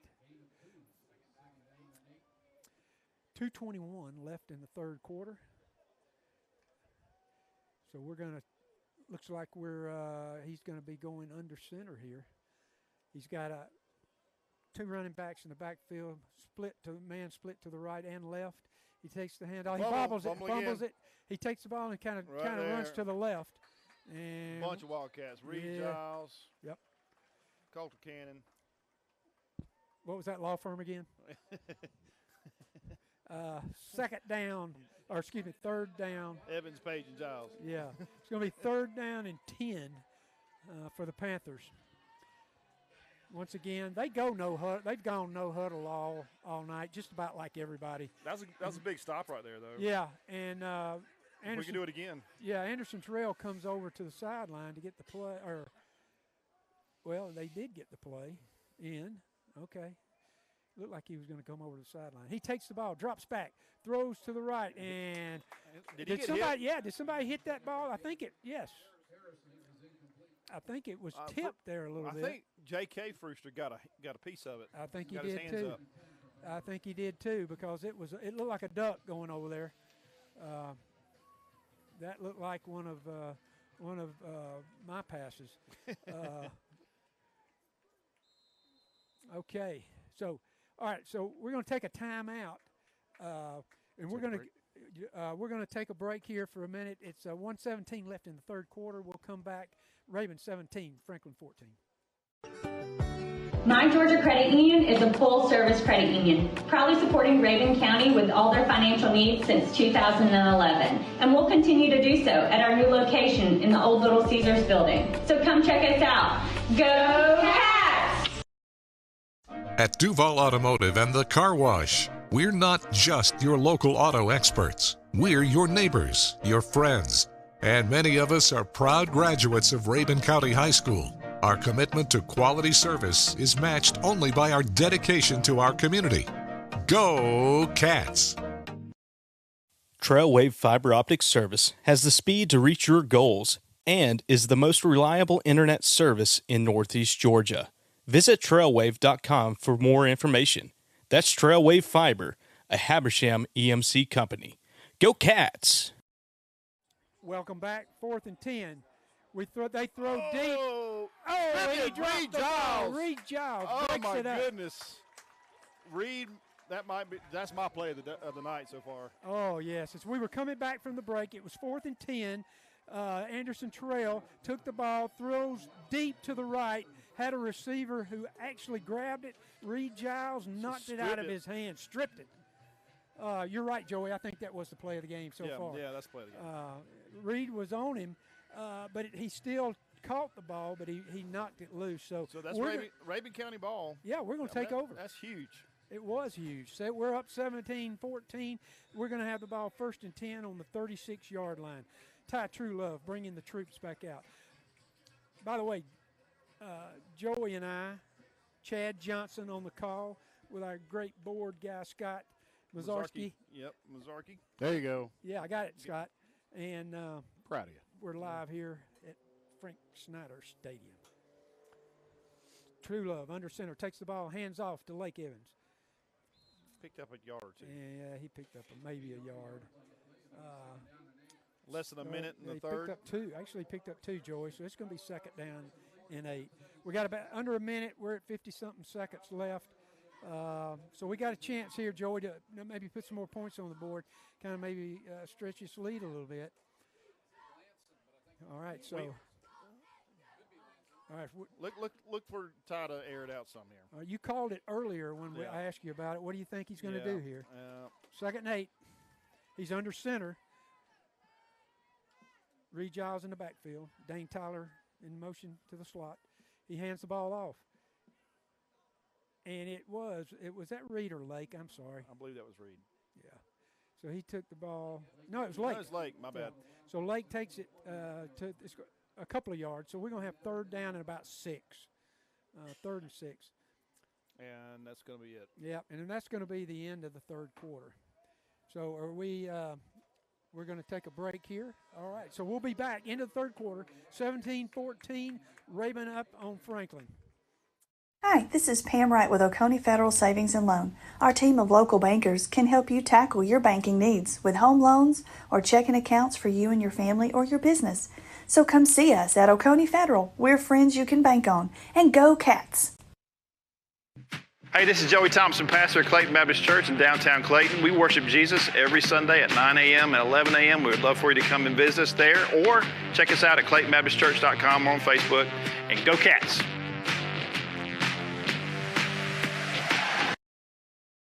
2:21 left in the third quarter. So we're going to, looks like he's going to be going under center here. He's got two running backs in the backfield, split to the right and left. He takes the handoff. He fumbles it. He takes the ball and kind of runs to the left. And bunch of Wildcats. Reed Giles. Yep. Coulter Cannon. What was that law firm again? Third down. Evans, Page, and Giles. Yeah. It's going to be 3rd down and 10 for the Panthers. Once again, they've gone no huddle all night, just about like everybody. That was a big stop right there, though. Yeah, and Anderson, we can do it again. Yeah, Anderson Terrell comes over to the sideline to get the play. They did get the play in. Okay. Looked like he was going to come over to the sideline. He takes the ball, drops back, throws to the right, and did somebody hit that ball? I think yes. I think it was tipped there a little bit. I think J.K. Frooster got a piece of it. I think he did too. I think he did too because it looked like a duck going over there. That looked like one of my passes. Okay, so all right, so we're going to take a timeout, and we're going to take a break here for a minute. It's 1:17 left in the third quarter. We'll come back. Raven 17, Franklin 14. My Georgia Credit Union is a full-service credit union, proudly supporting Rabun County with all their financial needs since 2011, and we'll continue to do so at our new location in the old Little Caesars building. So come check us out. Go Cats! At Duval Automotive and the Car Wash, we're not just your local auto experts. We're your neighbors, your friends, and many of us are proud graduates of Rabun County High School. Our commitment to quality service is matched only by our dedication to our community. Go Cats! Trailwave Fiber Optic Service has the speed to reach your goals and is the most reliable internet service in Northeast Georgia. Visit trailwave.com for more information. That's Trailwave Fiber, a Habersham EMC company. Go Cats! Welcome back, 4th and 10. They throw deep. Oh, he dropped the ball. Reed Giles breaks my it up. goodness. Reed, that's my play of the night so far. Oh, yes. As we were coming back from the break, it was 4th and 10. Anderson Terrell took the ball, throws deep to the right, had a receiver who actually grabbed it. Reed Giles knocked it out of his hand, stripped it. You're right, Joey. I think that was the play of the game so far. Yeah, that's the play of the game. Reed was on him, but he still caught the ball, but he knocked it loose. So that's Rabun County ball. Yeah, we're going to take over. That's huge. It was huge. So we're up 17-14. We're going to have the ball 1st and 10 on the 36-yard line. Ty Truelove bringing the troops back out. By the way, Joey and I, Chad Johnson on the call with our great board guy, Scott Mazarski. Yep, Mazarski. There you go. Yeah, I got it, Scott. And proud of you. We're live here at Frank Snyder Stadium. Truelove under center, takes the ball, hands off to Lake Evans. Picked up a yard or two. Yeah, he picked up maybe a yard. Less than a minute in the Picked third. up two. Actually picked up 2, Joey, so it's going to be 2nd down and 8. We got about under a minute. We're at 50-something seconds left. So we got a chance here, Joey, to maybe put some more points on the board, kind of maybe stretch this lead a little bit. All right, so All right. Look for Ty to air it out some here. You called it earlier when I asked you about it. What do you think he's going to do here? Second and 8. He's under center. Reed Giles in the backfield. Dane Tyler in motion to the slot. He hands the ball off. And it was that Reed or Lake? I'm sorry. I believe that was Reed. Yeah. So he took the ball. No, it was Lake. No, it was Lake. My bad. So Lake takes it to a couple of yards. So we're going to have third down and about 6. 3rd and 6. And that's going to be it. Yeah, and then that's going to be the end of the third quarter. So are we we're going to take a break here. All right, so we'll be back into the third quarter. 17-14, Rabun up on Franklin. Hi, this is Pam Wright with Oconee Federal Savings and Loan. Our team of local bankers can help you tackle your banking needs with home loans or checking accounts for you and your family or your business. So come see us at Oconee Federal. We're friends you can bank on. And go Cats! Hey, this is Joey Thompson, pastor at Clayton Baptist Church in downtown Clayton. We worship Jesus every Sunday at 9 a.m. and 11 a.m. We would love for you to come and visit us there, or check us out at ClaytonBaptistChurch.com or on Facebook. And go Cats!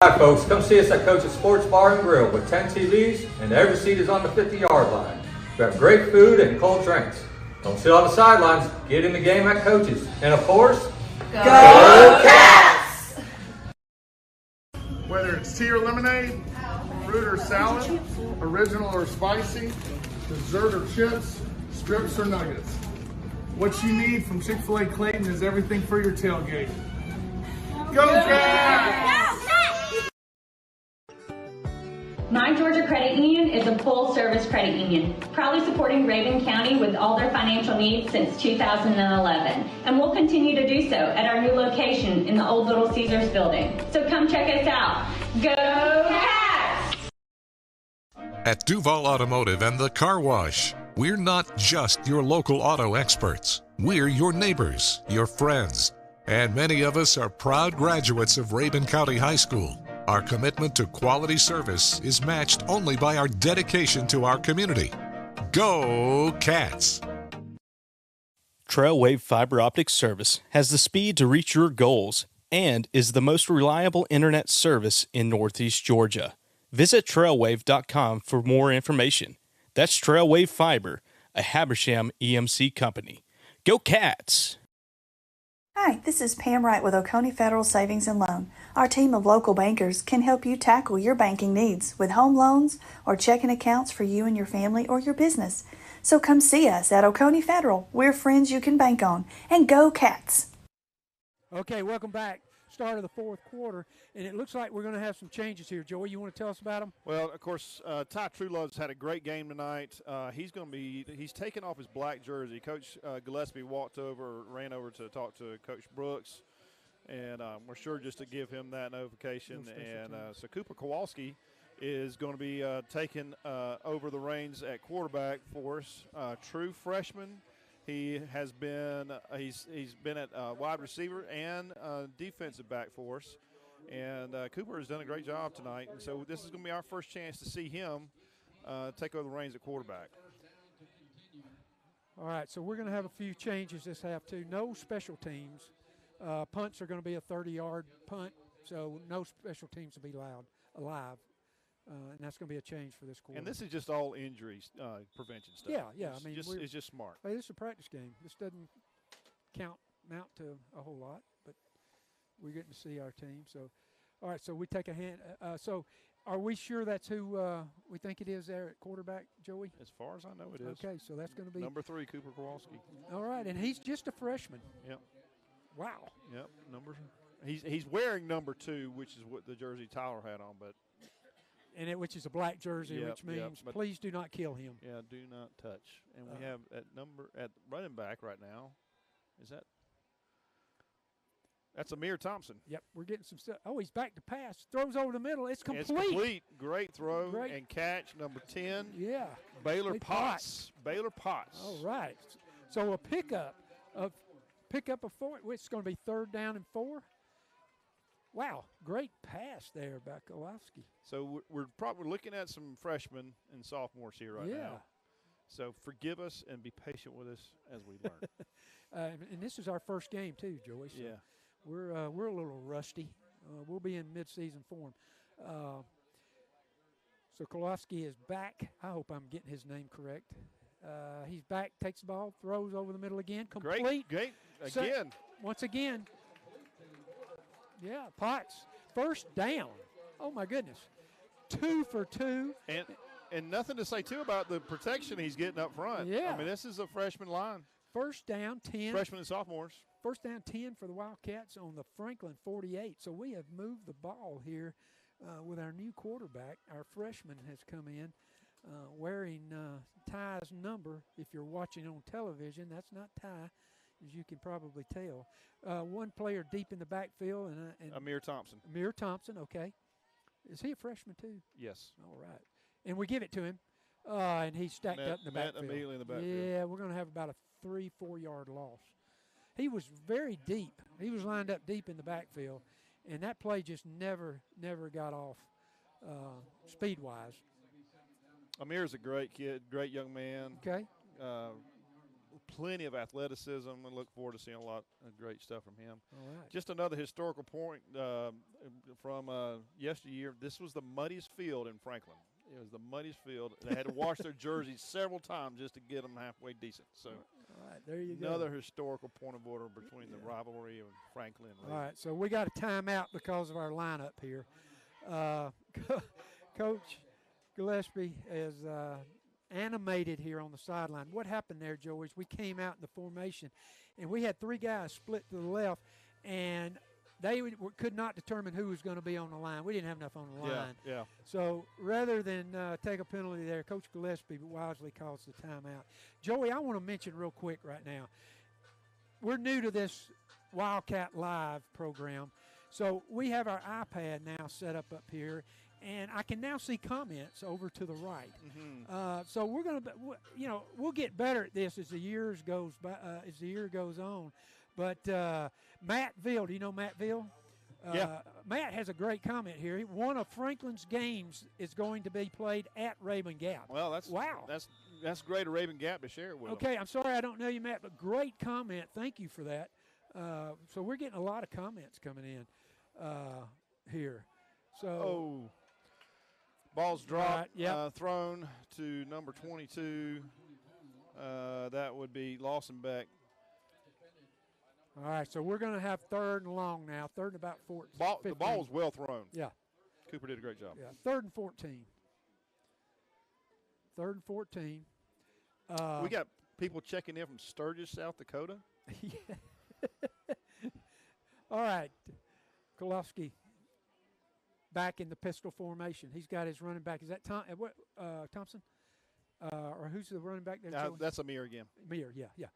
Hi folks, come see us at Coach's Sports Bar and Grill with 10 TVs and every seat is on the 50-yard line. We have great food and cold drinks. Don't sit on the sidelines, get in the game at Coach's. And of course, Go Cats! Whether it's tea or lemonade, fruit or salad, original or spicy, dessert or chips, strips or nuggets. What you need from Chick-fil-A Clayton is everything for your tailgate. Go Cats! My Georgia Credit Union is a full-service credit union, proudly supporting Rabun County with all their financial needs since 2011. And we'll continue to do so at our new location in the old Little Caesars building. So come check us out. Go Cats! At Duval Automotive and the Car Wash, we're not just your local auto experts. We're your neighbors, your friends, and many of us are proud graduates of Rabun County High School. Our commitment to quality service is matched only by our dedication to our community. Go Cats! Trailwave Fiber Optic Service has the speed to reach your goals and is the most reliable internet service in Northeast Georgia. Visit trailwave.com for more information. That's Trailwave Fiber, a Habersham EMC company. Go Cats! Hi, this is Pam Wright with Oconee Federal Savings and Loan. Our team of local bankers can help you tackle your banking needs with home loans or checking accounts for you and your family or your business. So come see us at Oconee Federal. We're friends you can bank on. And go Cats! Okay, welcome back. Start of the fourth quarter, and it looks like we're going to have some changes here. Joey, you want to tell us about them? Well, of course, Ty Truelove's had a great game tonight. He's taken off his black jersey. Coach Gillespie ran over to talk to Coach Brooks, and we're sure just to give him that notification. And so Cooper Kowalski is going to be taking over the reins at quarterback for us. True freshman. He has been he's been at wide receiver and defensive back for us, and Cooper has done a great job tonight. And so this is going to be our first chance to see him take over the reins at quarterback. All right, so we're going to have a few changes this half too. No special teams. Punts are going to be a 30-yard punt, so no special teams will be alive. And that's going to be a change for this quarter. And this is just all injuries prevention stuff. Yeah. I mean, it's just smart. Hey, this is a practice game. This doesn't amount to a whole lot, but we're getting to see our team. So, all right. So we take a hand. So, are we sure that's who we think it is there at quarterback, Joey? As far as I know, it is. Okay, so that's going to be number 3, Cooper Kowalski. All right, and he's just a freshman. Yep. Wow. Yep. He's wearing number 2, which is what the jersey Tyler had on, but. Which is a black jersey, which means please do not kill him. Yeah, do not touch. And we have at running back right now. That's Amir Thompson. Yep, we're getting some stuff. Oh, he's back to pass. Throws over the middle. It's complete. It's complete. Great throw and catch, number 10. Yeah. Baylor Potts. Baylor Potts. All right. So a pickup of 4. It's going to be 3rd down and 4. Wow, great pass there by Kowalski. So we're probably looking at some freshmen and sophomores here right now. So forgive us and be patient with us as we learn. And this is our first game too, Joey. So Yeah. we're a little rusty. We'll be in mid-season form. So Kolofsky is back. I hope I'm getting his name correct. He's back, takes the ball, throws over the middle again. Complete. Great. Again. Once again. Yeah, Potts. First down. Oh, my goodness. 2 for 2. And nothing to say, too, about the protection he's getting up front. Yeah. I mean, this is a freshman line. First down, 10. Freshmen and sophomores. First down, 10 for the Wildcats on the Franklin 48. So we have moved the ball here with our new quarterback. Our freshman has come in wearing Ty's number. If you're watching on television, that's not Ty, as you can probably tell. One player deep in the backfield. And Amir Thompson. Amir Thompson, okay. Is he a freshman too? Yes. All right. And we give it to him, and he's stacked up in the backfield. Immediately in the backfield. Yeah, we're going to have about a 3-4 yard loss. He was very deep. He was lined up deep in the backfield, and that play just never got off speed-wise. Amir's a great kid, great young man. Okay. Plenty of athleticism. I look forward to seeing a lot of great stuff from him. All right. Just another historical point from yesteryear. This was the muddiest field in Franklin. It was the muddiest field. They had to wash their jerseys several times just to get them halfway decent. So all right, there you go. Another historical point of order between the rivalry of Franklin and All right, so we got a timeout because of our lineup here. Coach Gillespie is animated here on the sideline. What happened there, Joe, is we came out in the formation, and we had 3 guys split to the left, and they could not determine who was going to be on the line. We didn't have enough on the line. Yeah. So rather than take a penalty there, Coach Gillespie wisely calls the timeout. Joey, I want to mention real quick right now, we're new to this Wildcat Live program. So we have our iPad now set up here, and I can now see comments over to the right. Mm-hmm. So we're going to, we'll get better at this as the year goes on. But Matt Ville, do you know Matt Ville? Yeah. Matt has a great comment here. One of Franklin's games is going to be played at Rabun Gap. Well, that's great, a Rabun Gap to share it with. Okay, I'm sorry I don't know you, Matt, but great comment. Thank you for that. So we're getting a lot of comments coming in here. So ball's dropped, right, thrown to number 22. That would be Lawson Beck. All right, so we're going to have 3rd and long now, 3rd and about 14. The ball was well thrown. Yeah. Cooper did a great job. Yeah, 3rd and 14. 3rd and 14. We got people checking in from Sturgis, South Dakota. Yeah. All right, Kolofsky back in the pistol formation. He's got his running back. Is that Thompson? Or who's the running back there? That's Amir again. Amir, yeah.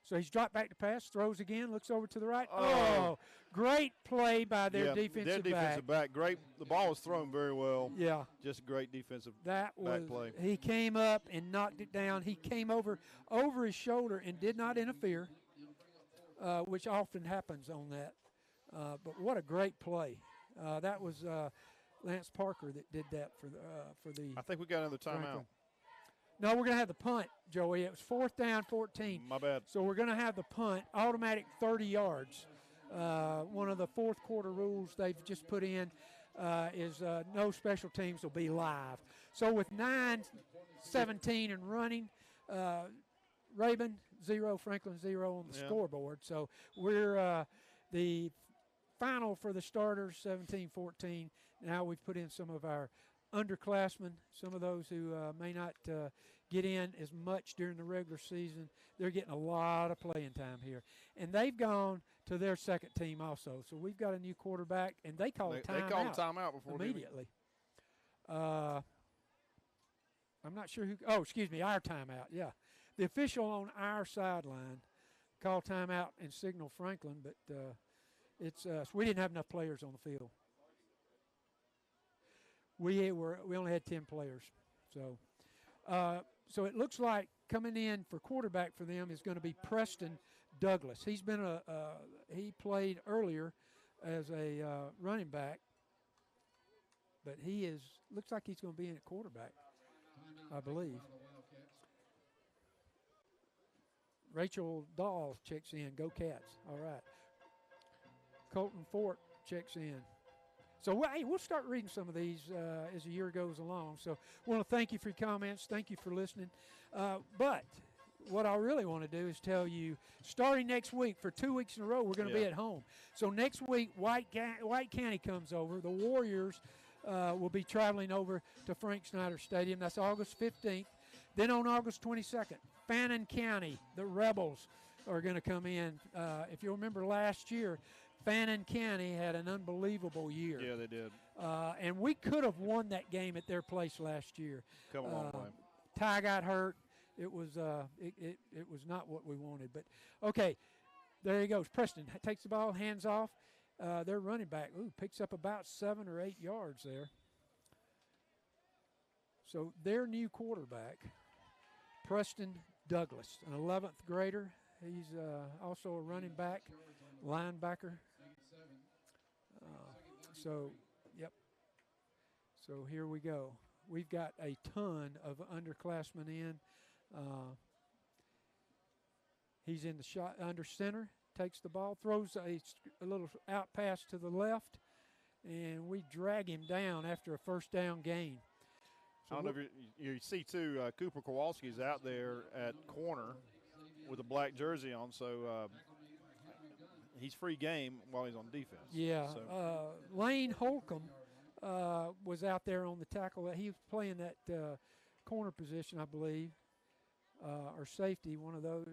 So he's dropped back to pass, throws again, looks over to the right. Oh, great play by their defensive back. Great. The ball was thrown very well. Yeah. Just great defensive back play. He came up and knocked it down. He came over his shoulder and did not interfere, which often happens on that. But what a great play. That was Lance Parker that did that for the I think we got another timeout. Franklin. No, we're going to have the punt, Joey. It was 4th down, 14. My bad. So we're going to have the punt, automatic 30 yards. One of the fourth quarter rules they've just put in is no special teams will be live. So with 9:17 and running, Rabun 0, Franklin 0 on the scoreboard. So we're the final for the starters, 17-14. Now we've put in some of our underclassmen, some of those who may not get in as much during the regular season. They're getting a lot of playing time here. And they've gone to their second team also. So we've got a new quarterback, and they called a timeout. They called a timeout before immediately. I'm not sure who – our timeout, yeah. The official on our sideline called timeout and signaled Franklin, but we didn't have enough players on the field. We only had 10 players, so it looks like coming in for quarterback for them is going to be Preston Douglas. He's been he played earlier as a running back, but looks like he's going to be in at quarterback, I believe. Rachel Dahl checks in. Go Cats. All right. Colton Fort checks in. So, hey, we'll start reading some of these as the year goes along. So, I want to thank you for your comments. Thank you for listening. But what I really want to do is tell you, starting next week, for 2 weeks in a row, we're going to be at home. So, next week, White County comes over. The Warriors will be traveling over to Frank Snyder Stadium. That's August 15th. Then on August 22nd, Fannin County, the Rebels, are going to come in. If you remember last year, Fannin County had an unbelievable year. Yeah, they did. And we could have won that game at their place last year. Come a long way. Ty got hurt. It was it was not what we wanted. But, okay, there he goes. Preston takes the ball, hands off. Their running back, picks up about 7 or 8 yards there. So their new quarterback, Preston Douglas, an 11th grader. He's also a running back, linebacker. Yep. So here we go. We've got a ton of underclassmen in. He's in the shot under center, takes the ball, throws a little out pass to the left, and we drag him down after a first down gain. So I don't know if you see, too, Cooper Kowalski's out there at corner with a black jersey on, so he's free game while he's on defense. Yeah. So. Lane Holcomb was out there on the tackle. He was playing that corner position, I believe, or safety, one of those.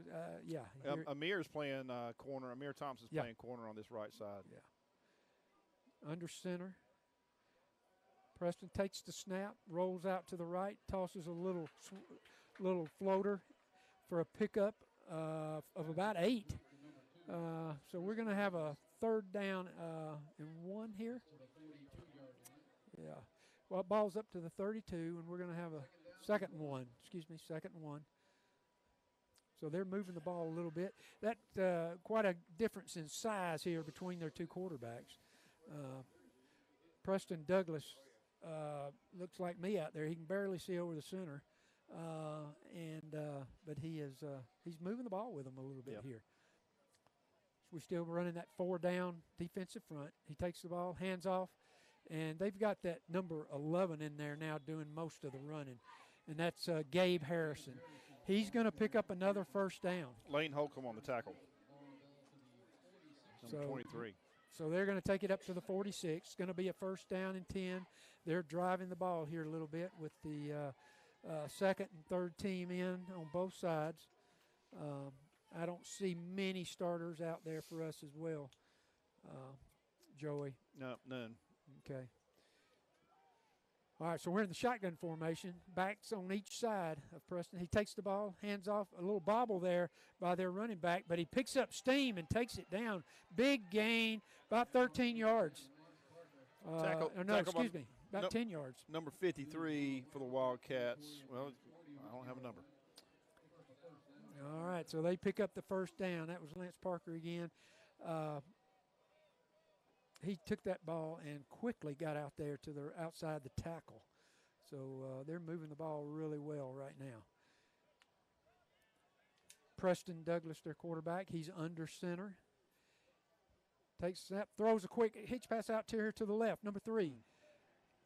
Amir's playing corner. Amir Thompson's playing corner on this right side. Yeah. Under center. Preston takes the snap, rolls out to the right, tosses a little floater for a pickup of about 8. So we're going to have a 3rd down and 1 here. Yeah. Well, ball's up to the 32, and we're going to have a second and 1. So they're moving the ball a little bit. That's quite a difference in size here between their two quarterbacks. Preston Douglas looks like me out there. He can barely see over the center, but he's moving the ball with them a little bit here. We're still running that 4-down defensive front. He takes the ball, hands off, and they've got that number 11 in there now doing most of the running, and that's Gabe Harrison. He's going to pick up another first down. Lane Holcomb on the tackle. Number 23. So they're going to take it up to the 46. It's going to be a 1st down and 10. They're driving the ball here a little bit with the 2nd and 3rd team in on both sides. I don't see many starters out there for us as well, Joey. No, none. Okay. All right, so we're in the shotgun formation. Backs on each side of Preston. He takes the ball, hands off, a little bobble there by their running back, but he picks up steam and takes it down. Big gain, about 13 yards. About 10 yards. Number 53 for the Wildcats. Well, I don't have a number. All right, so they pick up the 1st down. That was Lance Parker again. He took that ball and quickly got out there to the outside the tackle. So they're moving the ball really well right now. Preston Douglas, their quarterback, he's under center. Takes a snap, throws a quick hitch pass out to her to the left. Number 3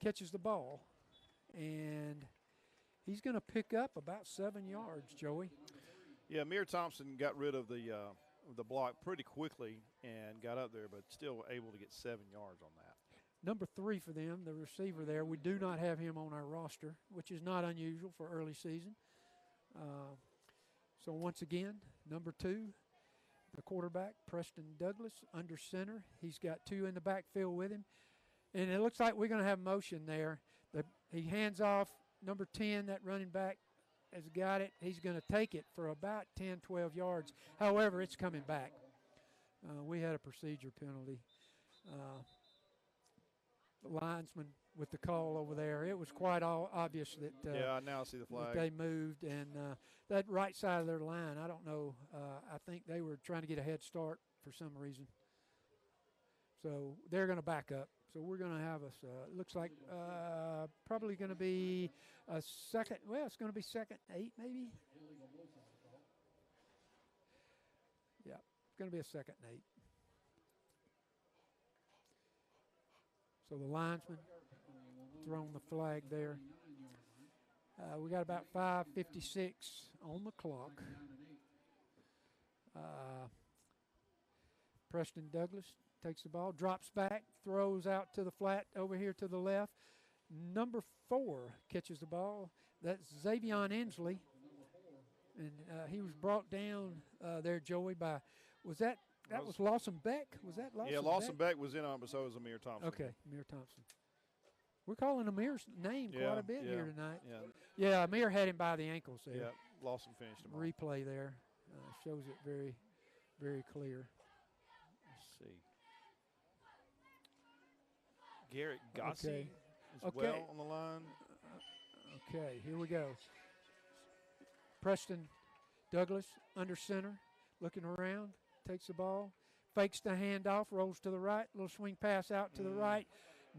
catches the ball, and he's going to pick up about 7 yards, Joey. Yeah, Amir Thompson got rid of the block pretty quickly and got up there, but still able to get 7 yards on that. Number 3 for them, the receiver there, we do not have him on our roster, which is not unusual for early season. So once again, number 2, the quarterback, Preston Douglas, under center. He's got 2 in the backfield with him. And it looks like we're going to have motion there. He hands off number 10, that running back has got it. He's going to take it for about 10, 12 yards. However, it's coming back. We had a procedure penalty. The linesman with the call over there, it was quite obvious that I now see the flag. That they moved, and that right side of their line, I don't know. I think they were trying to get a head start for some reason. So they're going to back up. So we're going to have looks like probably going to be a second. Well, it's going to be 2nd 8 maybe. going to be a 2nd and 8. So the linesman throwing the flag there. We got about 5:56 on the clock. Preston Douglas takes the ball, drops back, throws out to the flat over here to the left. Number 4 catches the ball. That's Xavion Inslee. And he was brought down there, Joey, by, was that was Lawson Beck? Was that Lawson Beck? Yeah, Lawson Beck was in on it, but so was Amir Thompson. Okay, Amir Thompson. We're calling Amir's name quite a bit here tonight. Yeah, Amir had him by the ankles there. Yeah, Lawson finished him off. Replay there shows it very, very clear. Let's see. Garrett Gossi as well on the line. Okay, here we go. Preston Douglas under center, looking around, takes the ball, fakes the handoff, rolls to the right, little swing pass out to the right.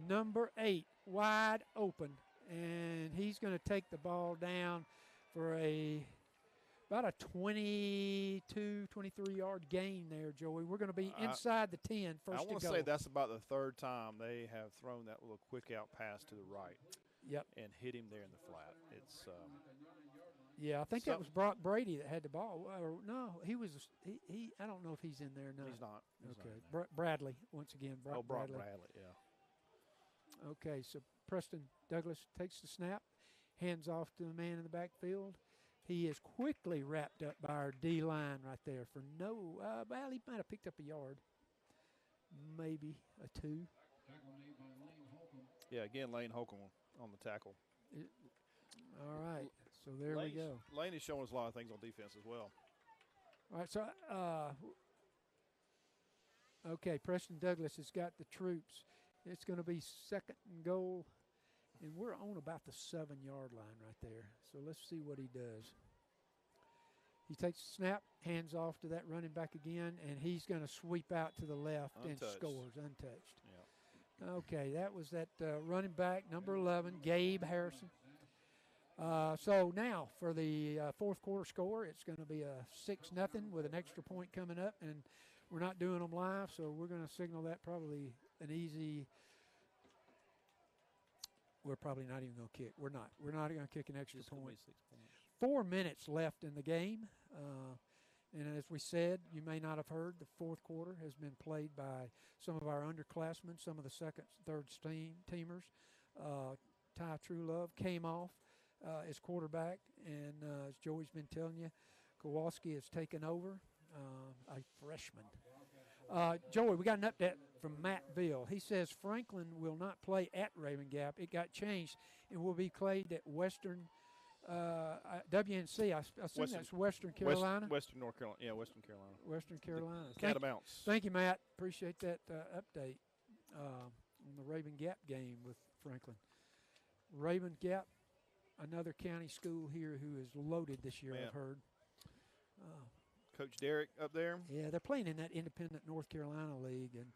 Number 8, wide open, and he's going to take the ball down for about a 22, 23-yard gain there, Joey. We're going to be inside the 10, first to go. I want to say that's about the 3rd time they have thrown that little quick out pass to the right. Yep. And hit him there in the flat. It's yeah, I think that was Brock Brady that had the ball. No, he was. He I don't know if he's in there now. He's not. Bradley once again. Brock Bradley. Yeah. Okay, so Preston Douglas takes the snap, hands off to the man in the backfield. He is quickly wrapped up by our D line right there for no. Well, he might have picked up a yard, maybe a 2. Yeah, again, Lane Holcomb on the tackle. All right, so there we go. Lane is showing us a lot of things on defense as well. All right, so okay, Preston Douglas has got the troops. It's going to be 2nd and goal, and we're on about the 7-yard line right there. So let's see what he does. He takes the snap, hands off to that running back again, and he's going to sweep out to the left and scores untouched. Yeah. Okay, that was that running back, number 11, Gabe Harrison. So now for the 4th quarter score, it's going to be a 6-0 with an extra point coming up, and we're not doing them live, so we're going to signal that probably an easy. We're probably not even going to kick. We're not going to kick an extra point. 4 minutes left in the game. And as we said, you may not have heard, the 4th quarter has been played by some of our underclassmen, some of the 2nd, 3rd teamers. Ty Truelove came off as quarterback, and as Joey's been telling you, Kowalski has taken over, a freshman. Joey, we got an update from Matt Veal. He says Franklin will not play at Raven Gap. It got changed and will be played at Western WNC. I assume that's Western Carolina. Western North Carolina. Yeah, Western Carolina. Western Carolina. Catamounts. Thank you, Matt. Appreciate that update on the Raven Gap game with Franklin. Raven Gap, another county school here who is loaded this year, I've heard. Coach Derek up there. Yeah, they're playing in that independent North Carolina league, and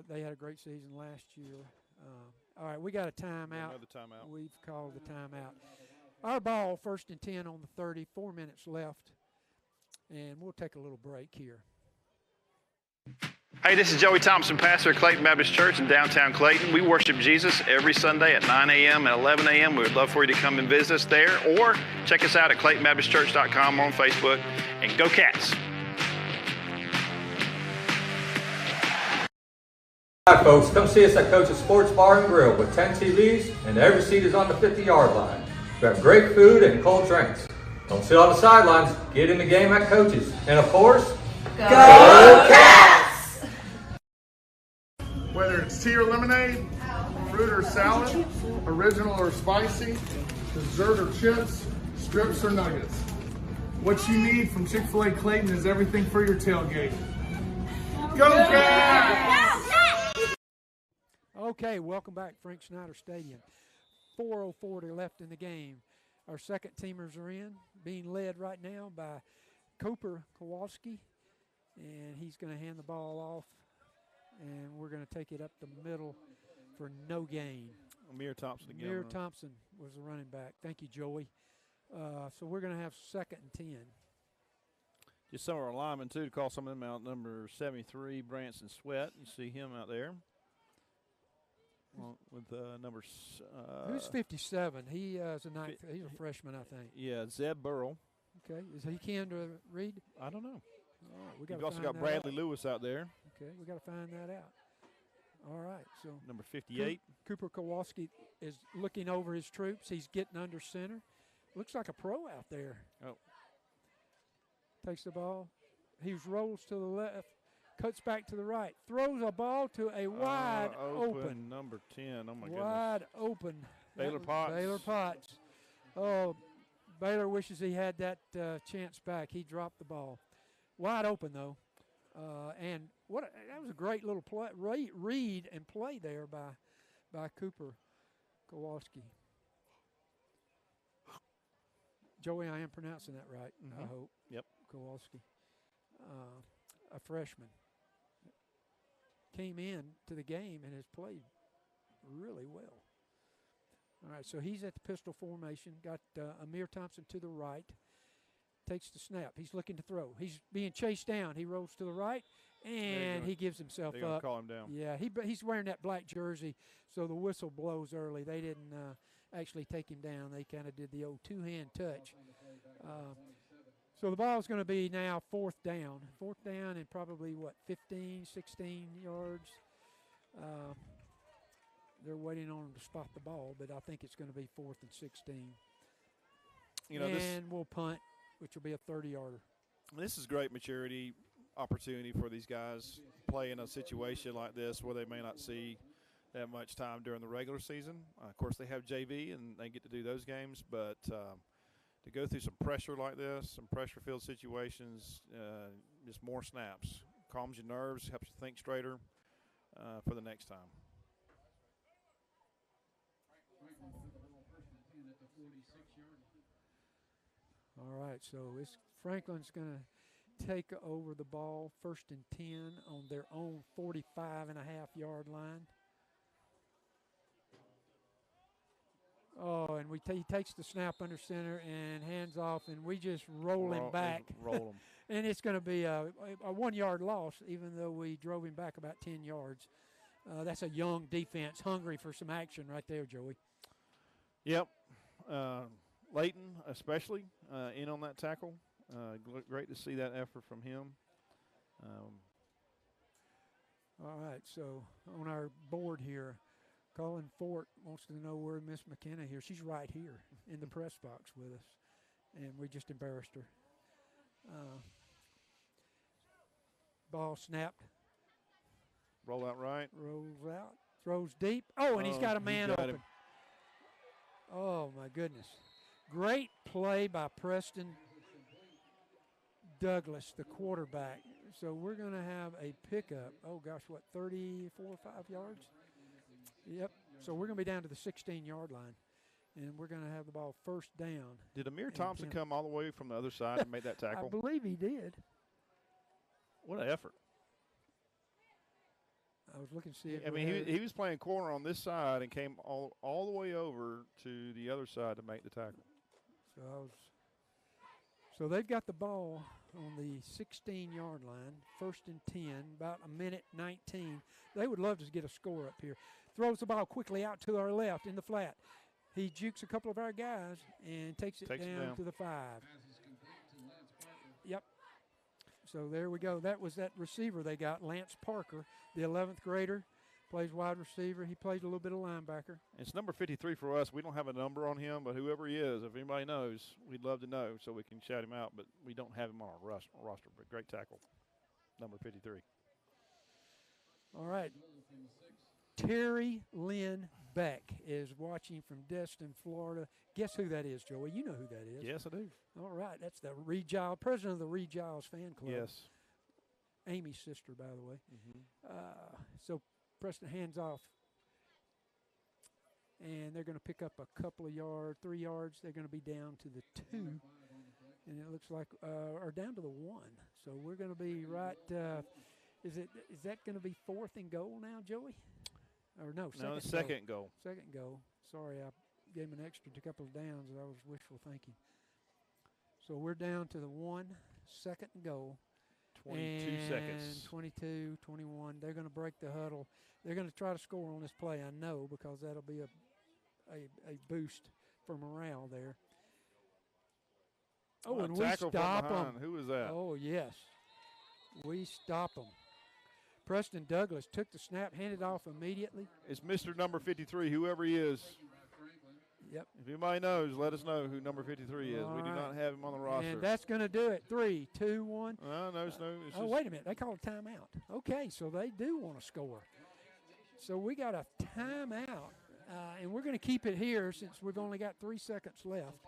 they had a great season last year. All right, we got a timeout. Another timeout. We've called the timeout. Our ball, 1st and 10 on the 30, 4 minutes left, and we'll take a little break here. Hey, this is Joey Thompson, pastor at Clayton Baptist Church in downtown Clayton. We worship Jesus every Sunday at 9 a.m. and 11 a.m. We would love for you to come and visit us there, or check us out at ClaytonBaptistChurch.com or on Facebook, and go Cats! Hi folks, come see us at Coach's Sports Bar and Grill with 10 TVs and every seat is on the 50-yard line. We have great food and cold drinks. Don't sit on the sidelines, get in the game at Coach's. And of course, Go Cats! Whether it's tea or lemonade, fruit or salad, original or spicy, dessert or chips, strips or nuggets. What you need from Chick-fil-A Clayton is everything for your tailgate. Go Cats! Okay, welcome back, Frank Snyder Stadium. 4:04 left in the game. Our 2nd teamers are in, being led right now by Cooper Kowalski, and he's going to hand the ball off, and we're going to take it up the middle for no gain. Amir Thompson again. Amir Thompson was the running back. Thank you, Joey. So we're going to have 2nd and 10. Just some of our linemen, too, to call some of them out. Number 73, Branson Sweat. You see him out there. With numbers. Who's 57? He is a ninth. He's a freshman, I think. Yeah, Zeb Burrow. Okay. Is he Ken to read? I don't know. All right, We've also got Bradley Lewis out there. Okay, we got to find that out. All right, so number 58. Cooper Kowalski is looking over his troops. He's getting under center. Looks like a pro out there. Oh. Takes the ball. He rolls to the left, cuts back to the right, throws a ball to a wide open. Number 10. Oh, my goodness. Wide open. Baylor Potts. Baylor Potts. Oh, Baylor wishes he had that chance back. He dropped the ball. Wide open, though. And that was a great little play, read and play there by Cooper Kowalski. Joey, I am pronouncing that right, I hope. Yep. Kowalski. A freshman. Came in to the game and has played really well. All right, so he's at the pistol formation. Got Amir Thompson to the right. Takes the snap. He's looking to throw. He's being chased down. He rolls to the right, and he gives himself up. They're call him down. Yeah, he's wearing that black jersey, so the whistle blows early. They didn't actually take him down. They kind of did the old two-hand touch. So the ball's going to be now fourth down. Fourth down and probably, 15, 16 yards. They're waiting on him to spot the ball, but I think it's going to be 4th and 16. We'll punt, which will be a 30-yarder. This is great maturity opportunity for these guys play in a situation like this where they may not see that much time during the regular season. Of course, they have JV, and they get to do those games, but to go through some pressure like this, some pressure-filled situations, just more snaps, calms your nerves, helps you think straighter for the next time. All right, so Franklin's going to take over the ball, 1st and 10 on their own 45.5-yard line. Oh, and he takes the snap under center and hands off, and we just roll him back. Roll him. And it's going to be a 1-yard loss, even though we drove him back about 10 yards. That's a young defense, hungry for some action right there, Joey. Yep. Leighton especially in on that tackle. Great to see that effort from him. All right, so on our board here, Colin Fort wants to know where Miss McKenna here. She's right here in the press box with us, and we just embarrassed her. Ball snapped. Roll out right. Rolls out. Throws deep. Oh, and he's got a man open. Him. Oh, my goodness. Great play by Preston Douglas, the quarterback. So we're going to have a pickup. Oh, gosh, 34 or 5 yards? Yep. So we're going to be down to the 16-yard line, and we're going to have the ball 1st down. Did Amir Thompson come all the way from the other side and make that tackle? I believe he did. What an effort. I was looking to see if he was playing corner on this side and came all the way over to the other side to make the tackle. So they've got the ball on the 16-yard line, 1st and 10, about a minute 19. They would love to get a score up here. Throws the ball quickly out to our left in the flat. He jukes a couple of our guys and takes it down to the 5. Yep. So there we go. That was that receiver they got, Lance Parker, the 11th grader. Plays wide receiver. He plays a little bit of linebacker. It's number 53 for us. We don't have a number on him, but whoever he is, if anybody knows, we'd love to know so we can shout him out. But we don't have him on our roster. But great tackle, number 53. All right. Terry Lynn Beck is watching from Destin, Florida. Guess who that is, Joey? You know who that is. Yes, I do. All right. That's the Reed Giles, president of the Reed Giles fan club. Yes. Amy's sister, by the way. Mm-hmm. So Preston hands off, and they're going to pick up a couple of yards, 3 yards. They're going to be down to the 2, and it looks like, or down to the 1. So we're going to be right. Is that going to be 4th and goal now, Joey? Or no, second goal. Second goal. Sorry, I gave him an extra couple of downs. I was wishful thinking. So we're down to the 1. second and goal. 22 seconds. 22, 21. They're going to break the huddle. They're going to try to score on this play, I know, because that'll be a boost for morale there. Oh, and we stop them. Who was that? Oh, yes. We stop them. Preston Douglas took the snap, handed off immediately. It's Mr. Number 53, whoever he is. Yep. If anybody knows, let us know who number 53 is. All we do right. not have him on the roster. And that's going to do it. 3, 2, 1. No, it's oh, wait a minute. They called a timeout. Okay, so they do want to score. So we got a timeout, and we're going to keep it here since we've only got 3 seconds left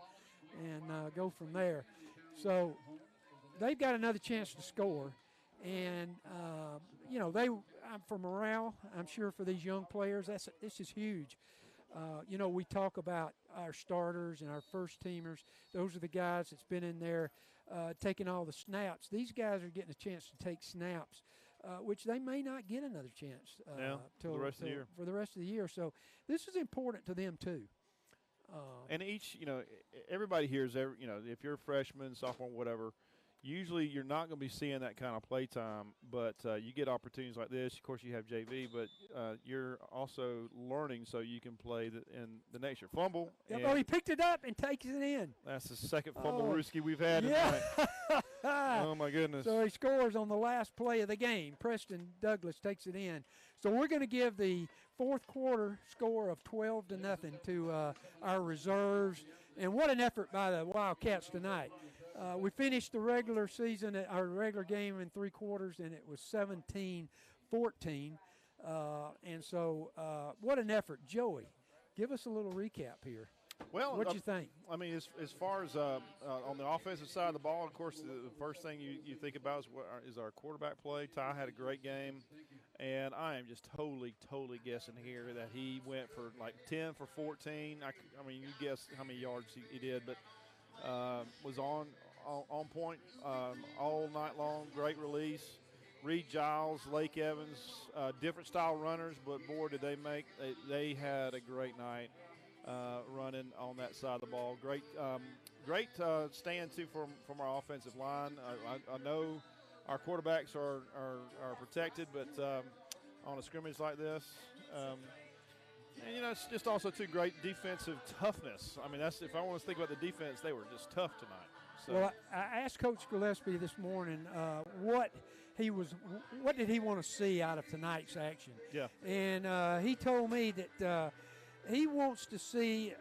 and go from there. So they've got another chance to score. And, for morale, I'm sure for these young players, this is huge. We talk about our starters and our first teamers. Those are the guys that's been in there taking all the snaps. These guys are getting a chance to take snaps, which they may not get another chance for the rest of the year. For the rest of the year. So this is important to them too. And everybody here is, if you're a freshman, sophomore, whatever, usually you're not going to be seeing that kind of play time, but you get opportunities like this. Of course, you have JV, but you're also learning so you can play in the next year. Fumble. Yep, he picked it up and takes it in. That's the second fumble Rooski we've had tonight. Oh, my goodness. So he scores on the last play of the game. Preston Douglas takes it in. So we're going to give the fourth quarter score of 12-0 to our reserves. And what an effort by the Wildcats tonight. We finished the regular season, our regular game in 3 quarters, and it was 17-14. And so what an effort. Joey, give us a little recap here. Well, what do you think? I mean, as far as on the offensive side of the ball, of course, the first thing you think about is our quarterback play. Ty had a great game, and I am just totally guessing here that he went for like 10 for 14. I mean, you guess how many yards he did, but was on point all night long. Great release. Reed Giles, Lake Evans, different style runners, but boy, did they they had a great night running on that side of the ball. Great stand too from our offensive line. I know our quarterbacks are protected, but on a scrimmage like this, and it's just also too great defensive toughness. I mean, that's if I want to think about the defense, they were just tough tonight. So. Well, I asked Coach Gillespie this morning what did he want to see out of tonight's action. Yeah. And he told me that he wants to see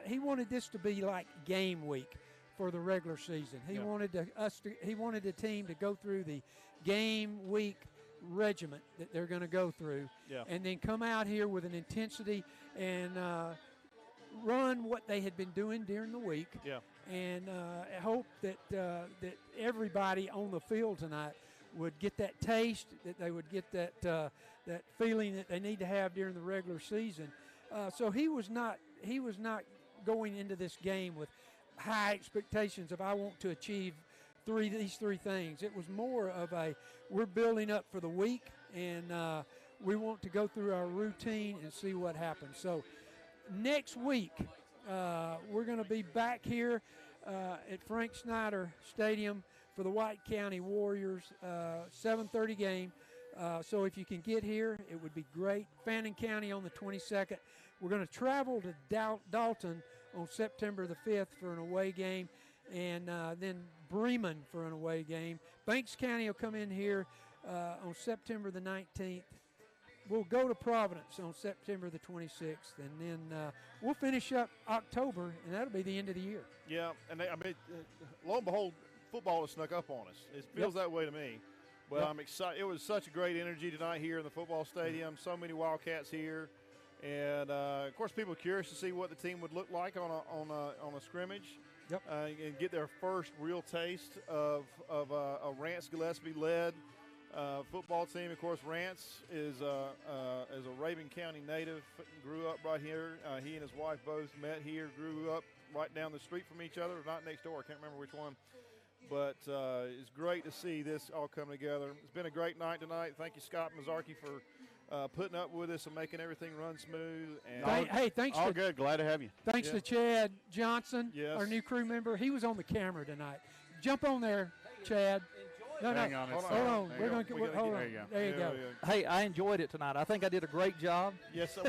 he wanted this to be like game week for the regular season. He wanted the team to go through the game week regiment that they're going to go through, and then come out here with an intensity and run what they had been doing during the week. Yeah. And I hope that that everybody on the field tonight would get that taste, that they would get that feeling that they need to have during the regular season. So he was not going into this game with high expectations of I want to achieve these three things. It was more of we're building up for the week, and we want to go through our routine and see what happens. So next week we're going to be back here at Frank Snyder Stadium for the White County Warriors 7:30 game. So if you can get here, it would be great. Fannin County on the 22nd. We're going to travel to Dalton on September the 5th for an away game, and then Bremen for an away game. Banks County will come in here on September the 19th. We'll go to Providence on September the 26th, and then we'll finish up October, and that'll be the end of the year. Yeah, and lo and behold, football has snuck up on us. It feels that way to me. But I'm excited. It was such a great energy tonight here in the football stadium. So many Wildcats here, and of course, people are curious to see what the team would look like on a scrimmage. Yep. And get their first real taste of a Rance Gillespie-led football team. Of course, Rance is a Rabun County native. Grew up right here. He and his wife both met here. Grew up right down the street from each other, not next door. I can't remember which one. But it's great to see this all come together. It's been a great night tonight. Thank you, Scott Mazzarchi, for putting up with us and making everything run smooth. And thanks. All good. Glad to have you. Thanks to Chad Johnson, Yes. our new crew member. He was on the camera tonight. Jump on there. Chad. No, Hang on, hold on. We're going to hold on. There you go. Hey, I enjoyed it tonight. I think I did a great job. Yes, so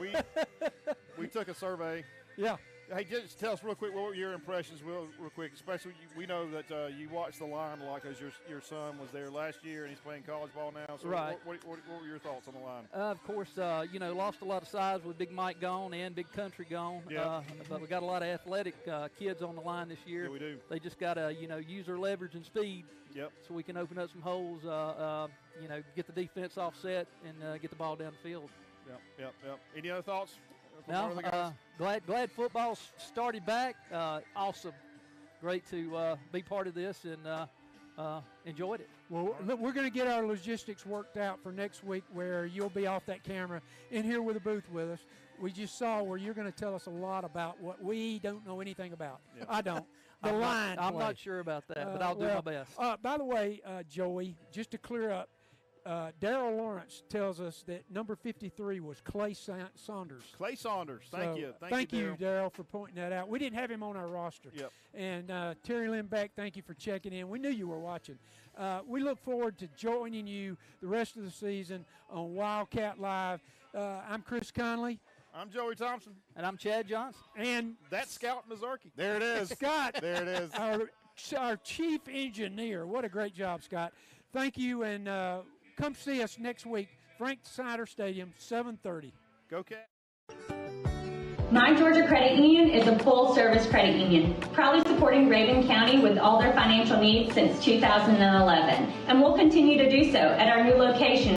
we took a survey. Yeah. Hey, just tell us real quick, what were your impressions, real quick? Especially, we know that you watched the line a lot because your son was there last year and he's playing college ball now. So right. What were your thoughts on the line? Of course, lost a lot of size with Big Mike gone and Big Country gone. Yeah. But we got a lot of athletic kids on the line this year. Yeah, we do. They just got to, use their leverage and speed. Yep. So we can open up some holes, get the defense offset and get the ball down the field. Yep. Any other thoughts? No, glad football started back. Awesome. Great to be part of this and enjoyed it. Well, look, we're going to get our logistics worked out for next week where you'll be off that camera in here with a booth with us. We just saw where you're going to tell us a lot about what we don't know anything about. Yep. I don't. I'm not sure about that, but I'll do my best. By the way, Joey, just to clear up, Daryl Lawrence tells us that number 53 was Clay Saunders. Clay Saunders. Thank you. Thank you, Daryl, for pointing that out. We didn't have him on our roster. Yep. And Terry Lynn Beck, thank you for checking in. We knew you were watching. We look forward to joining you the rest of the season on Wildcat Live. I'm Chris Conley. I'm Joey Thompson. And I'm Chad Johnson. And that's Scout Mazurki. There it is. Scott. There it is. Our chief engineer. What a great job, Scott. Thank you, and come see us next week, Frank Snyder Stadium, 7:30. Go Cat. My Georgia Credit Union is a full-service credit union, proudly supporting Rabun County with all their financial needs since 2011, and we'll continue to do so at our new location